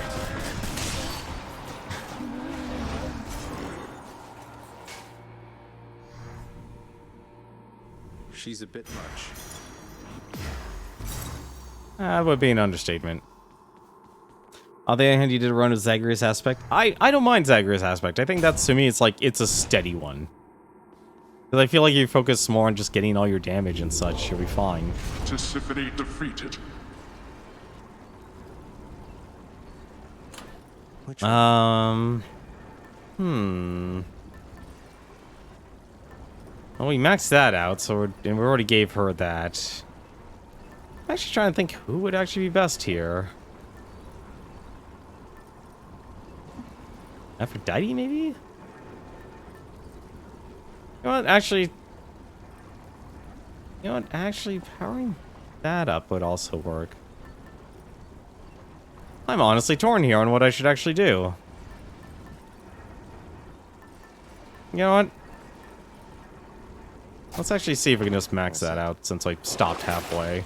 She's a bit much. That would be an understatement. On the other hand, you did a run of Zagreus Aspect. I don't mind Zagreus Aspect. I think that's, to me, it's like, it's a steady one. Because I feel like you focus more on just getting all your damage and such, you'll be fine. Tisiphone defeated. Well, we maxed that out, so we already gave her that. I'm actually trying to think who would actually be best here. Aphrodite, maybe? You know what, actually... You know what, actually powering that up would also work. I'm honestly torn here on what I should actually do. You know what? Let's actually see if we can just max that out since I stopped halfway.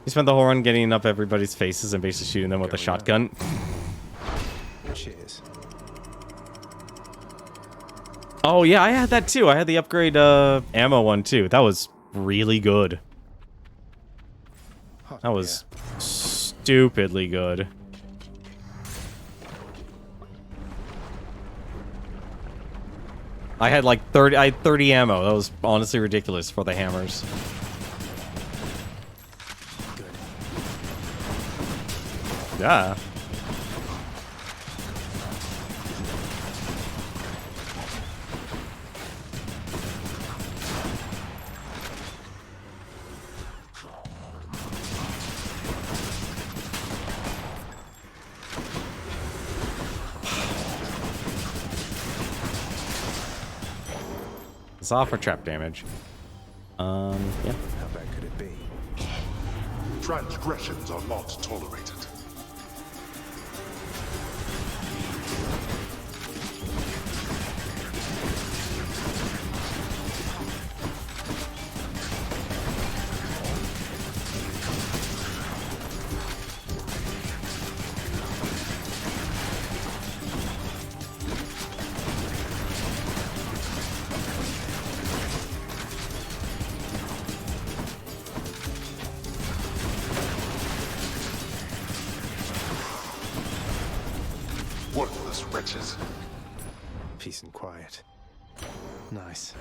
You spent the whole run getting up everybody's faces and basically shooting them with a shotgun. Cheers. Oh yeah, I had that too. I had the upgrade ammo one too. That was really good. That was stupidly good. I had like 30 ammo. That was honestly ridiculous for the hammers. Yeah. It's off for trap damage. Yeah. How bad could it be? Transgressions are not tolerated. Worthless wretches. Peace and quiet. Nice.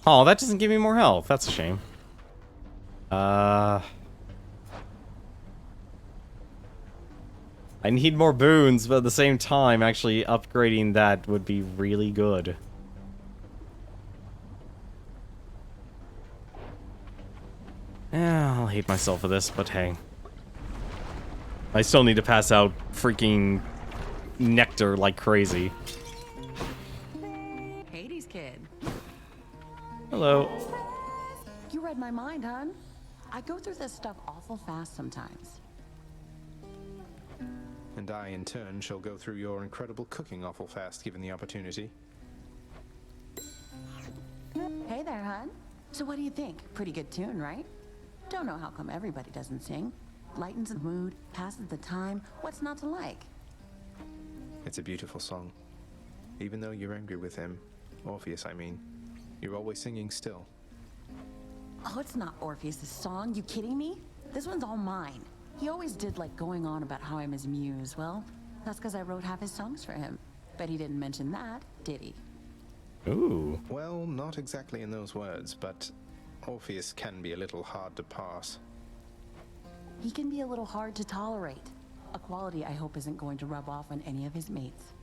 Oh, that doesn't give me more health. That's a shame. I need more boons, but at the same time, actually upgrading that would be really good. Yeah, I'll hate myself for this, but hey. I still need to pass out freaking Nectar like crazy. Hades kid. Hello. You read my mind, hon. I go through this stuff awful fast sometimes. And I, in turn, shall go through your incredible cooking awful fast, given the opportunity. Hey there, hon. So what do you think? Pretty good tune, right? Don't know how come everybody doesn't sing. Lightens the mood, passes the time. What's not to like? It's a beautiful song. Even though you're angry with him, Orpheus, I mean, you're always singing still. Oh, it's not Orpheus' song. You kidding me? This one's all mine. He always did like going on about how I'm his muse. Well, that's because I wrote half his songs for him. But he didn't mention that, did he? Ooh. Well, not exactly in those words, but Orpheus can be a little hard to pass. He can be a little hard to tolerate. A quality I hope isn't going to rub off on any of his mates.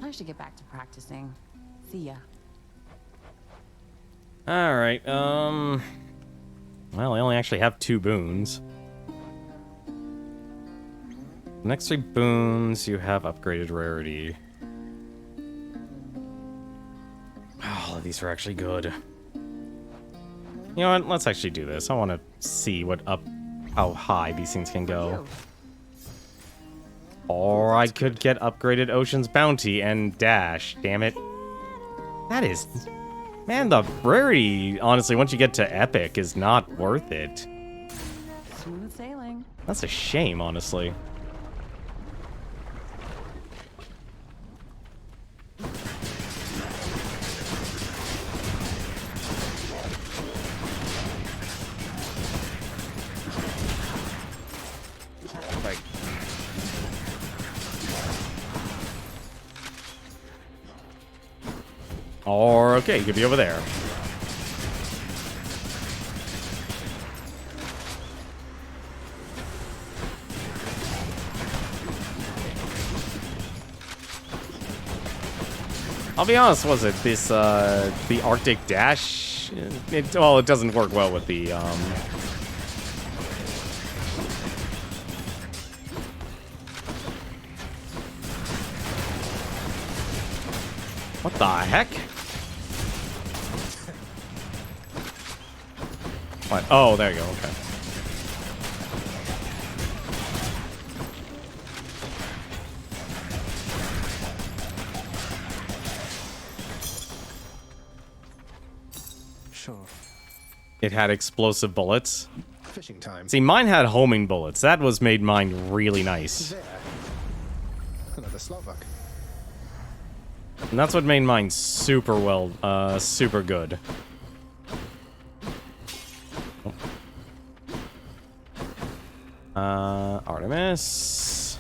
I should get back to practicing. See ya. Alright, well, I only actually have 2 boons. The next 3 boons, you have upgraded rarity. All of these are actually good. You know what? Let's actually do this. I want to see how high these things can go. Or I could get upgraded Ocean's Bounty and dash. Damn it. That is... Man, the rarity, honestly, once you get to epic, is not worth it. Smooth sailing. That's a shame, honestly. Or, okay, you could be over there. I'll be honest, was it this, the Arctic Dash? Well, it doesn't work well with the, What the heck? What? Oh, there you go, okay. Sure. It had explosive bullets. Fishing time. See, mine had homing bullets. That was made mine really nice. There. Another Slovak. And that's what made mine super well, super good. Artemis.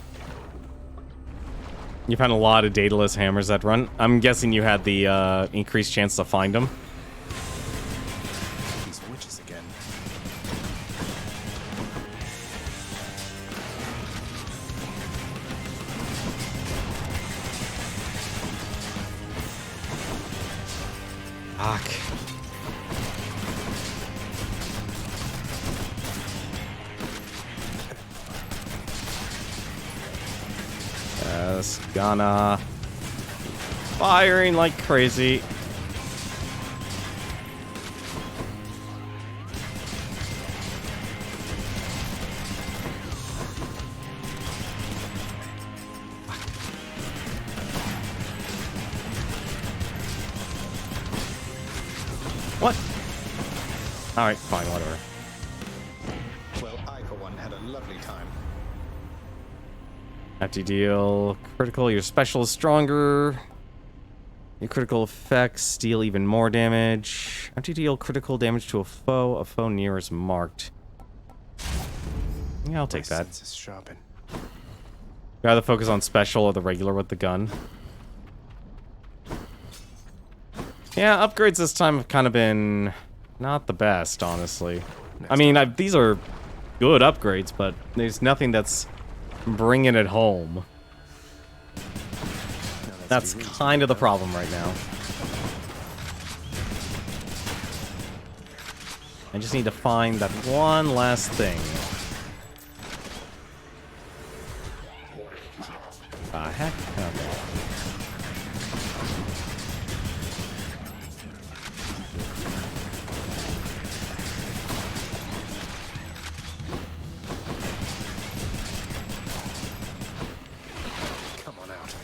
You've had a lot of dataless hammers that run. I'm guessing you had the, increased chance to find them. These witches again. Fuck. Just gonna firing like crazy. What? Alright, fine, whatever. Well, I, for one, had a lovely time. After you deal critical, your special is stronger. Your critical effects deal even more damage. After you deal critical damage to a foe near is marked. Yeah, I'll take that. Senses sharpen. Rather focus on special or the regular with the gun. Yeah, upgrades this time have kind of been not the best, honestly. I mean, these are good upgrades, but there's nothing that's bringing it home. That's kind of the problem right now. I just need to find that one last thing. Heck? Okay. Come on out.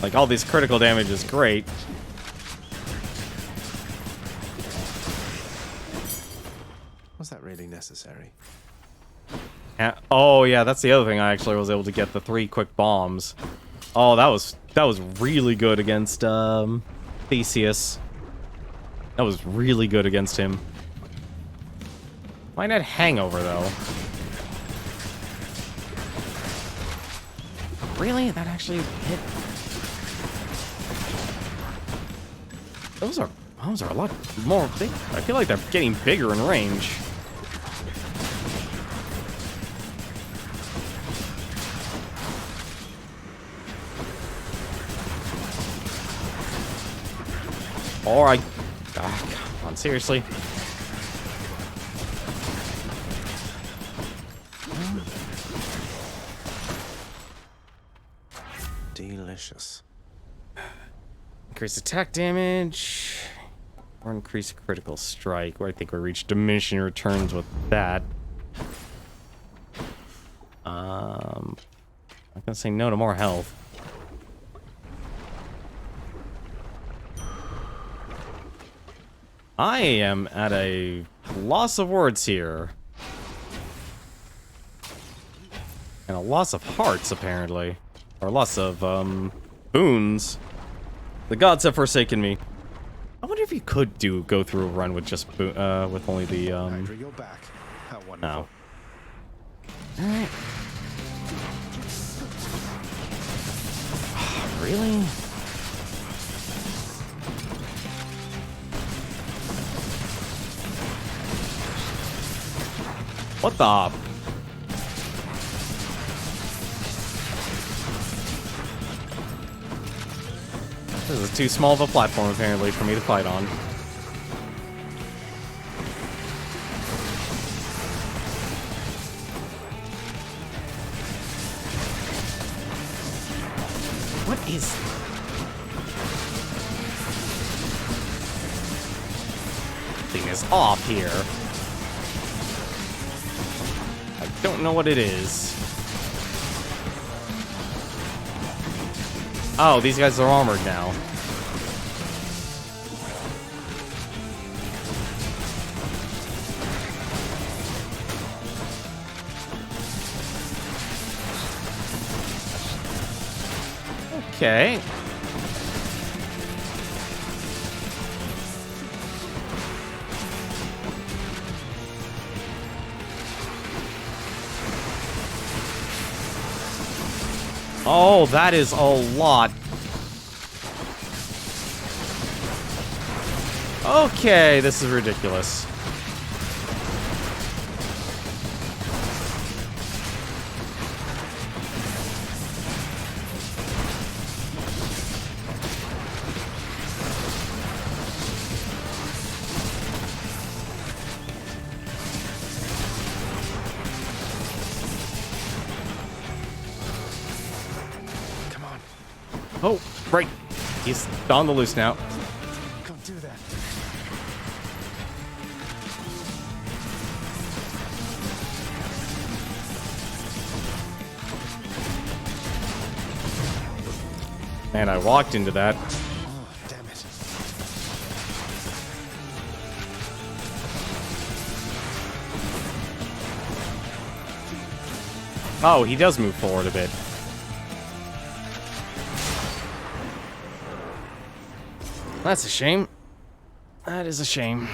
Like, all these critical damage is great. Was that really necessary? Oh yeah, that's the other thing. I actually was able to get the 3 quick bombs. Oh, that was really good against Theseus. That was really good against him. Why not Hangover though? Really? That actually hit. Those bombs are a lot more big. I feel like they're getting bigger in range. Or I... Ah, come on, seriously? Delicious. Increase attack damage. Or increase critical strike. Where I think we reach diminishing returns with that. I'm not gonna say no to more health. I am at a loss of words here. And a loss of hearts, apparently. Or loss of, boons. The gods have forsaken me. I wonder if you could go through a run with just, with only the, Hydra, you're back. How wonderful. No. Alright. Really? What the? This is too small of a platform, apparently, for me to fight on. What is... Thing is off here. I don't know what it is. Oh, these guys are armored now. Okay. Oh, that is a lot. Okay, this is ridiculous. Oh, right. He's on the loose now. Can't do that. Man, I walked into that. Oh, damn it. Oh, he does move forward a bit. That's a shame. That is a shame.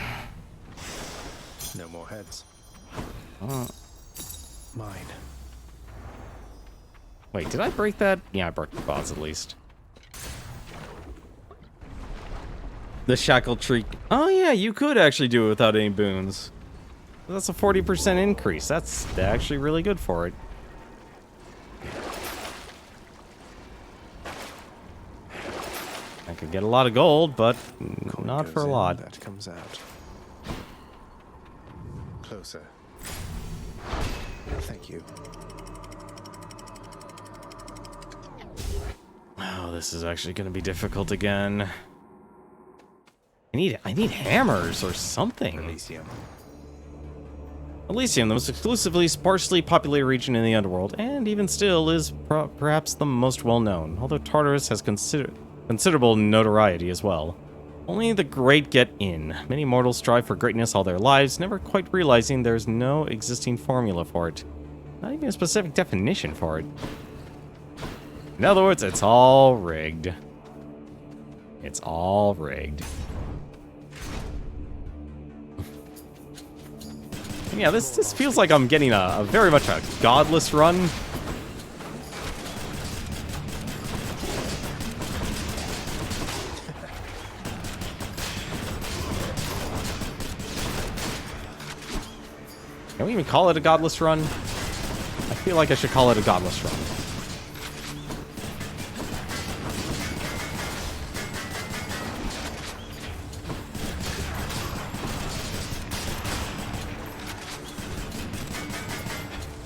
No more heads. Oh. Mine. Wait, did I break that? Yeah, I broke the boss at least. The shackle tree. Oh yeah, you could actually do it without any boons. That's a 40% increase. That's actually really good for it. I could get a lot of gold, but not for a lot. That comes out. Closer. Thank you. Oh, this is actually going to be difficult again. I need hammers or something. Elysium. Elysium, the most exclusively sparsely populated region in the underworld, and even still is perhaps the most well-known, although Tartarus has considerable notoriety as well. Only the great get in. Many mortals strive for greatness all their lives, never quite realizing there's no existing formula for it. Not even a specific definition for it. In other words, it's all rigged. It's all rigged. Yeah, this feels like I'm getting a very much a godless run. Can we even call it a godless run? I feel like I should call it a godless run.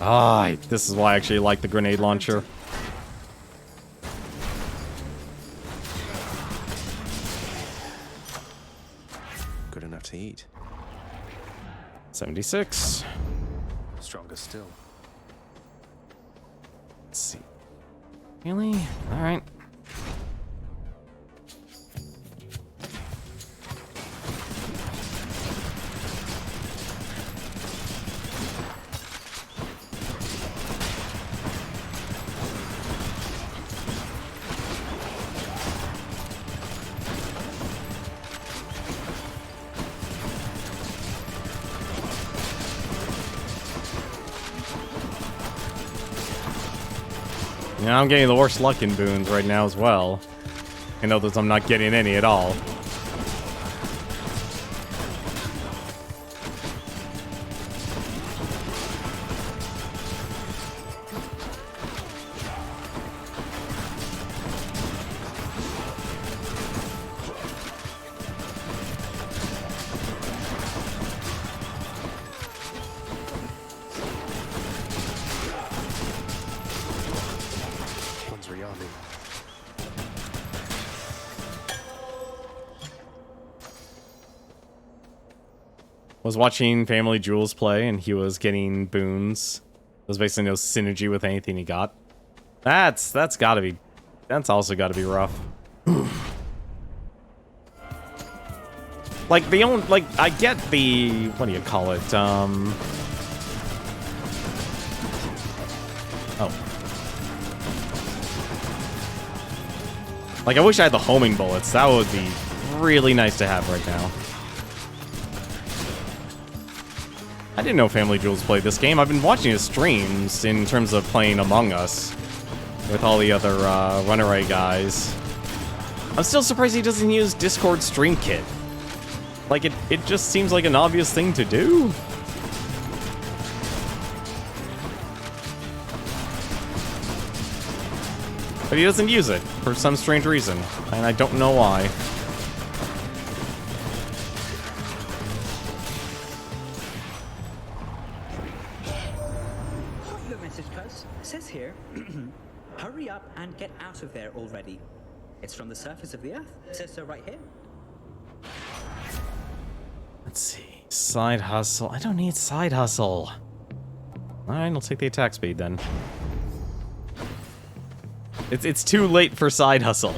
Ah, this is why I actually like the grenade launcher. Good enough to eat. 76. Stronger still. Let's see. Really? Alright. Yeah, I'm getting the worst luck in boons right now as well. In others, I'm not getting any at all. Was watching Family Jewels play, and he was getting boons. There's basically no synergy with anything he got. That's gotta be... That's also gotta be rough. Like, the only... Like, I get the... What do you call it? Oh. Like, I wish I had the homing bullets. That would be really nice to have right now. I didn't know Family Jewels played this game. I've been watching his streams in terms of playing Among Us with all the other Runaway guys. I'm still surprised he doesn't use Discord Stream Kit. Like, it just seems like an obvious thing to do. But he doesn't use it for some strange reason, and I don't know why. Your message, Close. It says here, hurry up and get out of there already. It's from the surface of the Earth. It says so right here. Let's see. Side hustle. I don't need side hustle. Alright, I'll take the attack speed then. It's too late for side hustle.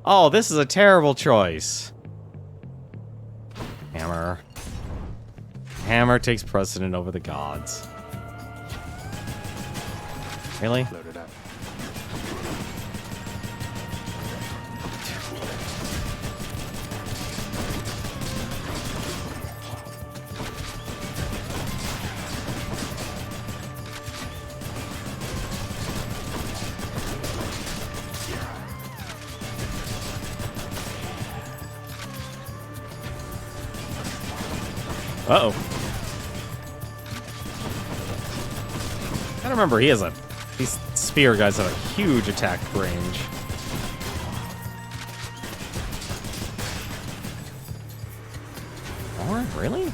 Oh, this is a terrible choice. Hammer. Hammer takes precedent over the gods. Really? Loaded up. Uh-oh. I don't remember, these spear guys have a huge attack range. More? Really?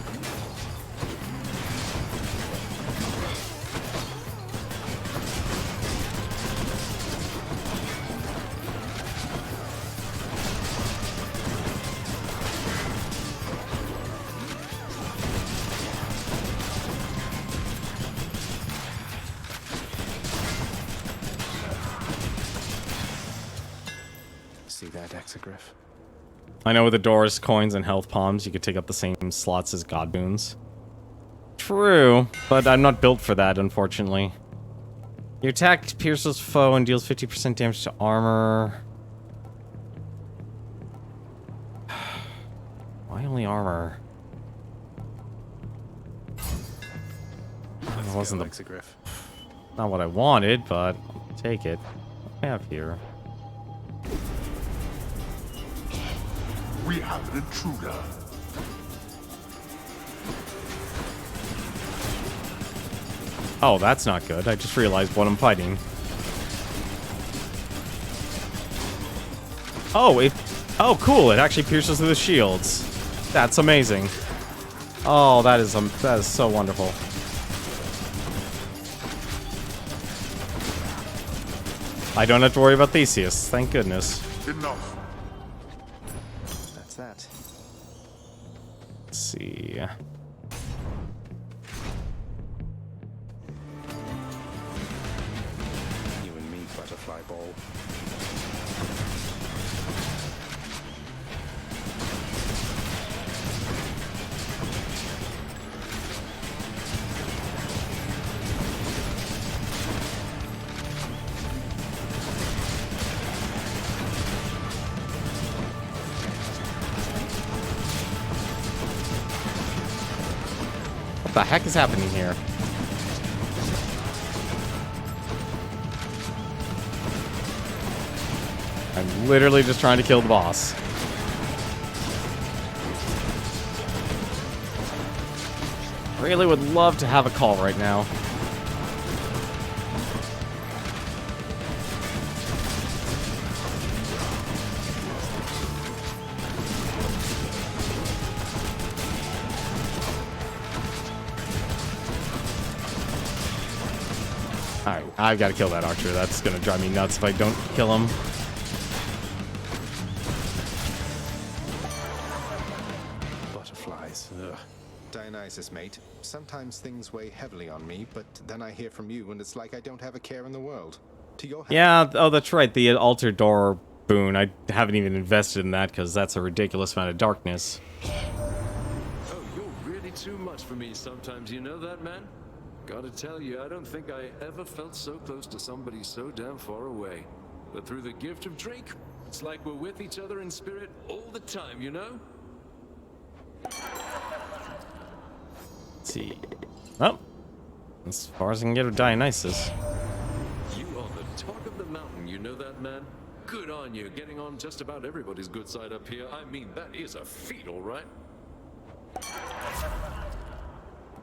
See that, Exegriff? I know with the doors, coins, and health palms, you could take up the same slots as god boons. True, but I'm not built for that, unfortunately. Your attack pierces foe and deals 50% damage to armor. Why only armor? That wasn't not what I wanted, but I'll take it. What do I have here? We have an intruder. Oh, that's not good. I just realized what I'm fighting. Oh, cool. It actually pierces through the shields. That's amazing. Oh, that is so wonderful. I don't have to worry about Theseus. Thank goodness. Enough. That's that. Let's see. You and me, butterfly ball. What the heck is happening here? I'm literally just trying to kill the boss. Really would love to have a call right now. Alright, I've got to kill that archer. That's going to drive me nuts if I don't kill him. Butterflies. Ugh. Dionysus, mate. Sometimes things weigh heavily on me, but then I hear from you and it's like I don't have a care in the world. To your Yeah, oh, that's right. The altar door boon. I haven't even invested in that because that's a ridiculous amount of darkness. Oh, you're really too much for me sometimes, you know that, man? Gotta tell you, I don't think I ever felt so close to somebody so damn far away. But through the gift of Drake, it's like we're with each other in spirit all the time, you know? Let's see. Oh, as far as I can get with Dionysus. You are the talk of the mountain, you know that, man? Good on you, getting on just about everybody's good side up here. I mean, that is a feat, all right?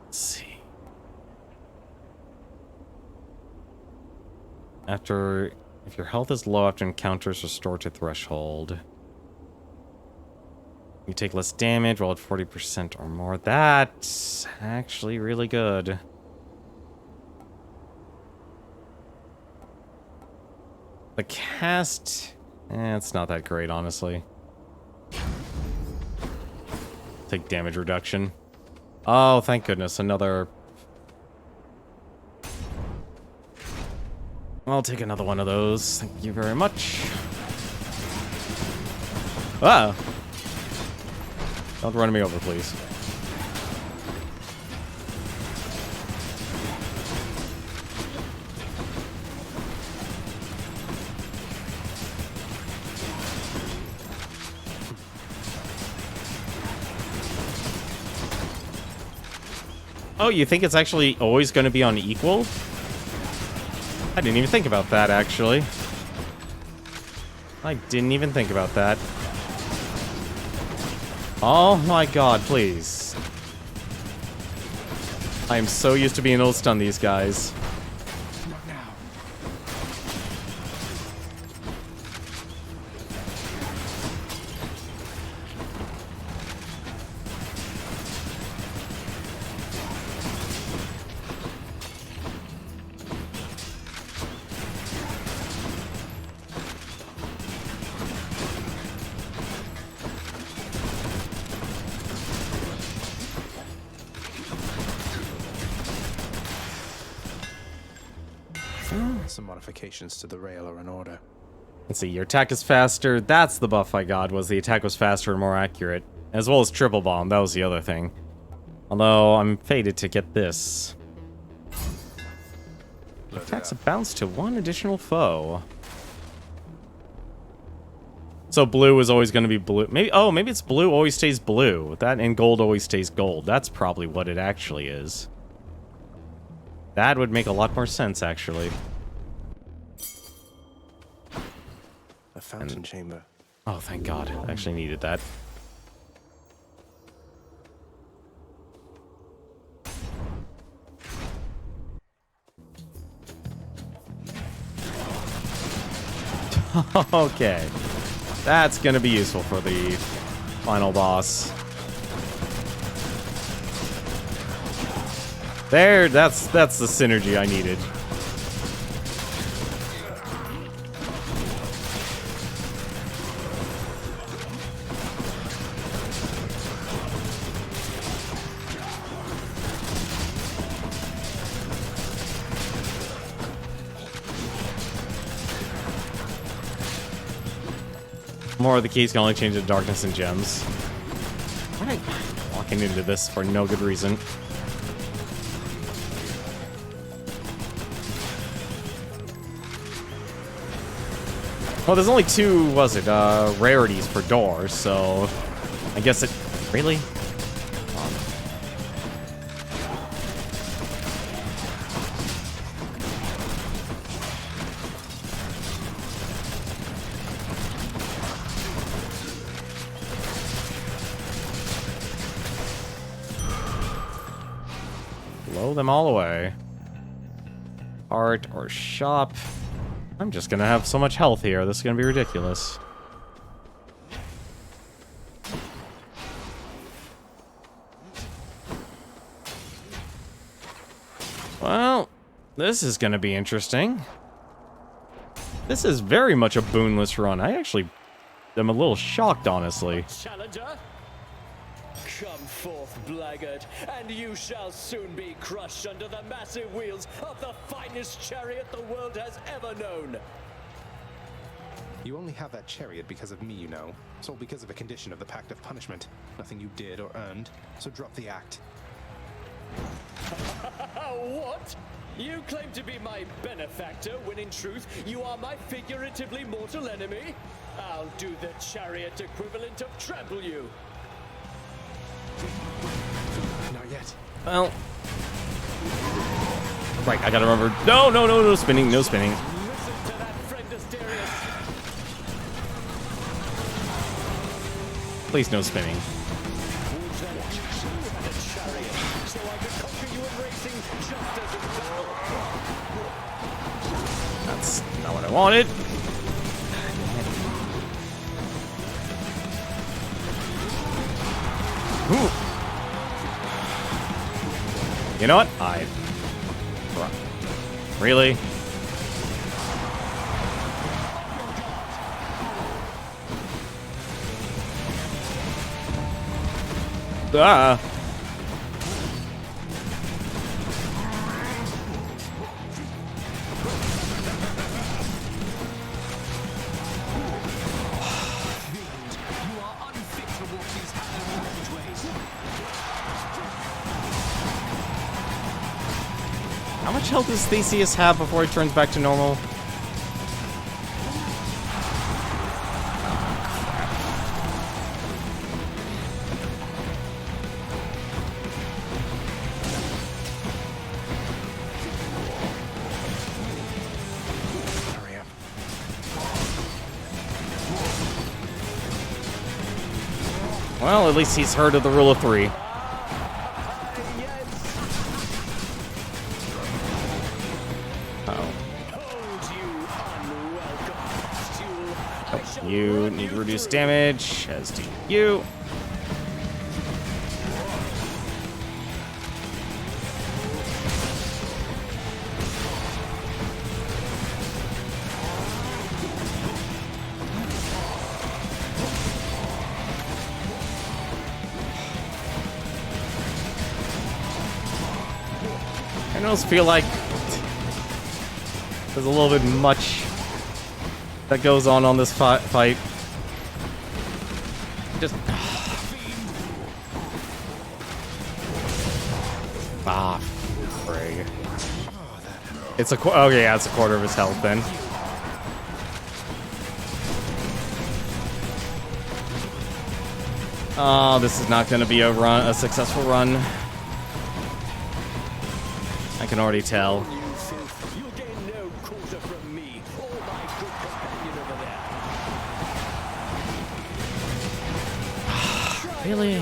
Let's see. If your health is low after encounters, restore to threshold. You take less damage, roll at 40% or more. That's actually really good. The cast... it's not that great, honestly. Take damage reduction. Oh, thank goodness, another... I'll take another one of those. Thank you very much. Ah! Don't run me over, please. Oh, you think it's actually always going to be on equal? I didn't even think about that, actually. I didn't even think about that. Oh my god, please. I am so used to being able to stun these guys. Some modifications to the rail are in order. Let's see, your attack is faster. That's the buff I got, was the attack was faster and more accurate. As well as triple bomb, that was the other thing. Although, I'm fated to get this. Attacks a bounce to one additional foe. So blue is always going to be blue. Maybe, oh, maybe it's blue always stays blue. That and gold always stays gold. That's probably what it actually is. That would make a lot more sense, actually. A fountain chamber. Oh, thank God. I actually needed that. Okay. That's gonna be useful for the final boss. There, that's the synergy I needed. More of the keys can only change to darkness and gems. Why am I walking into this for no good reason? Well, there's only two, was it, rarities per door, so I guess it... Really? Throw them all away. Art or shop. I'm just gonna have so much health here. This is gonna be ridiculous. Well, this is gonna be interesting. This is very much a boonless run. I actually am a little shocked, honestly. Challenger? Come forth, blackguard, and you shall soon be crushed under the massive wheels of the finest chariot the world has ever known. You only have that chariot because of me, you know. It's all because of a condition of the Pact of Punishment. Nothing you did or earned, so drop the act. What? You claim to be my benefactor, when in truth, you are my figuratively mortal enemy? I'll do the chariot equivalent of trample you. Not yet. Well. Right, I gotta remember. No spinning, no spinning. Listen to that, friend Asterius. Please, no spinning. So I could conquer you in racing just as in battle. That's not what I wanted. Ooh. You know what? Really? Ah. How much health does Theseus have before he turns back to normal? Hurry up. Well, at least he's heard of the rule of three. You need to reduce damage, as do you. I almost feel like there's a little bit much that goes on this fight. Just frig. It's a okay, yeah, it's a quarter of his health then. Oh, this is not going to be a successful run. I can already tell. You'll gain no quarter from me or my good companion over there. Really?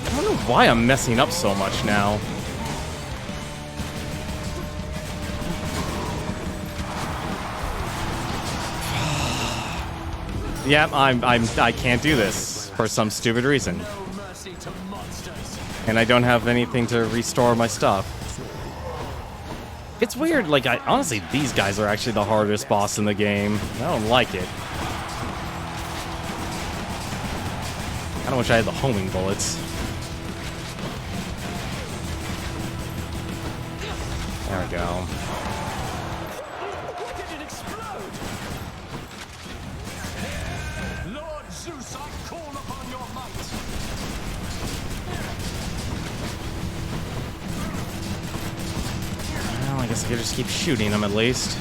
I don't know why I'm messing up so much now. Yeah, I can't do this for some stupid reason. And I don't have anything to restore my stuff. It's weird, like, honestly, these guys are actually the hardest boss in the game. I don't like it. I don't wish I had the homing bullets. There we go. Lord Zeus, I call upon your might. Well, I guess I could just keep shooting them at least.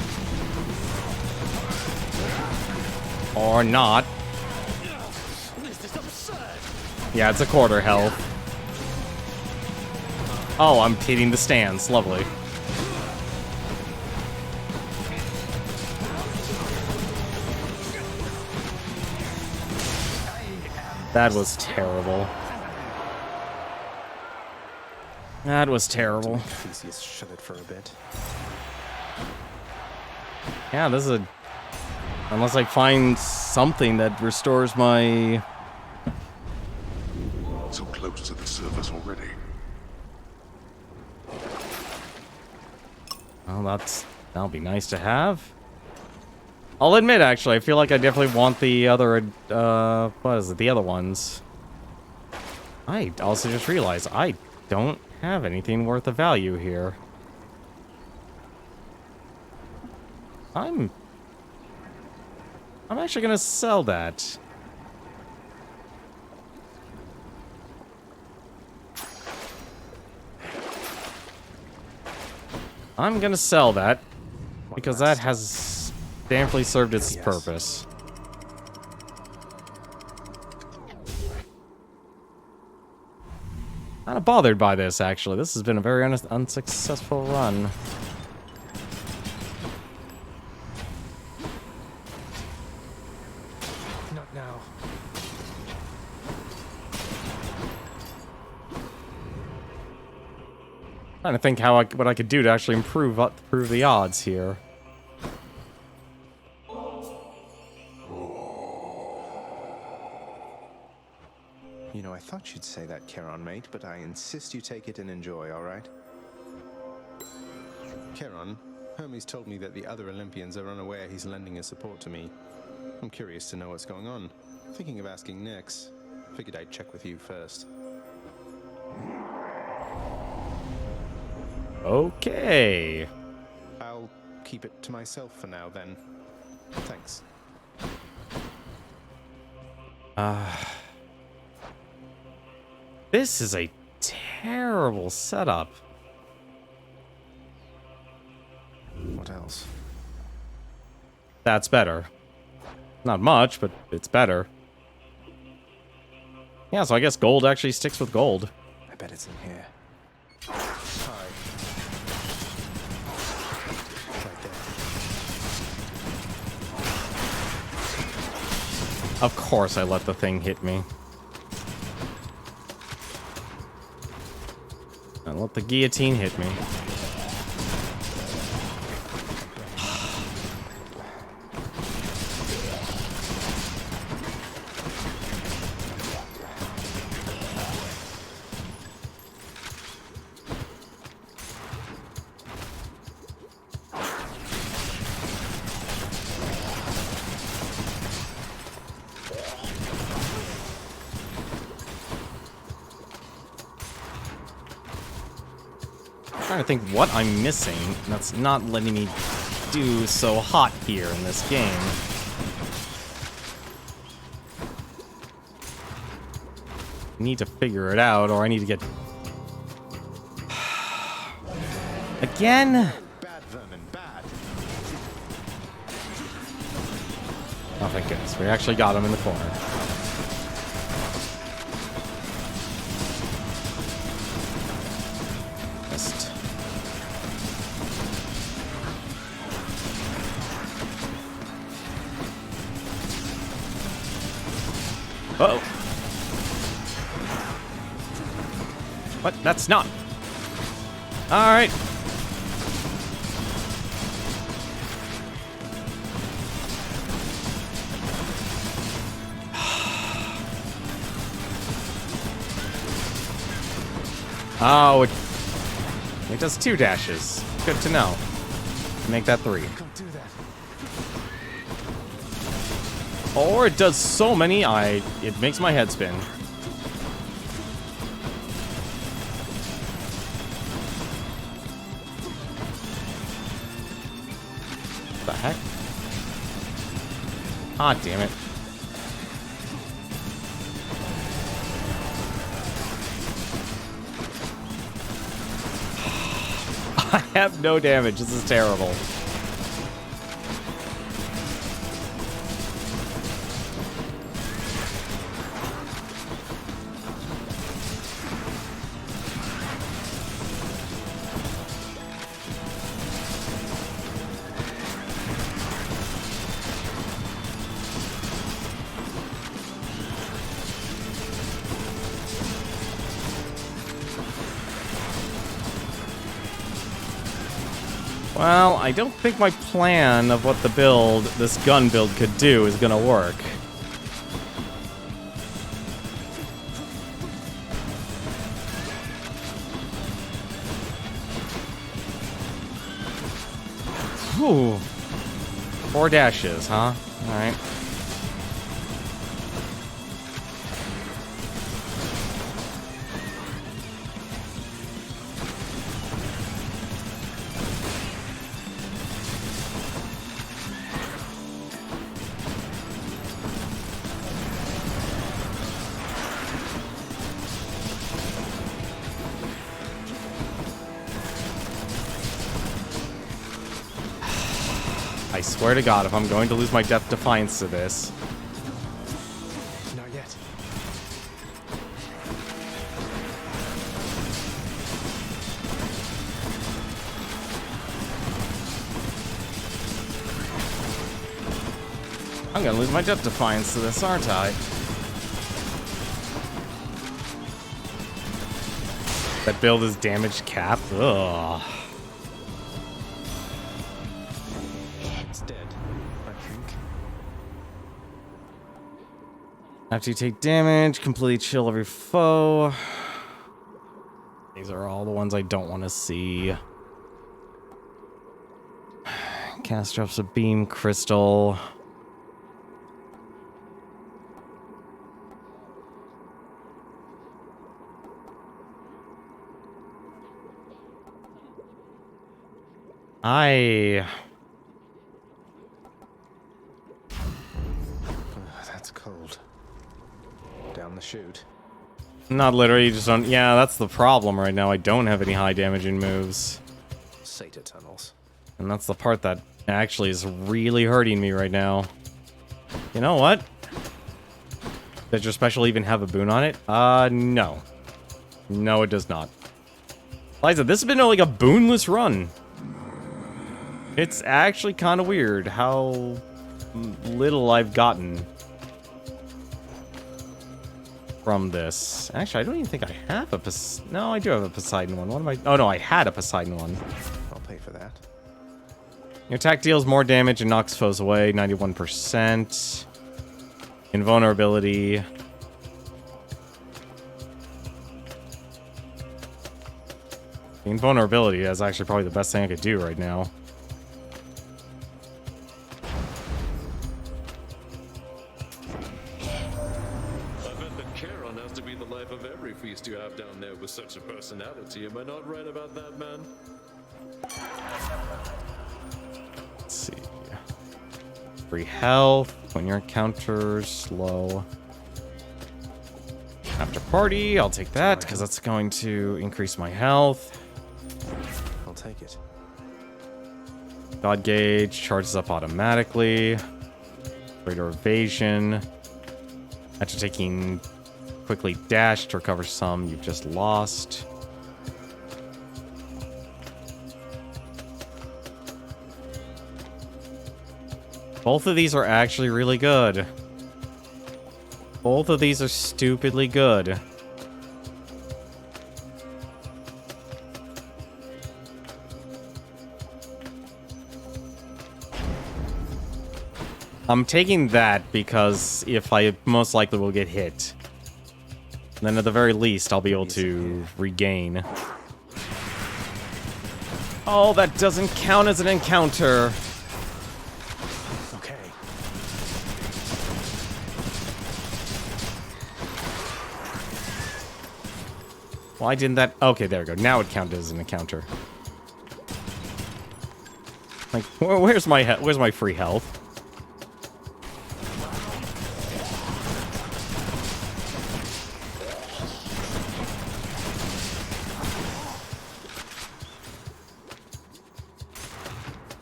Or not. This Yeah, it's a quarter health. Oh, I'm hitting the stands. Lovely. That was terrible. That was terrible. Theseus shut it for a bit. Yeah, this is a... Unless I find something that restores my... So close to the surface already. Well, that'll be nice to have. I'll admit, actually, I feel like I definitely want the other, what is it, the other ones. I also just realized I don't have anything worth of value here. I'm actually gonna sell that. I'm gonna sell that because that has amply served its purpose. Kind of bothered by this, actually. This has been a very unsuccessful run. Not now. Trying to think what I could do to actually improve the odds here. You know, I thought you'd say that, Charon, mate, but I insist you take it and enjoy, all right? Charon, Hermes told me that the other Olympians are unaware he's lending his support to me. I'm curious to know what's going on. Thinking of asking Nyx. Figured I'd check with you first. Okay. I'll keep it to myself for now, then. Thanks. This is a terrible setup. What else? That's better. Not much, but it's better. Yeah, so I guess gold actually sticks with gold. I bet it's in here. Hi. Right there. Of course I let the thing hit me. I let the guillotine hit me. Trying to think what I'm missing that's not letting me do so hot here in this game. I need to figure it out, or I need to get... Again? Bad vermin, bad. Oh, thank goodness. We actually got him in the corner. Uh-oh. What? That's not. Alright. Oh, it does 2 dashes. Good to know. Make that 3. Don't do that. Or it does so many, it makes my head spin. What the heck? Ah, damn it. I have no damage. This is terrible. Well, I don't think my plan of what this gun build could do is gonna work. Whew. 4 dashes, huh? Alright. I swear to God, if I'm going to lose my Death Defiance to this... Not yet. I'm gonna lose my Death Defiance to this, aren't I? That build is damage cap? Ugh. It's dead, I think. After you take damage, completely chill every foe. These are all the ones I don't want to see. Cast drops a beam crystal. That's cold. Down the chute. Not literally, you just don't... Yeah, that's the problem right now. I don't have any high damaging moves. Satyr tunnels. And that's the part that actually is really hurting me right now. You know what? Does your special even have a boon on it? No. No, it does not. Liza, this has been like a boonless run. It's actually kind of weird how little I've gotten from this. Actually, I don't even think I have a No, I do have a Poseidon one. What am I... Oh, no, I had a Poseidon one. I'll pay for that. Your attack deals more damage and knocks foes away. 91%. Invulnerability. Invulnerability is actually probably the best thing I could do right now. Feast you have down there with such a personality. Am I not right about that, man? Let's see. Free health when your encounter's low. After party, I'll take that because that's going to increase my health. I'll take it. God gauge charges up automatically. Greater evasion. After taking quickly dash to recover some you've just lost. Both of these are actually really good. Both of these are stupidly good. I'm taking that because if I most likely will get hit. Then at the very least, I'll be able to regain. Oh, that doesn't count as an encounter. Okay. Why didn't that... Okay, there we go. Now it counted as an encounter. Like, where's my free health?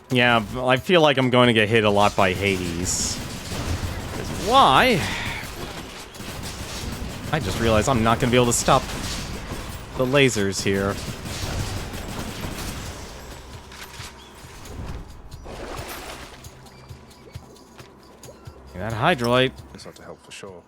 Yeah, I feel like I'm going to get hit a lot by Hades. Why? I just realized I'm not going to be able to stop the lasers here. That Hydrolite. This ought to help for sure.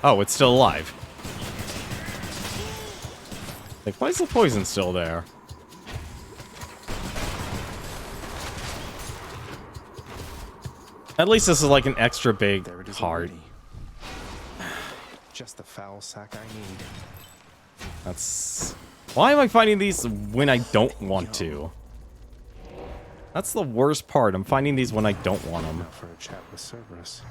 Oh, it's still alive. Like, why is the poison still there? At least this is like an extra big heart. Just the foul sack I need. That's... Why am I finding these when I don't want to? That's the worst part. I'm finding these when I don't want them. Now for a chat with Cerberus.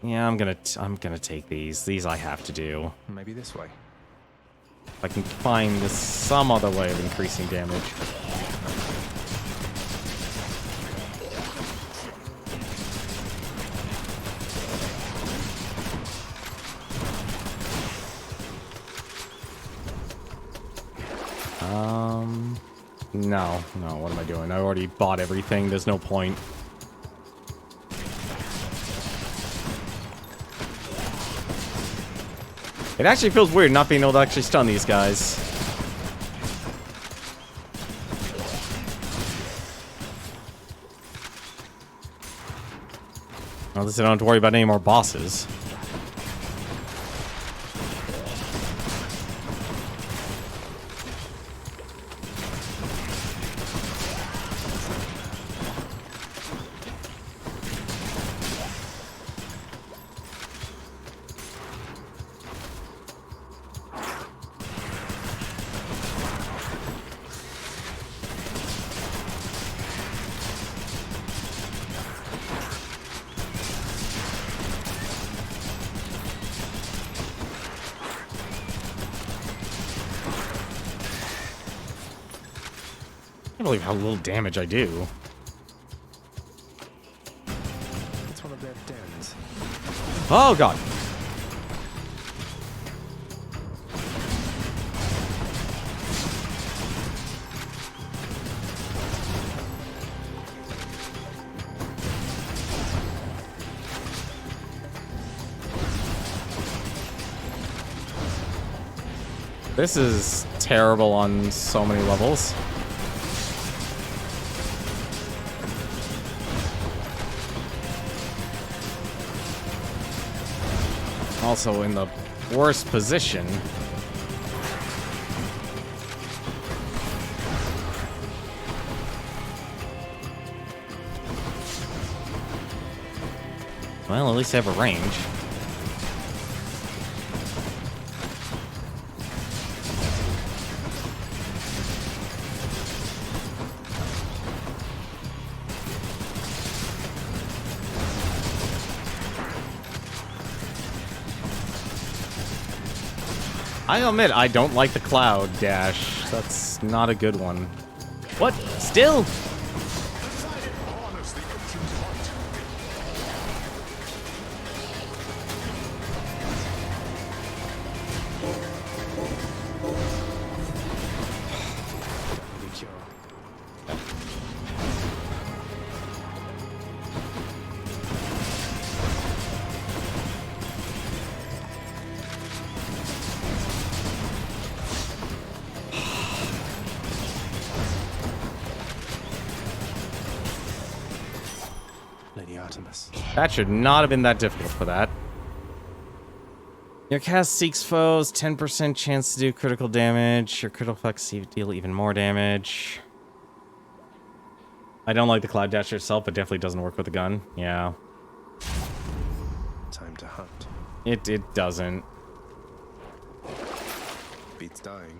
Yeah, I'm gonna take these. These I have to do. Maybe this way. If I can find some other way of increasing damage. No, what am I doing? I already bought everything. There's no point. It actually feels weird not being able to actually stun these guys. At least I don't have to worry about any more bosses. I can't believe how little damage I do. It's one of their dens. Oh god. This is terrible on so many levels. Also in the worst position. Well, at least I have a range. I admit, I don't like the cloud dash. That's not a good one. What? Still? That should not have been that difficult for that. Your cast seeks foes, 10% chance to do critical damage. Your critical effects deal even more damage. I don't like the cloud dash itself, but definitely doesn't work with the gun. Yeah. Time to hunt. It doesn't. Beats dying.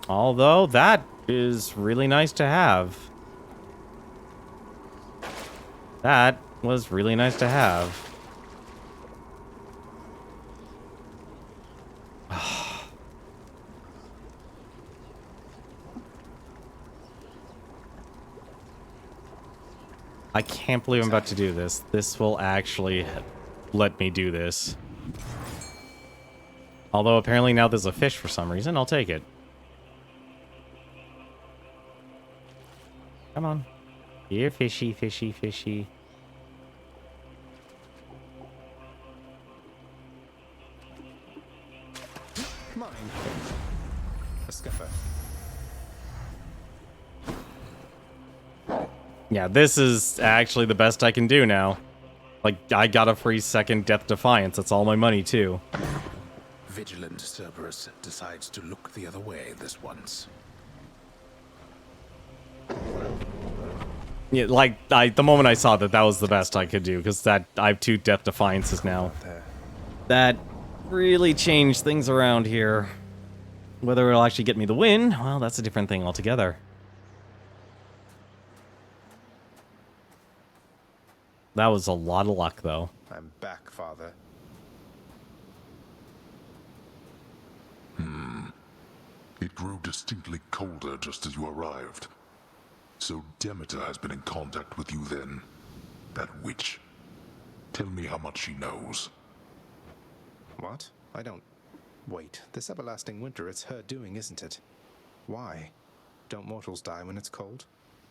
Although, that is really nice to have. That was really nice to have. I can't believe I'm about to do this. This will actually let me do this. Although apparently now there's a fish for some reason. I'll take it. Come on. Here, fishy, fishy, fishy. Mine. A skipper. Yeah, this is actually the best I can do now. Like, I got a free second Death Defiance. That's all my money, too. Vigilant Cerberus decides to look the other way this once. Yeah, like, the moment I saw that, that was the best I could do, because I have 2 Death Defiances now. That really changed things around here. Whether it'll actually get me the win, well, that's a different thing altogether. That was a lot of luck, though. I'm back, Father. It grew distinctly colder just as you arrived. So Demeter has been in contact with you then. That witch. Tell me how much she knows. What? I don't... Wait, this everlasting winter, it's her doing, isn't it? Why? Don't mortals die when it's cold?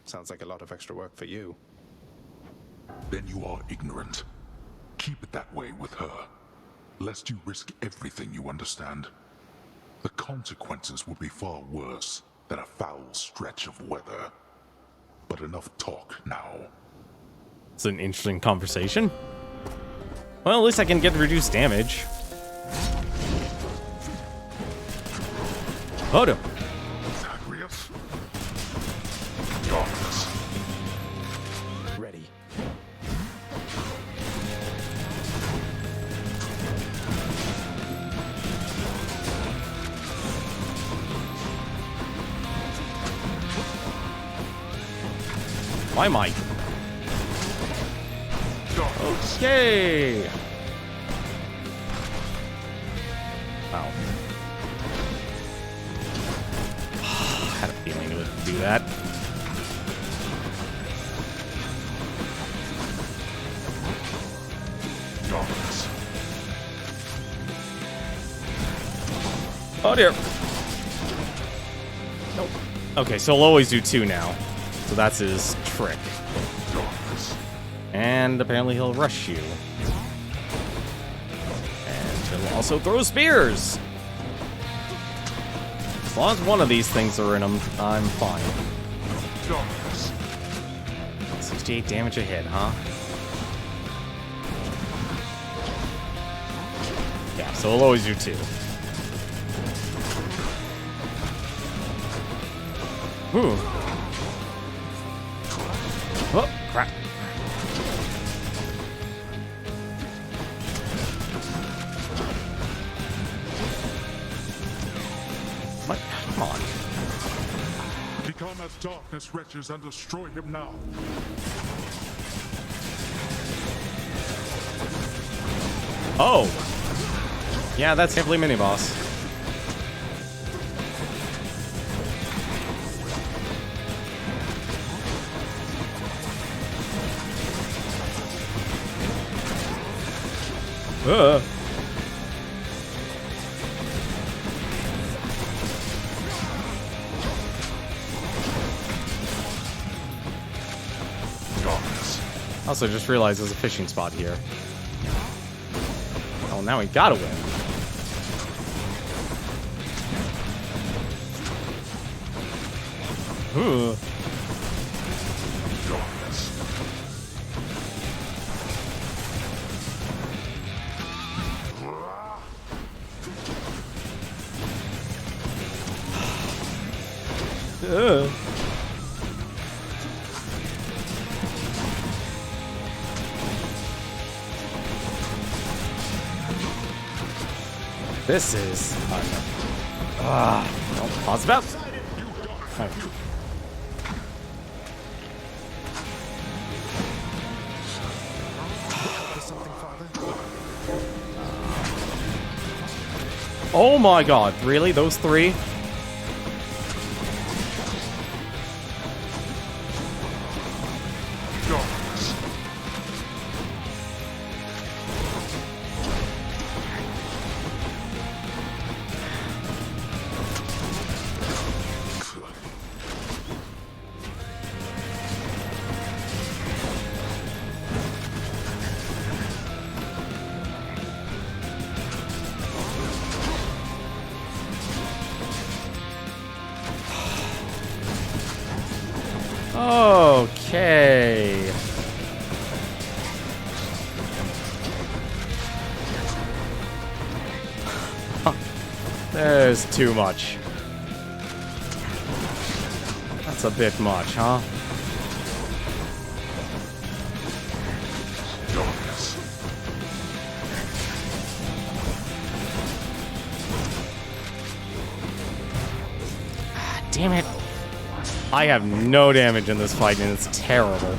Sounds like a lot of extra work for you. Then you are ignorant. Keep it that way with her, lest you risk everything you understand. The consequences would be far worse than a foul stretch of weather. But enough talk now. It's an interesting conversation. Well, at least I can get reduced damage. Photo. Zagreus. Darkness. Ready. Why am I? Okay. Wow. I had a feeling it would do that. Darkness. Oh dear. Nope. Okay, so he'll always do 2 now. So that's his trick. And apparently he'll rush you. And he'll also throw spears! As long as one of these things are in him, I'm fine. 68 damage a hit, huh? Yeah, so he'll always do 2. Oh, crap. What? Come on. Become as darkness wretches and destroy him now. Oh! Yeah, that's definitely mini-boss. Also, just realized there's a fishing spot here. Oh, now we gotta win. Ooh. This is... no, pause about. Okay. Oh my god, really? Those 3? Okay. There's too much. That's a bit much, huh? Damn it. I have no damage in this fight, and it's terrible.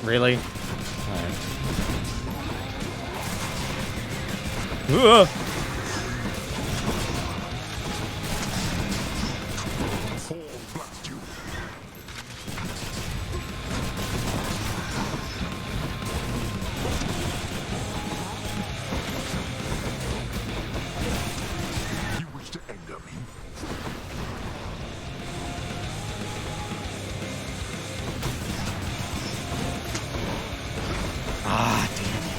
Really? Alright. You wish to anger me? Ah, damn it.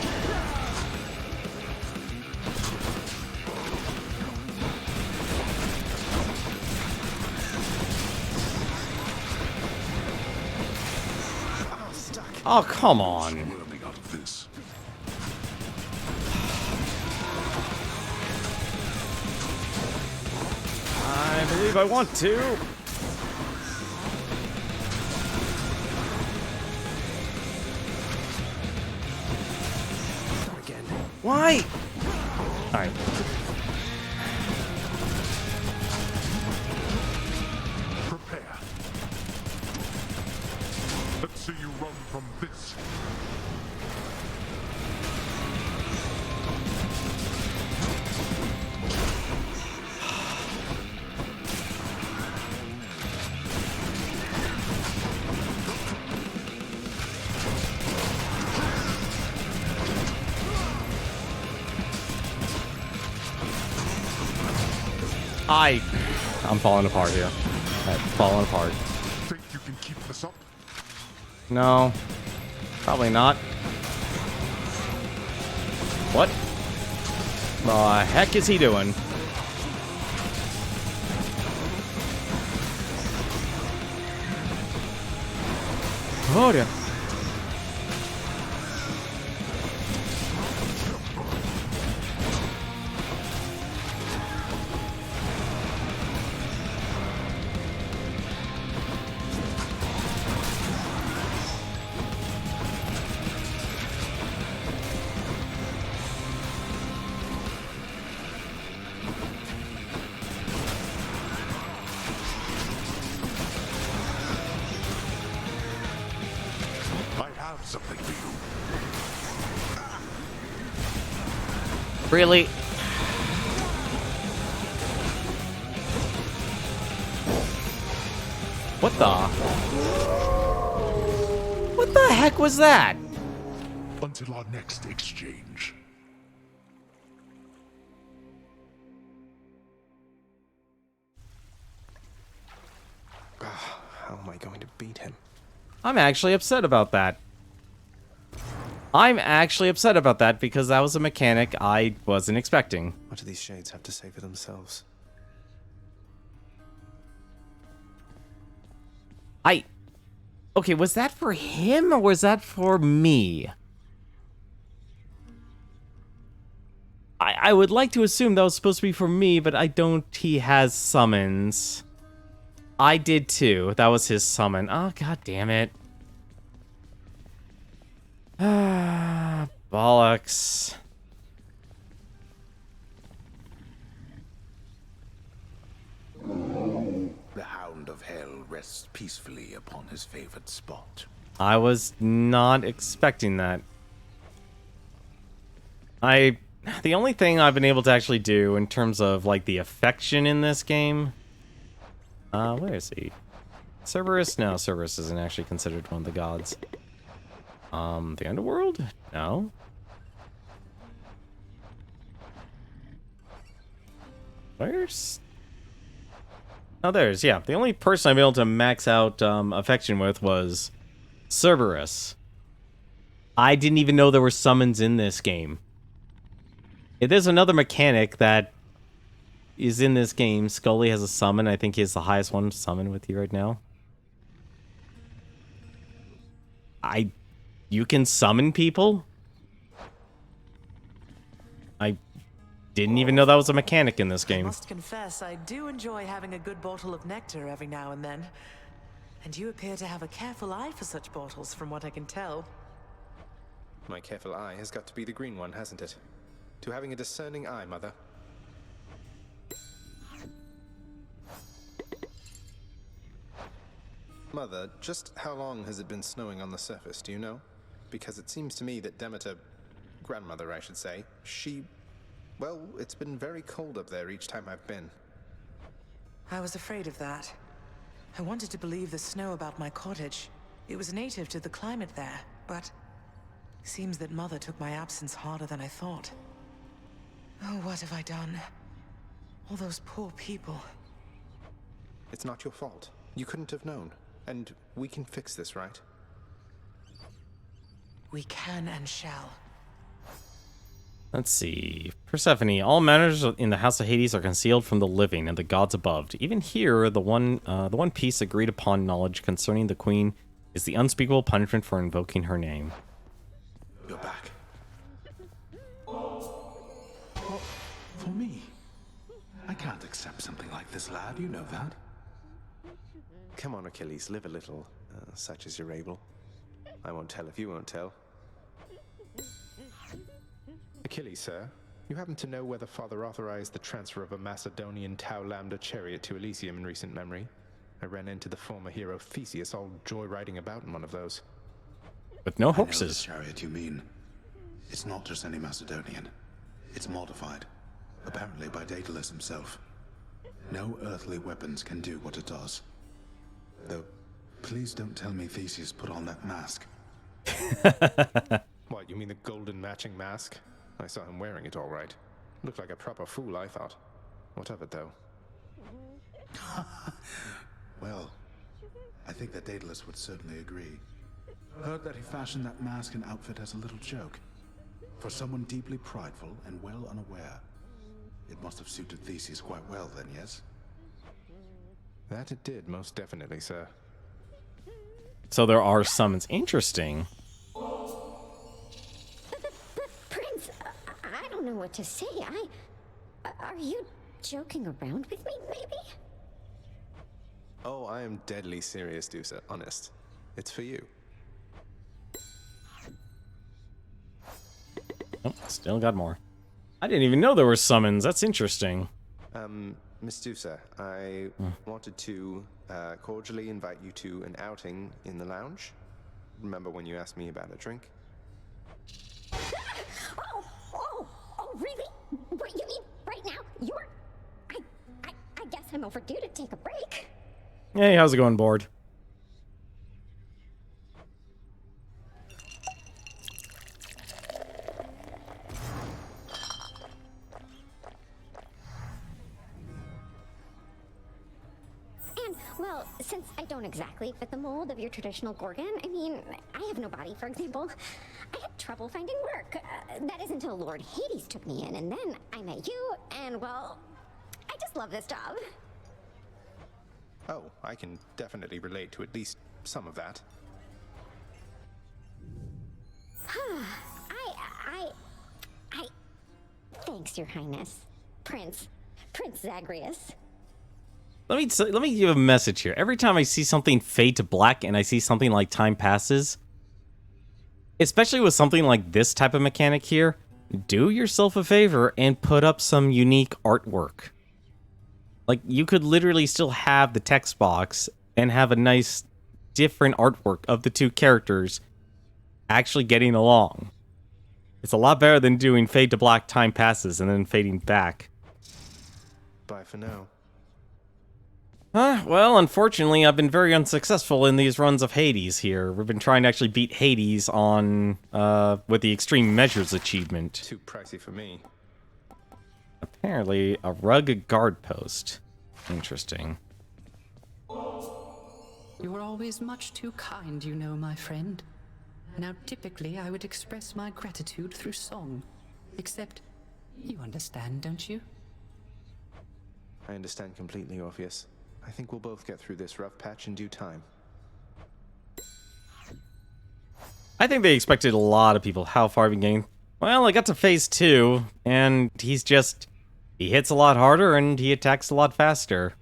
Oh, come on. I believe I want to. Why? Alright. Prepare. Let's see you run from this. I'm falling apart here. I'm falling apart. Think you can keep this up? No. Probably not. What the heck is he doing? Oh dear. Something for you. Really? What the? What the heck was that? Until our next exchange. How am I going to beat him? I'm actually upset about that. I'm actually upset about that because that was a mechanic I wasn't expecting. What do these shades have to say for themselves? Okay, was that for him or was that for me? I would like to assume that was supposed to be for me, but I don't. He has summons. I did too. That was his summon. Oh, god damn it. Ah, bollocks. The Hound of Hell rests peacefully upon his favored spot. I was not expecting that. The only thing I've been able to actually do in terms of, like, the affection in this game... where is he? Cerberus? No, Cerberus isn't actually considered one of the gods. The underworld? No. Where's... Oh, there's, yeah. The only person I've been able to max out affection with was Cerberus. I didn't even know there were summons in this game. If there's another mechanic that is in this game. Scully has a summon. I think he's the highest one summon with you right now. You can summon people? I didn't even know that was a mechanic in this I game. must confess, I do enjoy having a good bottle of nectar every now and then. And you appear to have a careful eye for such bottles, from what I can tell. My careful eye has got to be the green one, hasn't it? To having a discerning eye, Mother. Mother, just how long has it been snowing on the surface, do you know? Because it seems to me that Demeter, grandmother I should say, well, it's been very cold up there each time I've been. I was afraid of that. I wanted to believe the snow about my cottage. It was native to the climate there, but seems that Mother took my absence harder than I thought. Oh, what have I done? All those poor people. It's not your fault. You couldn't have known. And we can fix this, right? We can and shall. Let's see. Persephone, all matters in the House of Hades are concealed from the living and the gods above. Even here, the one piece agreed upon knowledge concerning the queen is the unspeakable punishment for invoking her name. You're back. For me? I can't accept something like this, lad. You know that. Come on, Achilles, live a little, such as you're able. I won't tell if you won't tell. Achilles, sir, you happen to know whether Father authorized the transfer of a Macedonian Tau Lambda chariot to Elysium in recent memory? I ran into the former hero Theseus all joyriding about in one of those. With no I know the horses. chariot you mean. It's not just any Macedonian. It's modified, apparently by Daedalus himself. No earthly weapons can do what it does. Though, please don't tell me Theseus put on that mask. What, you mean the golden matching mask? I saw him wearing it all right. Looked like a proper fool, I thought. What of it, though? Well, I think that Daedalus would certainly agree. Heard that he fashioned that mask and outfit as a little joke. For someone deeply prideful and well unaware. It must have suited Theseus quite well then, yes? That it did, most definitely, sir. So there are summons. Interesting. Prince, I don't know what to say. Are you joking around with me, maybe? Oh, I am deadly serious, Dusa, honest. It's for you. Oh, still got more. I didn't even know there were summons. That's interesting. Miss Dusa, I wanted to cordially invite you to an outing in the lounge. Remember when you asked me about a drink? Oh, really? What, you mean right now? I guess I'm overdue to take a break. Hey, how's it going, board? Well, since I don't exactly fit the mold of your traditional Gorgon, I mean, I have no body, for example. I had trouble finding work. That is until Lord Hades took me in, and then I met you, and well, I just love this job. Oh, I can definitely relate to at least some of that. Thanks, Your Highness. Prince Zagreus. Let me give a message here. Every time I see something fade to black and I see something like time passes, especially with something like this type of mechanic here, do yourself a favor and put up some unique artwork. Like, you could literally still have the text box and have a nice different artwork of the two characters actually getting along. It's a lot better than doing fade to black, time passes, and then fading back. Bye for now. Well, unfortunately, I've been very unsuccessful in these runs of Hades here. We've been trying to actually beat Hades on, with the Extreme Measures achievement. Too pricey for me. Apparently, a rugged guard post. Interesting. You're always much too kind, you know, my friend. Now, typically, I would express my gratitude through song. Except, you understand, don't you? I understand completely, Orpheus. I think we'll both get through this rough patch in due time. I think they expected a lot of people. How far have you gained? Well, I got to phase 2, and he hits a lot harder, and he attacks a lot faster.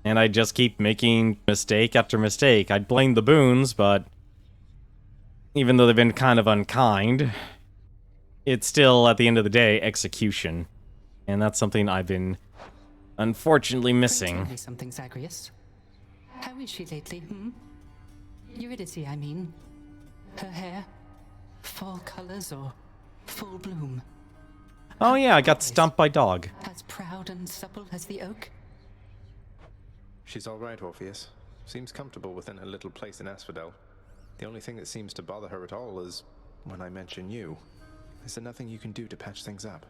And I just keep making mistake after mistake. I'd blame the boons, but even though they've been kind of unkind, it's still, at the end of the day, execution. And that's something I've been unfortunately missing. Tell me something, Zagreus. How is she lately, Eurydice, I mean. Her hair? Fall colors or full bloom? Oh yeah, I got stomped by dog. As proud and supple as the oak? She's all right, Orpheus. Seems comfortable within her little place in Asphodel. The only thing that seems to bother her at all is when I mention you. Is there nothing you can do to patch things up?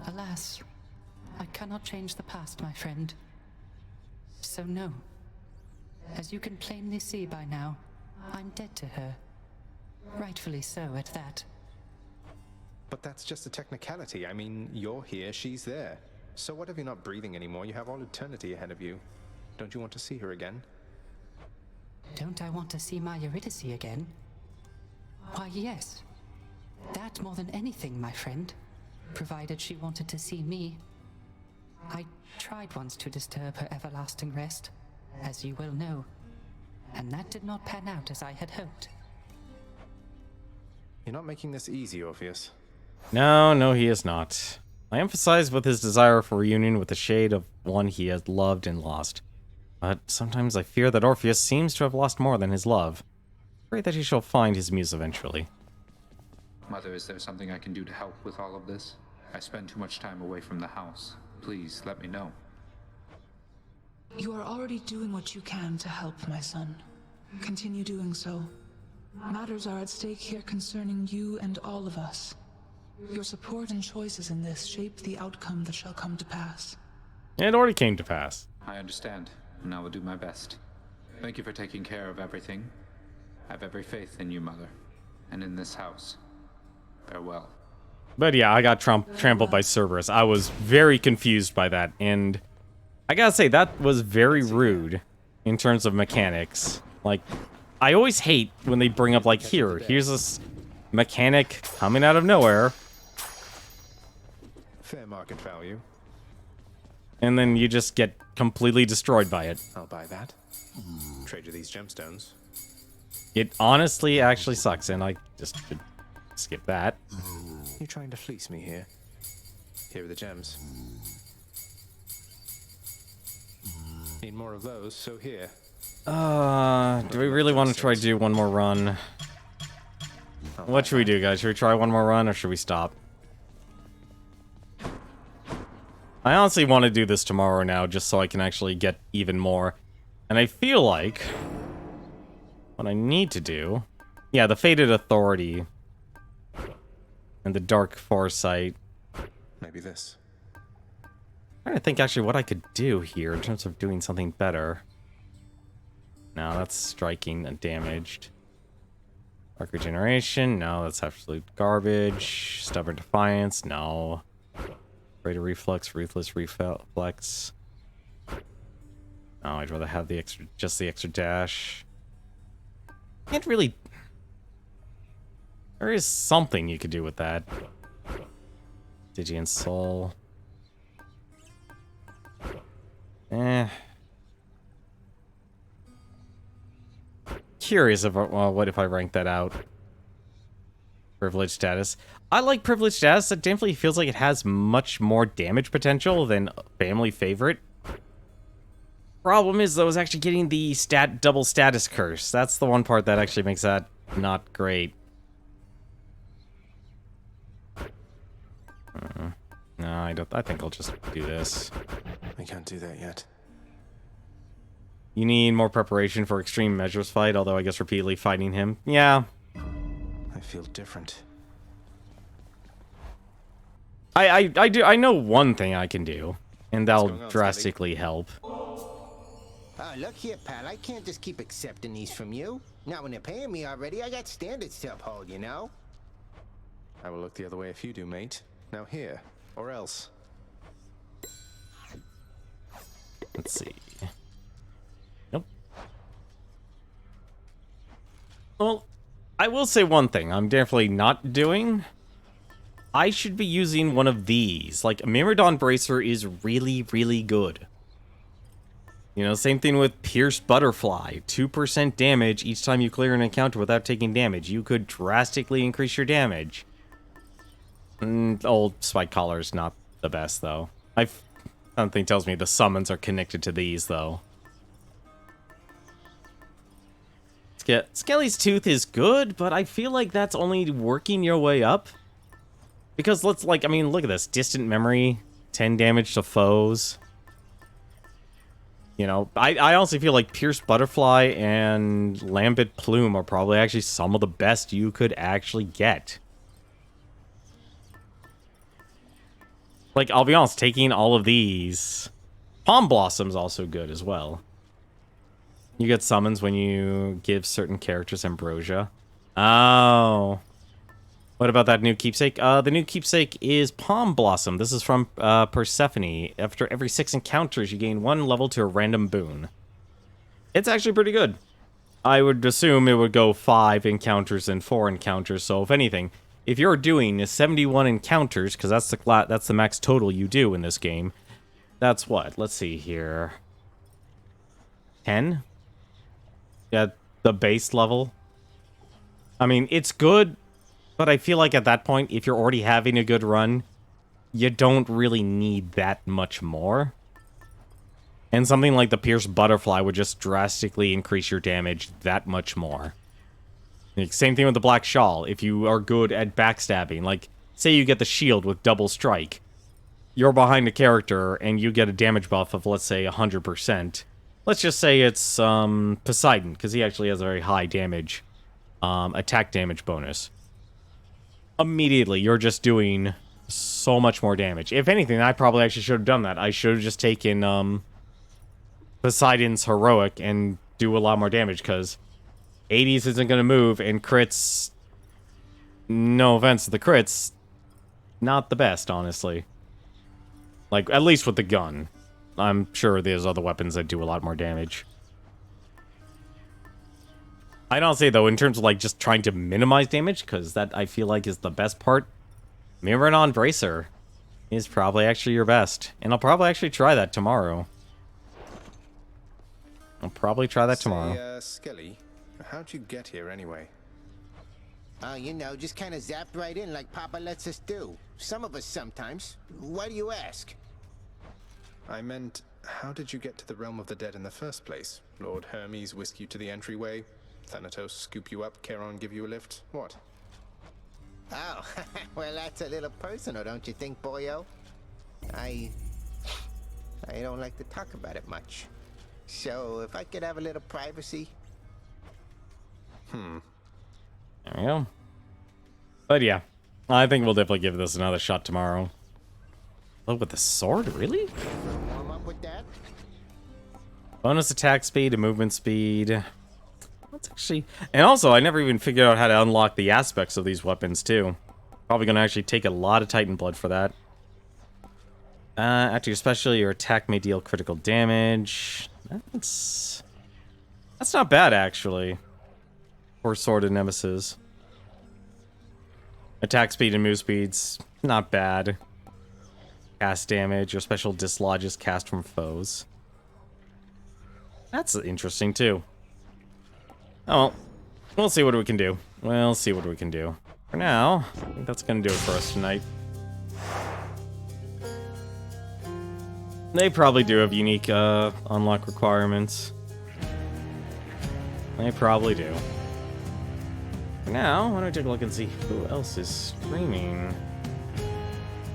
Alas, I cannot change the past, my friend. So no. As you can plainly see by now, I'm dead to her. Rightfully so, at that. But that's just a technicality. I mean, you're here, she's there. So what if you're not breathing anymore? You have all eternity ahead of you. Don't you want to see her again? Don't I want to see my Eurydice again? Why, yes. That more than anything, my friend. Provided she wanted to see me. I tried once to disturb her everlasting rest, as you well know. And that did not pan out as I had hoped. You're not making this easy, Orpheus. No, he is not. I emphasize with his desire for reunion with the shade of one he has loved and lost. But sometimes I fear that Orpheus seems to have lost more than his love. Pray that he shall find his muse eventually. Mother, is there something I can do to help with all of this? I spend too much time away from the house. Please, let me know. You are already doing what you can to help, my son. Continue doing so. Matters are at stake here concerning you and all of us. Your support and choices in this shape the outcome that shall come to pass. It already came to pass. I understand, and I will do my best. Thank you for taking care of everything. I have every faith in you, Mother, and in this house. Farewell. But yeah, I got trampled by Cerberus. I was very confused by that, and I gotta say, that was very rude in terms of mechanics. Like, I always hate when they bring up, like, here's this mechanic coming out of nowhere. Fair market value. And then you just get completely destroyed by it. I'll buy that. Trade you these gemstones. It honestly actually sucks, and I just should skip that. You trying to fleece me here? Here are the gems. Need more of those, so here. Do we really want to try to do one more run? What should we do, guys? Should we try one more run, or should we stop? I honestly want to do this tomorrow now, just so I can actually get even more. And I feel like what I need to do... Yeah, the Fated Authority and the Dark Foresight. Maybe this. I'm trying to think actually what I could do here in terms of doing something better. No, that's striking and damaged. Dark Regeneration, no, that's absolute garbage. Stubborn Defiance, no. Greater Reflex, Ruthless Reflex. No, I'd rather have the extra, just the extra dash. Can't really... There is something you could do with that. Stygian Soul. Curious if what if I rank that out. Privilege status. I like privilege status. It definitely feels like it has much more damage potential than family favorite. Problem is, though, is actually getting the double status curse. That's the one part that actually makes that not great. No, I don't. I think I'll just do this. I can't do that yet. You need more preparation for extreme measures fight, although I guess repeatedly fighting him. Yeah. I feel different. I know one thing I can do, and that'll going on, drastically help. Oh, look here, pal. I can't just keep accepting these from you. Not when they're paying me already. I got standards to uphold, you know? I will look the other way if you do, mate. Now here, or else. Let's see. Nope. Well, I will say one thing I'm definitely not doing. I should be using one of these. Like, Myrmidon Bracer is really, really good. You know, same thing with Pierced Butterfly. 2% damage each time you clear an encounter without taking damage. You could drastically increase your damage. Old Spike Collar is not the best, though. Something tells me the summons are connected to these, though. Skelly's Tooth is good, but I feel like that's only working your way up. Because look at this. Distant Memory, 10 damage to foes. You know, I honestly feel like Pierced Butterfly and Lambent Plume are probably actually some of the best you could actually get. Like, I'll be honest, taking all of these... Palm Blossom's also good as well. You get summons when you give certain characters Ambrosia. Oh. What about that new keepsake? The new keepsake is Palm Blossom. This is from Persephone. After every 6 encounters, you gain 1 level to a random boon. It's actually pretty good. I would assume it would go 5 encounters and 4 encounters, so if anything, if you're doing 71 encounters, because that's the max total you do in this game, that's what? Let's see here. 10? Yeah, the base level. I mean, it's good, but I feel like at that point, if you're already having a good run, you don't really need that much more. And something like the Pierced Butterfly would just drastically increase your damage that much more. Like, same thing with the Black Shawl. If you are good at backstabbing, like, say you get the shield with double strike, you're behind a character and you get a damage buff of, let's say, 100%. Let's just say it's Poseidon, because he actually has a very high damage, attack damage bonus. Immediately, you're just doing so much more damage. If anything, I probably actually should have done that. I should have just taken Poseidon's Heroic and do a lot more damage, because 80s isn't going to move, and crits, no offense to the crits, not the best, honestly. Like, at least with the gun. I'm sure there's other weapons that do a lot more damage. I'd honestly say, though, in terms of, like, just trying to minimize damage, because that, I feel like, is the best part, Myrmidon Bracer is probably actually your best. And I'll probably actually try that tomorrow. Skelly, how'd you get here anyway? Oh, you know, just kind of zapped right in like Papa lets us do. Some of us sometimes. Why do you ask? I meant, how did you get to the realm of the dead in the first place? Lord Hermes whisk you to the entryway? Thanatos scoop you up, Charon give you a lift? What? Oh, well, that's a little personal, don't you think, boyo? I don't like to talk about it much. So, if I could have a little privacy... There we go. But yeah, I think we'll definitely give this another shot tomorrow. Oh, with the sword? Really? Warm up with that? Bonus attack speed and movement speed. That's actually... And also, I never even figured out how to unlock the aspects of these weapons, too. Probably going to actually take a lot of Titan Blood for that. After your special, your attack may deal critical damage. That's not bad, actually. For Sword and Nemesis. Attack speed and move speeds, not bad. Cast damage, your special dislodges cast from foes. That's interesting, too. Oh, we'll see what we can do. For now, I think that's going to do it for us tonight. They probably do have unique unlock requirements. They probably do. For now, why don't we take a look and see who else is streaming?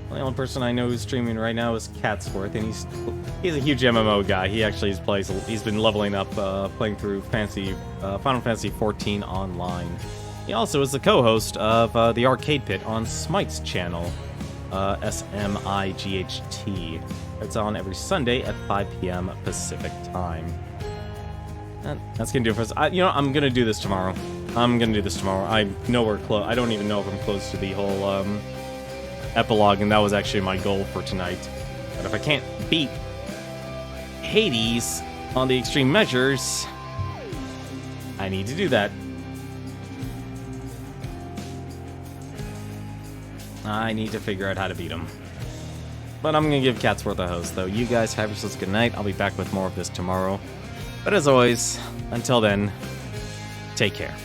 The only person I know who's streaming right now is Catsworth, and he's a huge MMO guy. He actually he's been leveling up, playing through Final Fantasy 14 online. He also is the co-host of the Arcade Pit on Smite's channel, SMIGHT. It's on every Sunday at 5 p.m. Pacific time. And that's gonna do it for us. I'm gonna do this tomorrow. I'm nowhere close. I don't even know if I'm close to the whole epilogue, and that was actually my goal for tonight. But if I can't beat Hades on the extreme measures, I need to do that. I need to figure out how to beat him. But I'm gonna give Catsworth a host, though. You guys have yourselves a good night. I'll be back with more of this tomorrow. But as always, until then, take care.